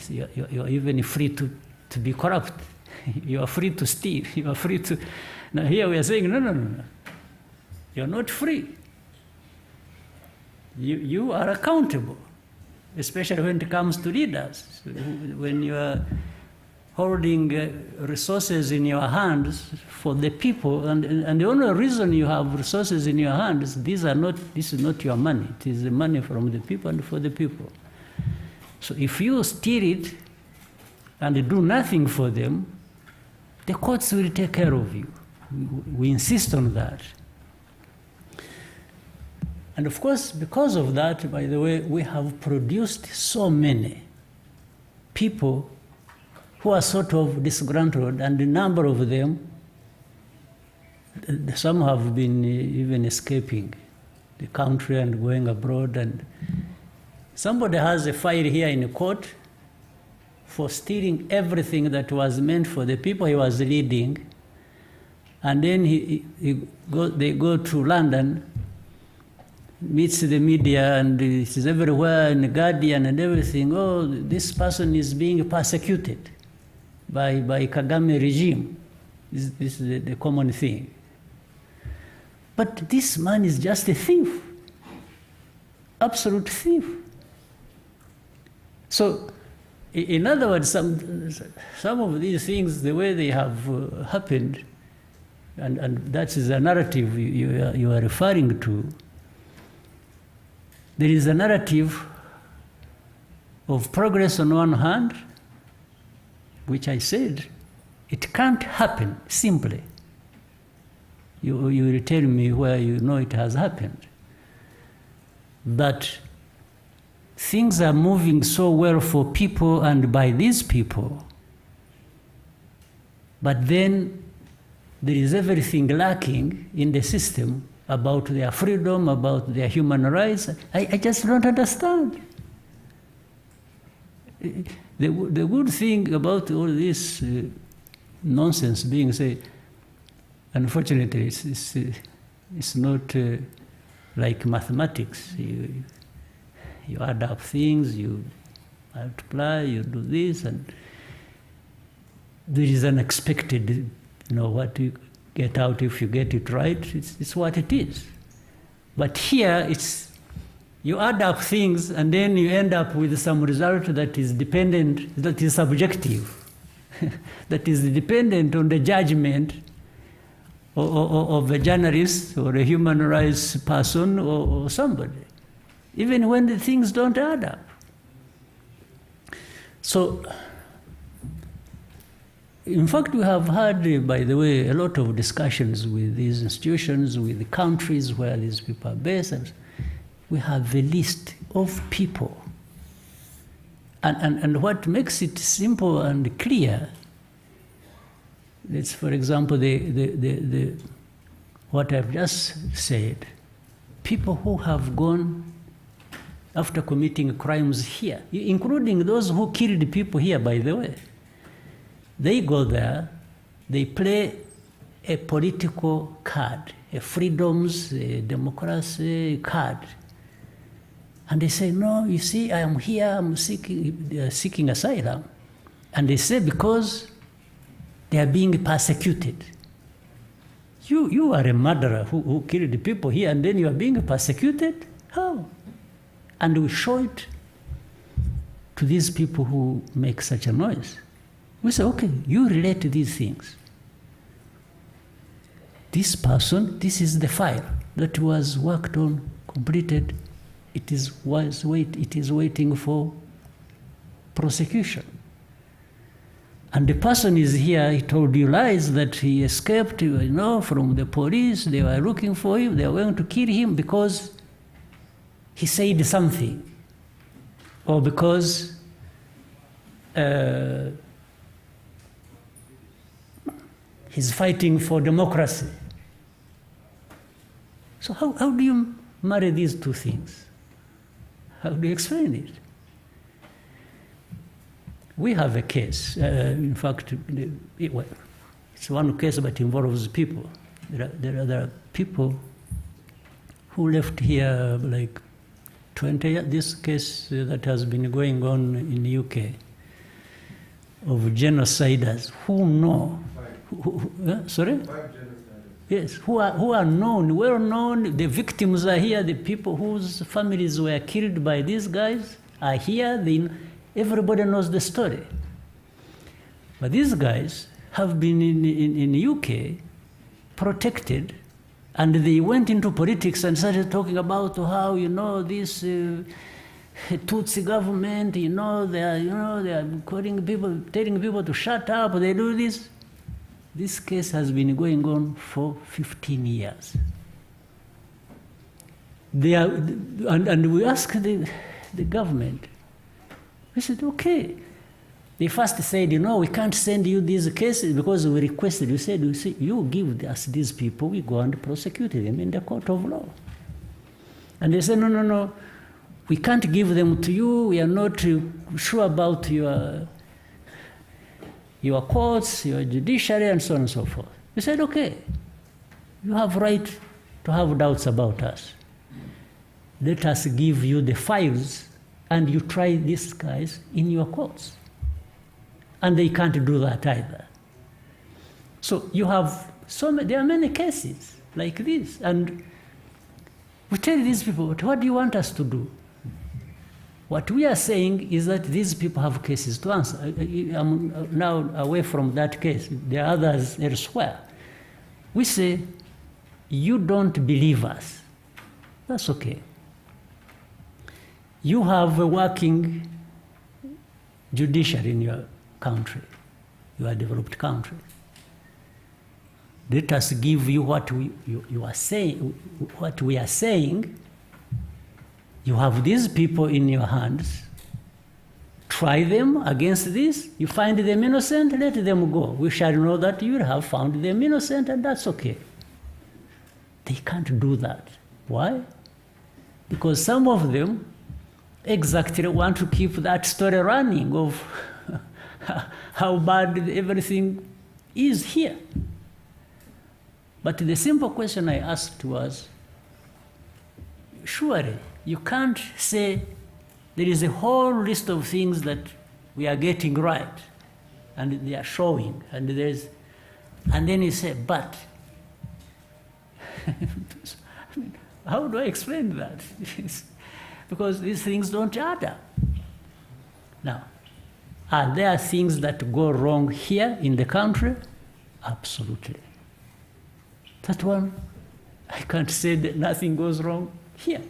You're even free to be corrupt. You are free to steal. You are free to. Now here we are saying, no. You're not free. You are accountable, especially when it comes to leaders. When you are holding resources in your hands for the people, and the only reason you have resources in your hands, this is not your money. It is the money from the people and for the people. So if you steal it and do nothing for them, the courts will take care of you. We insist on that. And of course, because of that, by the way, we have produced so many people who are sort of disgruntled, and the number of them, some have been even escaping the country and going abroad. And somebody has a file here in court for stealing everything that was meant for the people he was leading. And then they go to London, meets the media, and it is everywhere in the Guardian and everything. Oh, this person is being persecuted by Kagame regime. This is the common thing. But this man is just a thief, absolute thief. So, in other words, some of these things, the way they have happened, and that is a narrative you are referring to. There is a narrative of progress on one hand, which I said, it can't happen simply. You will tell me where you know it has happened. But things are moving so well for people and by these people, but then there is everything lacking in the system about their freedom, about their human rights. I just don't understand. The good thing about all this nonsense being said, unfortunately, it's not like mathematics. You add up things, you multiply, you do this, and there is unexpected, what you get out if you get it right. It's what it is. But here, you add up things, and then you end up with some result that is dependent, that is subjective, that is dependent on the judgment of a journalist or a human rights person or somebody, even when the things don't add up. So, in fact, we have had, by the way, a lot of discussions with these institutions, with the countries where these people are based. And we have a list of people. And what makes it simple and clear is, for example, what I've just said. People who have gone after committing crimes here, including those who killed people here, by the way. They go there, they play a political card, a freedoms, a democracy card. And they say, no, you see, I am here, I'm seeking asylum. And they say, because they are being persecuted. You are a murderer who killed people here, and then you are being persecuted? How? And we show it to these people who make such a noise. We say, okay, you relate to these things. This person, this is the file that was worked on, completed. It is waiting for prosecution. And the person is here, he told you lies that he escaped, from the police. They were looking for him. They were going to kill him because he said something, or because he's fighting for democracy. So how do you marry these two things? How do you explain it? We have a case. In fact, it's one case, but involves people. There are people who left here like 20 years. This case that has been going on in the UK of genociders who know. Sorry? 5 genociders. Yes, who are known, well known. The victims are here. The people whose families were killed by these guys are here. Everybody knows the story. But these guys have been in the UK protected, and they went into politics and started talking about how, this Tutsi government, they are calling people, telling people to shut up, they do this. This case has been going on for 15 years. And we asked the government, we said, okay. They first said, we can't send you these cases because we requested. We said, you give us these people, we go and prosecute them in the court of law. And they said, no, we can't give them to you. We are not sure about your courts, your judiciary, and so on and so forth. We said, okay, you have right to have doubts about us. Let us give you the files and you try these guys in your courts. And they can't do that either. So you have there are many cases like this. And we tell these people, what do you want us to do? What we are saying is that these people have cases to answer. I'm now away from that case. There are others elsewhere. We say, you don't believe us. That's okay. You have a working judiciary in your country, your developed country. Let us give you what you are saying. What we are saying. You have these people in your hands. Try them against this. You find them innocent, let them go. We shall know that you have found them innocent, and that's okay. They can't do that. Why? Because some of them exactly want to keep that story running of how bad everything is here. But the simple question I asked was, surely you can't say there is a whole list of things that we are getting right and they are showing, and then you say, but. How do I explain that? Because these things don't add up. Now, are there things that go wrong here in the country? Absolutely. That one, I can't say that nothing goes wrong here.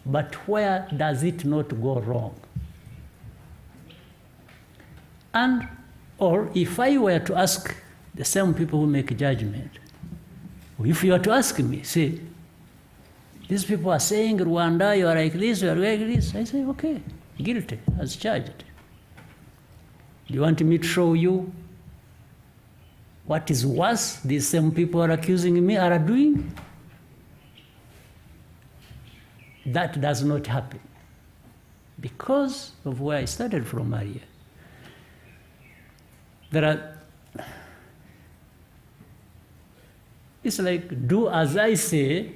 But where does it not go wrong? Or if I were to ask the same people who make judgment, or if you were to ask me, say, these people are saying, Rwanda, you are like this, you are like this. I say, okay, guilty, as charged. Do you want me to show you what is worse these same people are accusing me are doing? That does not happen because of where I started from earlier. It's like, do as I say,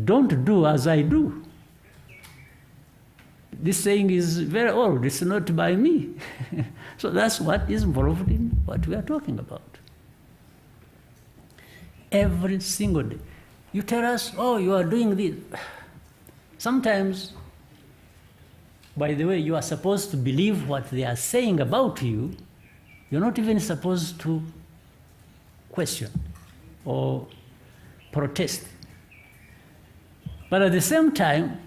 don't do as I do. This saying is very old, it's not by me. So that's what is involved in what we are talking about. Every single day. You tell us, oh, you are doing this. Sometimes, by the way, you are supposed to believe what they are saying about you. You're not even supposed to question or protest. But at the same time,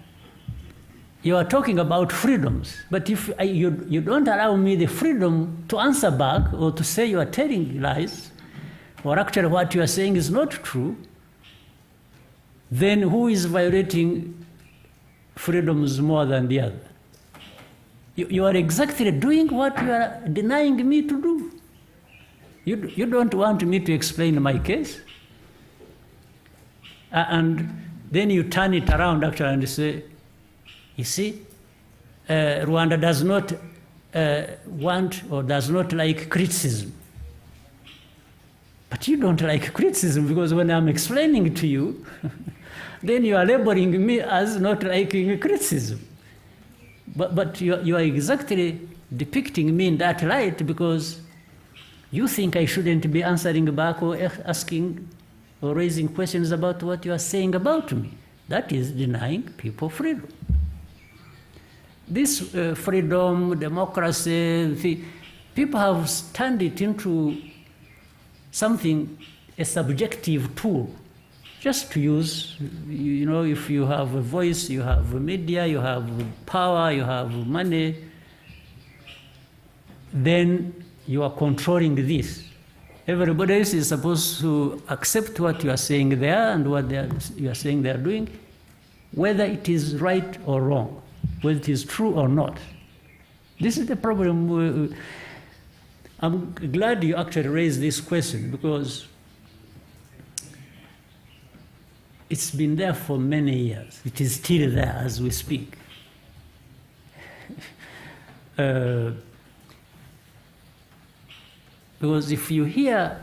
you are talking about freedoms, but if you don't allow me the freedom to answer back or to say you are telling lies, or actually what you are saying is not true, then who is violating freedoms more than the other? You are exactly doing what you are denying me to do. You don't want me to explain my case. And then you turn it around actually and say, you see, Rwanda does not want or does not like criticism. But you don't like criticism because when I'm explaining to you, then you are labeling me as not liking criticism. But you are exactly depicting me in that light because you think I shouldn't be answering back or asking or raising questions about what you are saying about me. That is denying people freedom. This freedom, democracy, people have turned it into something, a subjective tool, just to use. You know, if you have a voice, you have media, you have power, you have money, then you are controlling this. Everybody else is supposed to accept what you are saying there and what you are saying they are doing, whether it is right or wrong, whether it is true or not. This is the problem. I'm glad you actually raised this question because it's been there for many years. It is still there as we speak. Because if you hear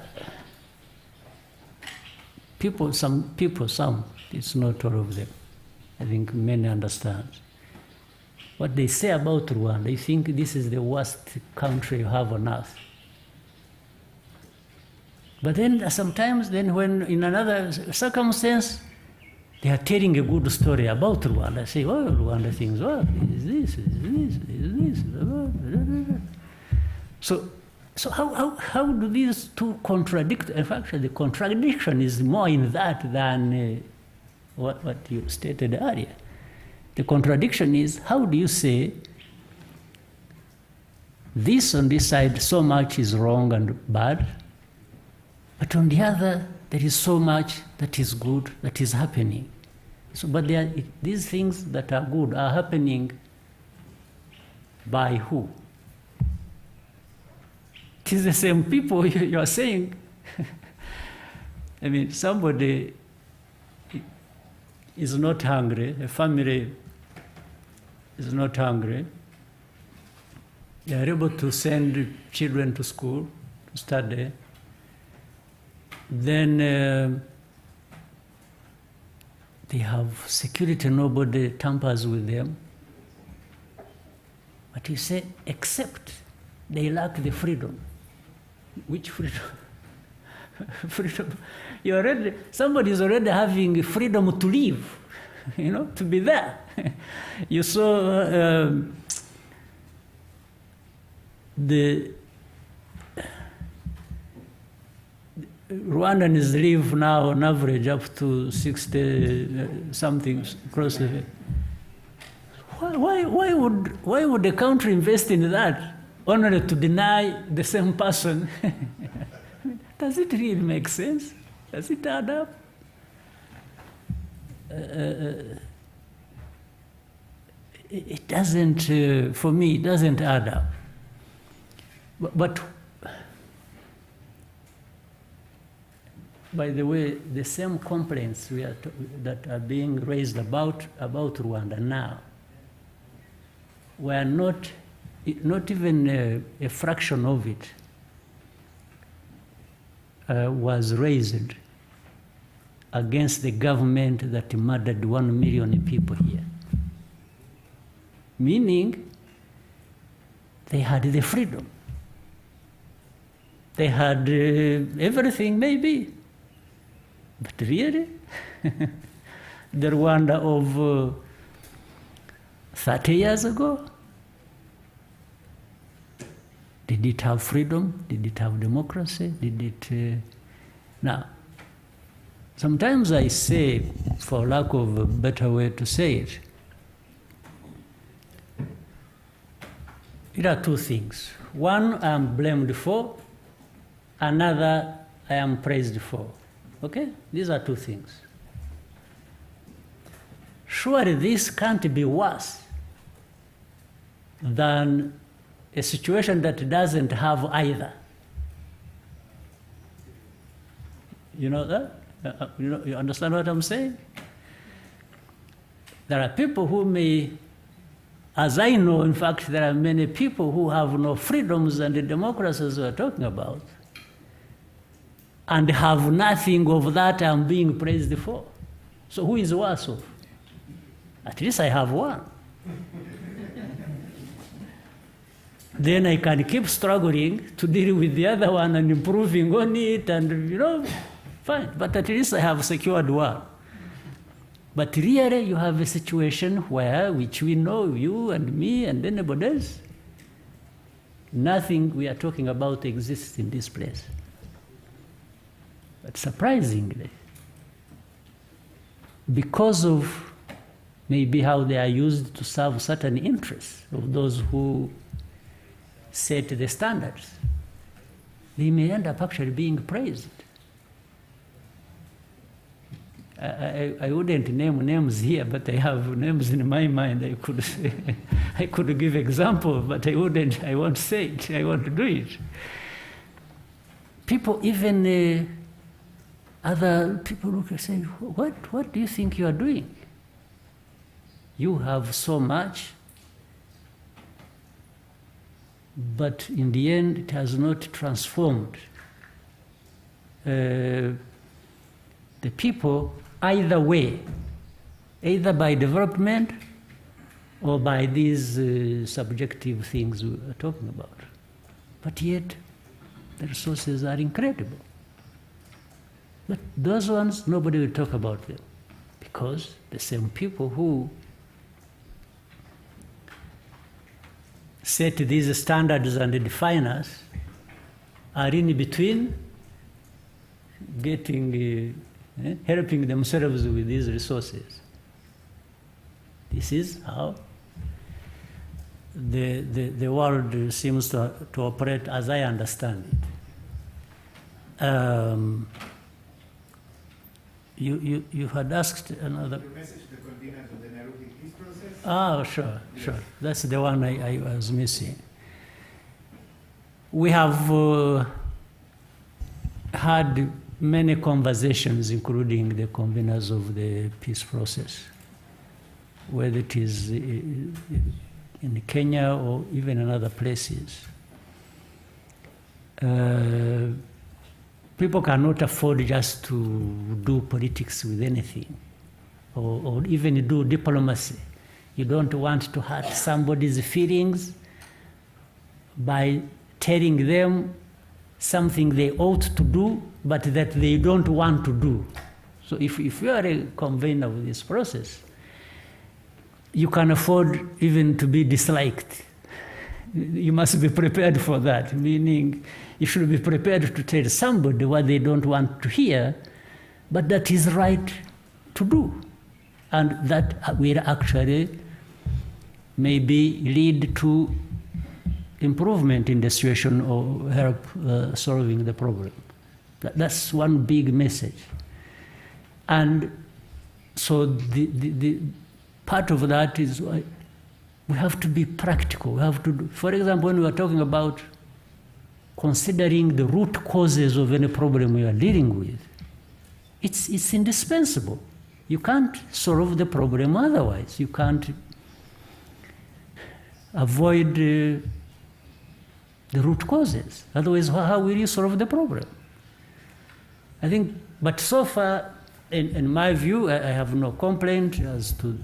some people, it's not all of them. I think many understand. What they say about Rwanda, they think this is the worst country you have on earth. But then sometimes, when in another circumstance, they are telling a good story about Rwanda. Say, oh, Rwanda thinks, oh, is this. So how do these two contradict? In fact, the contradiction is more in that than what you stated earlier. The contradiction is, how do you say this on this side so much is wrong and bad, but on the other there is so much that is good that is happening. So, but these things that are good are happening by who? It is the same people you are saying. I mean, somebody is not hungry, a family is not hungry, they are able to send children to school to study, then they have security, nobody tampers with them. But you say, except they lack the freedom. Which freedom? Freedom. Somebody is already having freedom to live, to be there. You saw the Rwandans live now on average up to 60 something close to it. Why would the country invest in that only to deny the same person? Does it really make sense? Does it add up? It doesn't, for me, it doesn't add up. But by the way, the same complaints that are being raised about Rwanda now were not even a fraction of it was raised against the government that murdered 1 million people here. Meaning, they had the freedom. They had everything, maybe. But really, the Rwanda of 30 years ago, did it have freedom? Did it have democracy? Did it? Now, sometimes I say, for lack of a better way to say it, Here are two things. One I am blamed for, another I am praised for. Okay? These are two things. Surely this can't be worse than a situation that doesn't have either. You know that? You understand what I'm saying? There are people who may, as I know, in fact, there are many people who have no freedoms and the democracies we're talking about, and have nothing of that I'm being praised for. So who is worse off? At least I have one. Then I can keep struggling to deal with the other one and improving on it, and fine. But at least I have secured one. But really, you have a situation where, which we know, you and me and anybody else, nothing we are talking about exists in this place. But surprisingly, because of maybe how they are used to serve certain interests of those who set the standards, they may end up actually being praised. I wouldn't name names here, but I have names in my mind. I could give example, but I won't say it. I won't do it. People, even other people look and say, what do you think you are doing? You have so much, but in the end, it has not transformed the people either way, either by development or by these subjective things we are talking about. But yet, the resources are incredible. But those ones, nobody will talk about them, because the same people who set these standards and define us are in between getting, helping themselves with these resources. This is how the world seems to operate as I understand it. You had asked another. Your message to the conveners of the Nairobi peace process? Oh, sure. That's the one I was missing. We have had many conversations, including the conveners of the peace process, whether it is in Kenya or even in other places. People cannot afford just to do politics with anything, or even do diplomacy. You don't want to hurt somebody's feelings by telling them something they ought to do, but that they don't want to do. So if you are a convener of this process, you can afford even to be disliked. You must be prepared for that, meaning you should be prepared to tell somebody what they don't want to hear, but that is right to do. And that will actually maybe lead to improvement in the situation or help solving the problem. That's one big message. And so the part of that is why we have to be practical. We have to do, for example, when we are talking about considering the root causes of any problem we are dealing with, it's indispensable. You can't solve the problem otherwise. You can't avoid the root causes. Otherwise, how will you solve the problem? I think, but so far, in my view, I have no complaint as to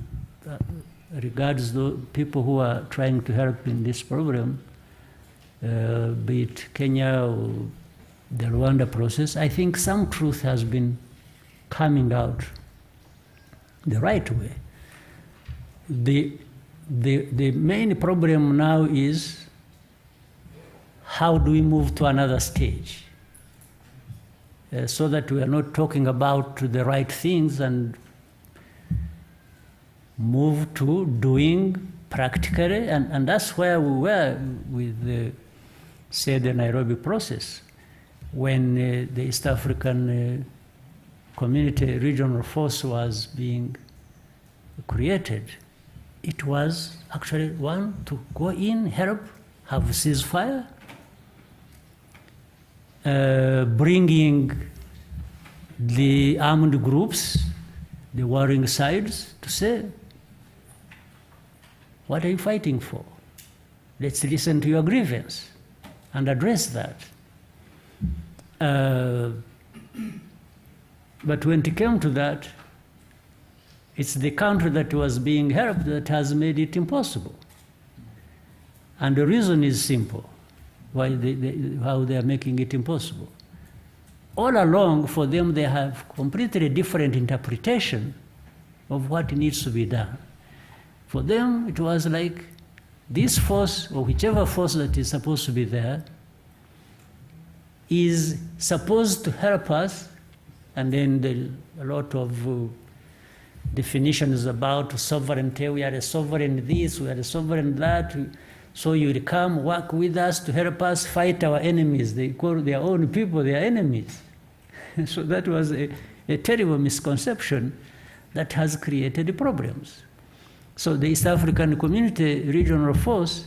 regards the people who are trying to help in this problem, be it Kenya or the Rwanda process. I think some truth has been coming out the right way. The main problem now is how do we move to another stage so that we are not talking about the right things and move to doing practically, and that's where we were with the Nairobi process, when the East African Community Regional Force was being created. It was actually one to go in, help, have ceasefire, bringing the armed groups, the warring sides, to say, what are you fighting for? Let's listen to your grievance and address that. But when it came to that, it's the country that was being helped that has made it impossible. And the reason is simple, why how they are making it impossible. All along, for them, they have completely different interpretation of what needs to be done. For them, it was like this force, or whichever force that is supposed to be there, is supposed to help us, and then a lot of definitions about sovereignty. We are a sovereign this, we are a sovereign that. So you will come work with us to help us fight our enemies. They call their own people their enemies. So that was a terrible misconception that has created problems. So the East African Community Regional Force,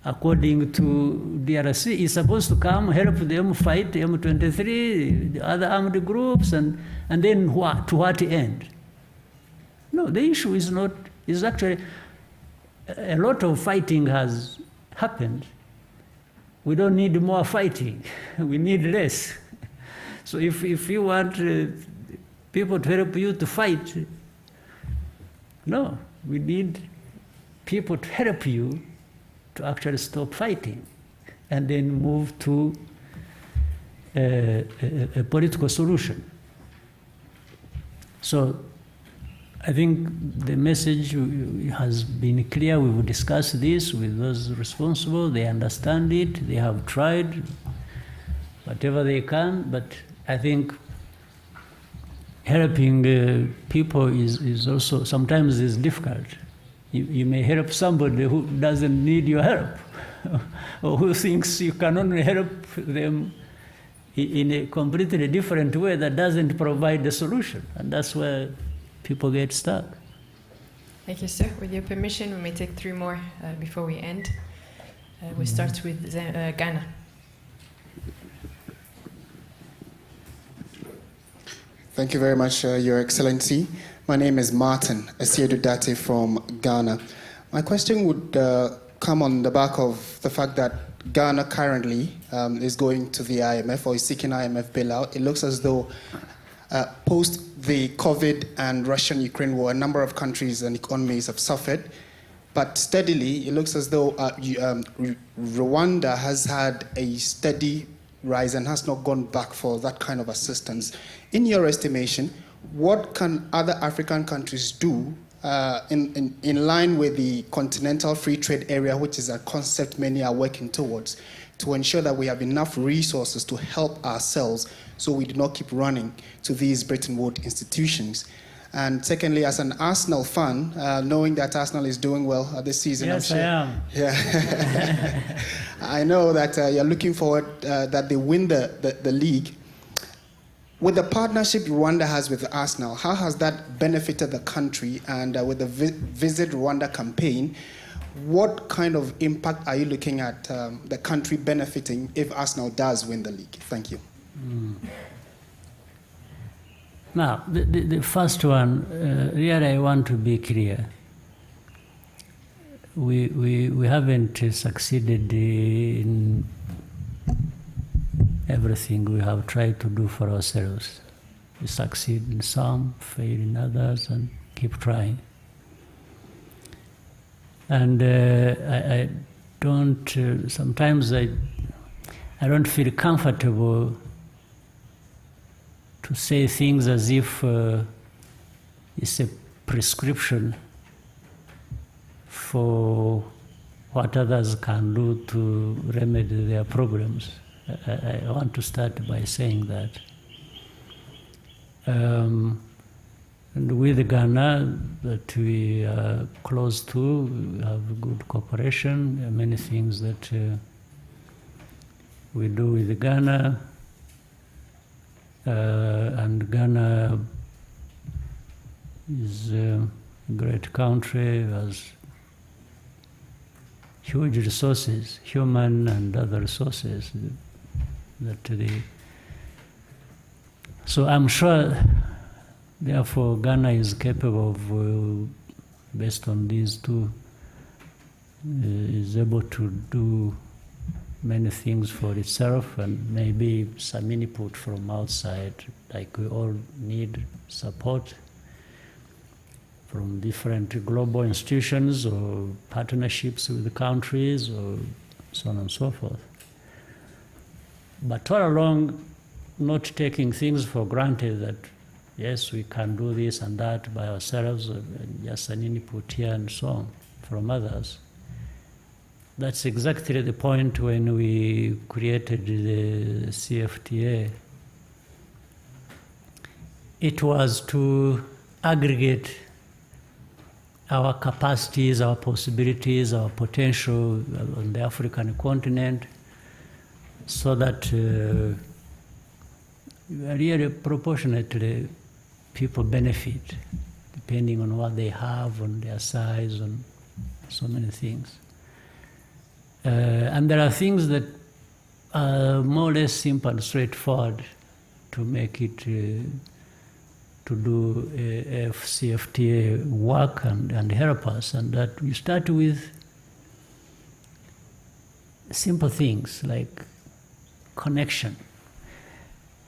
according to DRC, is supposed to come help them fight M23, the other armed groups, and then what, to what end? No, the issue is not, is actually, a lot of fighting has happened. We don't need more fighting. We need less. So if you want people to help you to fight, no, we need people to help you to actually stop fighting and then move to a political solution. So I think the message has been clear. We will discuss this with those responsible. They understand it. They have tried whatever they can, but I think helping people is also sometimes is difficult. You may help somebody who doesn't need your help, or who thinks you can only help them in a completely different way that doesn't provide the solution, and that's where people get stuck. Thank you, sir. With your permission, we may take 3 more before we end. We start with Ghana. Thank you very much, Your Excellency. My name is Martin Asiedudate from Ghana. My question would come on the back of the fact that Ghana currently is going to the IMF, or is seeking IMF bailout. It looks as though post the COVID and Russian-Ukraine war, a number of countries and economies have suffered. But steadily, it looks as though Rwanda has had a steady rise and has not gone back for that kind of assistance. In your estimation, what can other African countries do in line with the continental free trade area, which is a concept many are working towards, to ensure that we have enough resources to help ourselves so we do not keep running to these Bretton Woods institutions? And secondly, as an Arsenal fan, knowing that Arsenal is doing well this season, yes, I'm sure, I am. Yeah, I know that you're looking forward that they win the league. With the partnership Rwanda has with Arsenal, how has that benefited the country? And with the Visit Rwanda campaign, what kind of impact are you looking at the country benefiting if Arsenal does win the league? Thank you. Now, the first one, really I want to be clear. We haven't succeeded in everything we have tried to do for ourselves. We succeed in some, fail in others, and keep trying. And I don't, sometimes I don't feel comfortable to say things as if it's a prescription for what others can do to remedy their problems. I want to start by saying that And with Ghana, that we are close to, we have good cooperation. There are many things that we do with Ghana. And Ghana is a great country, has huge resources, human and other resources. So I'm sure, therefore, Ghana is capable of, based on these two, is able to do many things for itself, and maybe some input from outside, like we all need support from different global institutions or partnerships with the countries or so on and so forth. But all along, not taking things for granted that, yes, we can do this and that by ourselves, and just an input here and so on from others. That's exactly the point when we created the CFTA. It was to aggregate our capacities, our possibilities, our potential on the African continent, so that really proportionately people benefit, depending on what they have, on their size, and so many things. And there are things that are more or less simple and straightforward to make it, to do a CFTA work and help us. And that we start with simple things like connection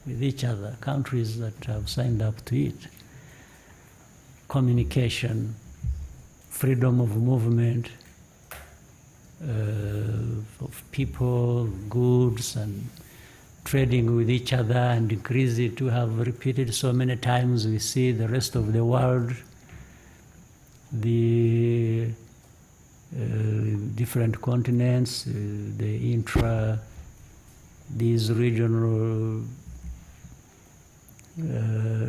with each other, countries that have signed up to it, communication, freedom of movement, of people, goods, and trading with each other, and increase it. We have repeated so many times, we see the rest of the world, the different continents, these regional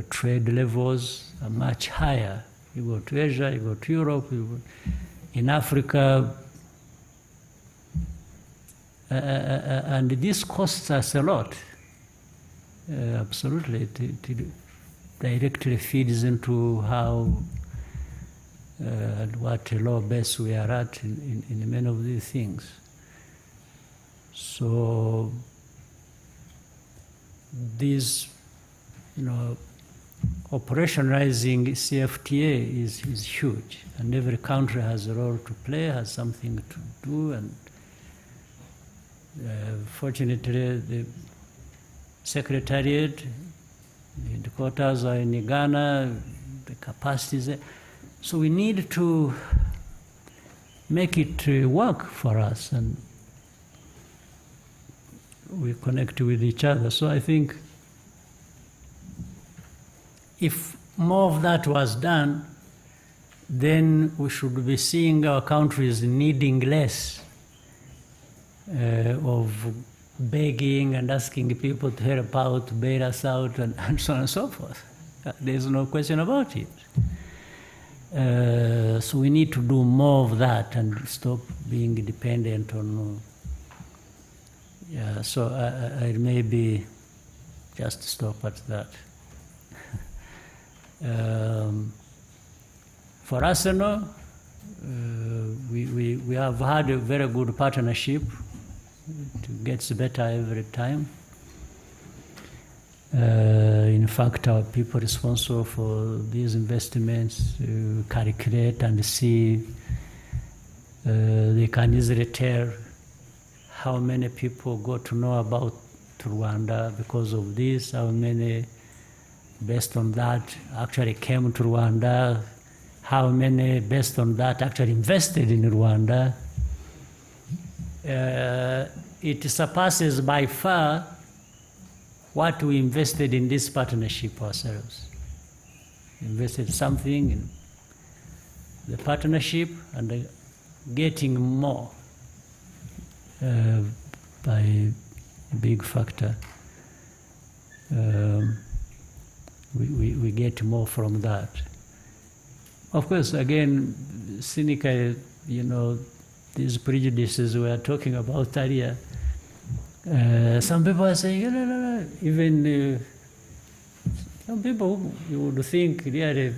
trade levels are much higher. You go to Asia, you go to Europe, in Africa, and this costs us a lot. Absolutely, it directly feeds into how and what a low base we are at in many of these things. So this, operationalizing CFTA is huge, and every country has a role to play, has something to do, and fortunately, the Secretariat, the headquarters are in Ghana, the capacities. So we need to make it work for us, and we connect with each other. So I think if more of that was done, then we should be seeing our countries needing less of begging and asking people to help out, to bail us out, and so on and so forth. There's no question about it. So we need to do more of that and stop being dependent on. So I maybe just stop at that. For Arsenal, we have had a very good partnership. It gets better every time. In fact, our people responsible for these investments calculate and see. They can easily tell how many people got to know about Rwanda because of this, how many, based on that, actually came to Rwanda, how many, based on that, actually invested in Rwanda. It surpasses by far what we invested in this partnership ourselves. Invested something in the partnership and getting more by a big factor. We get more from that. of course, again, cynical, these prejudices we are talking about earlier. Some people are saying, even some people you would think really,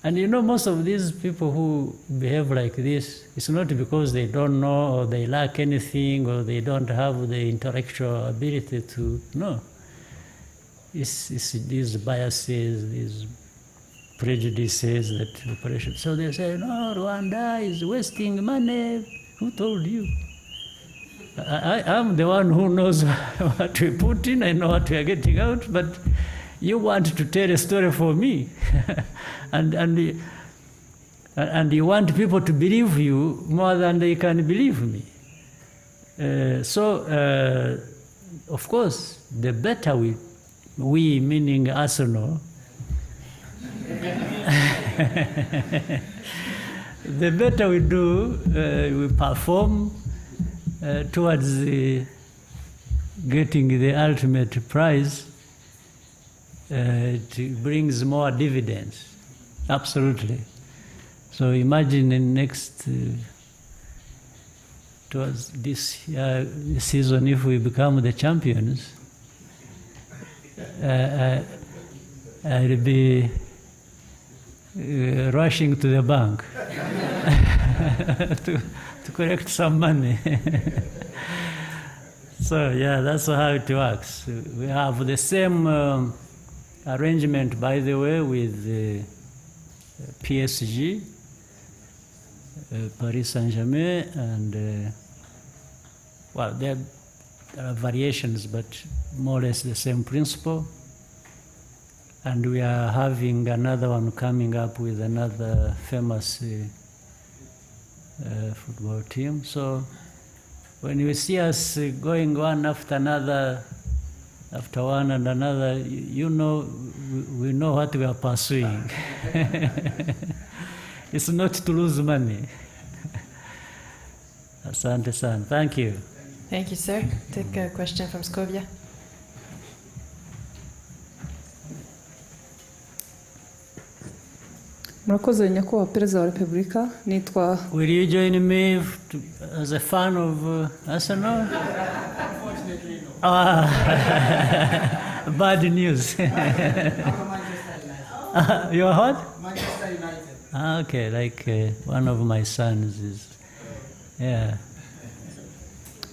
and most of these people who behave like this, it's not because they don't know or they lack anything or they don't have the intellectual ability to know. It's these biases, these prejudices that operation. So they say, no, Rwanda is wasting money. Who told you? I'm the one who knows what we put in, I know what we are getting out, but you want to tell a story for me. and you want people to believe you more than they can believe me. So, of course, the better we meaning Arsenal, the better we do, we perform towards getting the ultimate prize, it brings more dividends, absolutely. So imagine in next, towards this season, if we become the champions, I'll be rushing to the bank to collect some money. So yeah, that's how it works. We have the same arrangement, by the way, with PSG, Paris Saint-Germain, and well, there are variations, but more or less the same principle. And we are having another one coming up with another famous football team. So when you see us going one after another, after one and another, we know what we are pursuing. It's not to lose money. Asante san. Thank you. Thank you, sir. Take a question from Scovia. Murakoze nyakubahwa Perezida wa Repubulika, nitwa. Will you join me as a fan of Arsenal? Unfortunately, no. Bad news. You're what? Manchester United. Okay, like one of my sons is. Yeah.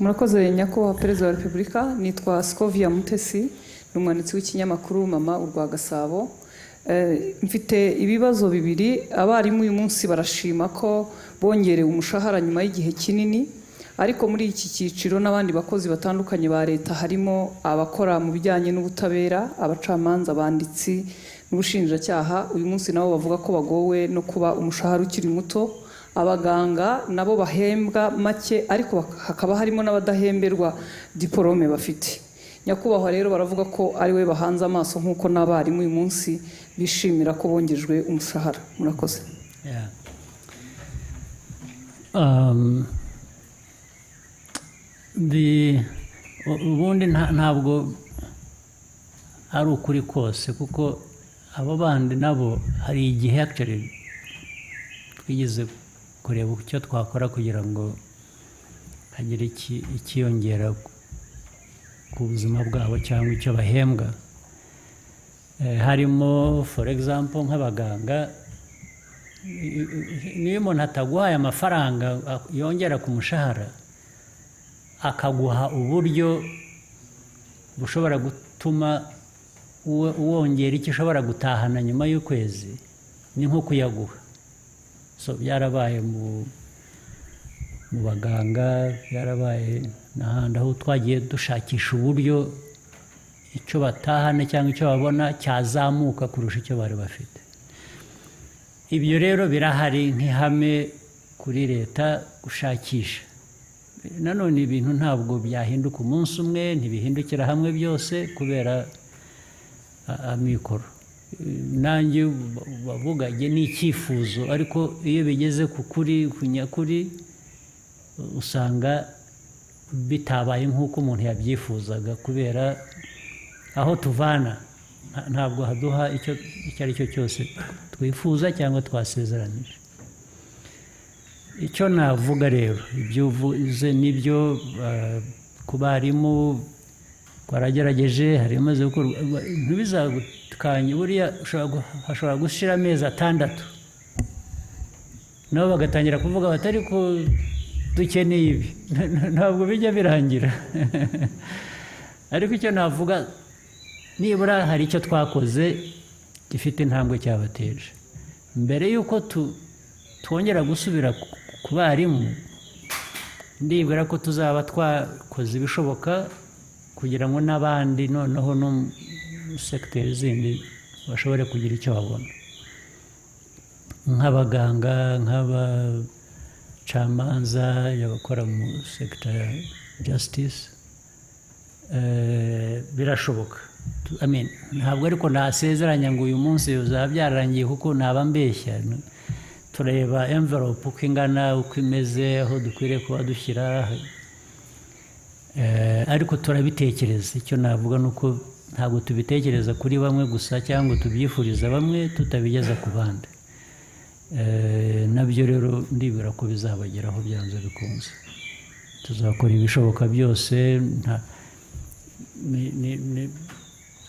Murakoze nyakubahwa Perezida wa Repubulika, nitwa Scovia Mutesi, ni umwanditsi w'ikinyamakuru Mama urwa Gasabo. Mfite ibibazo bibiri. Abarimu uyu munsi barashima ko bongerewe umushahara nyuma y'igihe kinini, ariko muri iki cyiciro n'abandi bakozi batandukanye ba leta harimo abakora mu bijyanye n'ubutabera, abacamanza, abanditsi n'ubushinjacyaha. Uyu munsi nabo bavuga ko bagowe no kuba umushahara ukiri muto. Abaganga nabo bahembwa make, ariko hakaba harimo n'abadahemberwa diplome bafite. Nyakubahwa rero baravuga ko ari we bahanze amaso nk'uko n'abarimu uyu munsi bishimira ko bongejwe umushahara. Murakoze. Yeah. Ubundi ntabwo ari ukuri kose, kuko abo bandi nabo hari igihe actually twigeze kureba icyo twakora kugira ngo hagire ikiyongera ku buzima bwabo cyangwa icyo bahembwa. Harimo for example nk'abaganga, niyo umuntu ataguhaye amafaranga yongera ku mushahara, akaguha uburyo bushobora gutuma wongera icyo ushobora gutahana nyuma y'ukwezi, ni nko kuyaguha. So byarabaye mu baganga, byarabaye n'ahandi aho twagiye dushakisha uburyo icyo batahana cyangwa icyo babona cyazamuka kurusha icyo bari bafite. Ibyo rero birahari nk'ihame kuri leta gushakisha. Nanone ibintu ntabwo byahinduka umunsi umwe, ntibihindukira hamwe byose kubera amikoro. Nanjye bavuga ni icyifuzo, ariko iyo bigeze ku kuri, ku nyakuri, usanga bitabaye nk'uko umuntu yabyifuzaga kubera aho tuvana ntabwo haduha icyo ari cyo cyose twifuza cyangwa twasezeranije. Icyo navuga rero ibyo uvuze nibyo ku barimu twaragerageje hari amaze gukorwa ntibizagukanye buriya hashobora gushira amezi 6 nabo bagatangira kuvuga batari ko dukeneye ibi ntabwo bijya birangira ariko icyo navuga nibura hari icyo twakoze gifite intambwe cyabateje mbere yuko twongera gusubira ku barimu ndibwira ko tuzaba twakoze ibishoboka kugira ngo n'abandi noneho no secteur zindi bashobore kugira icyo babona nk'abaganga nk'abacamanza y'abakora mu sector ya justice birashoboka ntabwo ariko nasezeranya ngo uyu munsi uzaba byarangiye kuko naba mbeshya tureba envelope uko ingana uko imeze aho dukwiriye kuba dushyira ariko turabitekereza icyo navuga ni uko ntabwo tubitekereza kuri bamwe gusa cyangwa tubyifuriza bamwe tutabigeza ku bandi nabyo rero ndibwira ko bizabageraho byanze bikunze tuzakora ibishoboka byose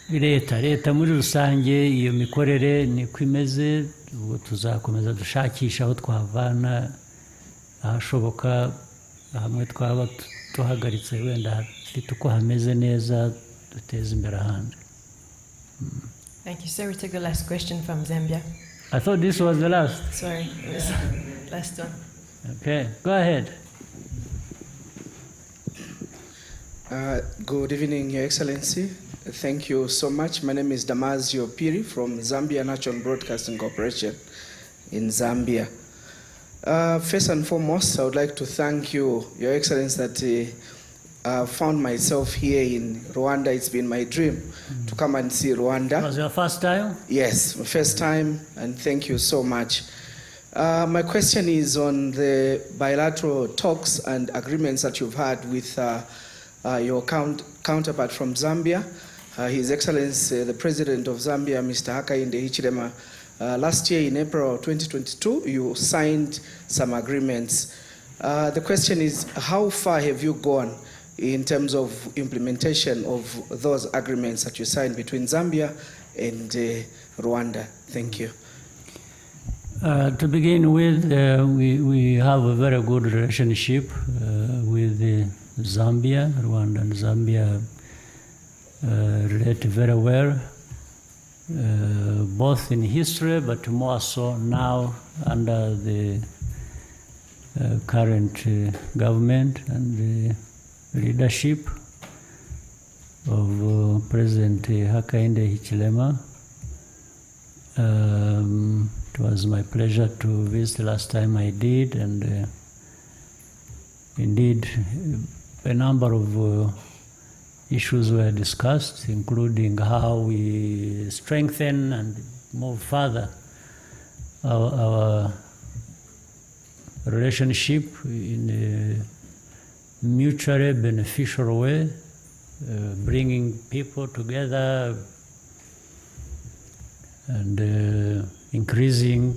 leta muri rusange iyo mikorere niko imeze ubwo tuzakomeza dushakisha aho twavana ahashoboka hamwe twaba tuhagaritse wenda hafite uko hameze neza duteza imbere ahandi. Thank you, sir. We take the last question from Zambia. I thought this was the last. Sorry, it was last one. Okay, go ahead. Good evening, Your Excellency. Thank you so much. My name is Damasio Piri from Zambia National Broadcasting Corporation in Zambia. First and foremost, I would like to thank you, Your Excellency, that I found myself here in Rwanda. It's been my dream to come and see Rwanda. Was your first time? Yes, my first time, and thank you so much. My question is on the bilateral talks and agreements that you've had with your counterpart from Zambia, His Excellency, the President of Zambia, Mr. Hakainde Hichilema. Last year in April 2022, you signed some agreements. The question is, how far have you gone in terms of implementation of those agreements that you signed between Zambia and Rwanda? Thank you. To begin with, we have a very good relationship with Zambia. Rwanda and Zambia relate very well, both in history, but more so now under the current government and the leadership of President Hakainde Hichilema. It was my pleasure to visit last time I did, and indeed a number of issues were discussed, including how we strengthen and move further our relationship in a mutually beneficial way, bringing people together and increasing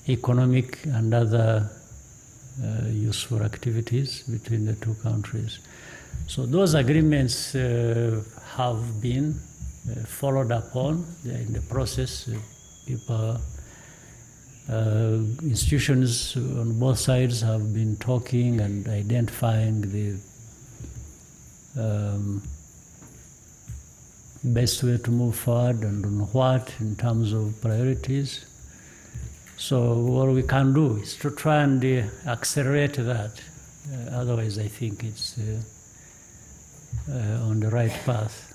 economic and other useful activities between the two countries. So those agreements have been followed upon. They're in the process. People, institutions on both sides have been talking and identifying the best way to move forward and on what in terms of priorities. So what we can do is to try and accelerate that. Otherwise, I think it's on the right path.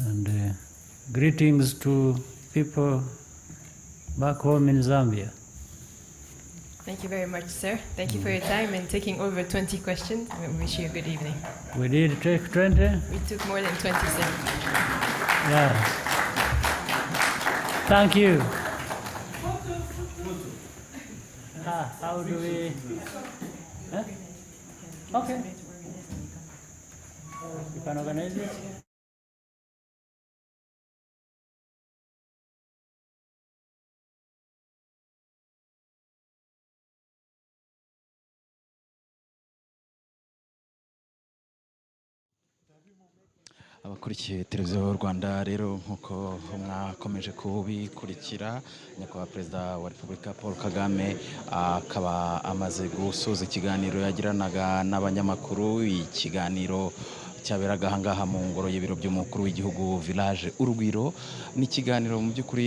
And greetings to people back home in Zambia. Thank you very much, sir. Thank you for your time and taking over 20 questions. We wish you a good evening. We did take 20? We took more than 20 seconds. Yeah. Thank you. How do we... Huh? Okay. You can organize it? abakurikiye televiziyo Rwanda rero nkuko mwakomeje kubikurikira nyakubahwa perezida wa Repubulika Paul Kagame akaba amaze gusoza ikiganiro yagiranaga n'abanyamakuru. Ikiganiro cyaberaga ahangaha mu ngoro y'ibiro by'umukuru w'igihugu village Urugwiro. Ni ikiganiro mu by'ukuri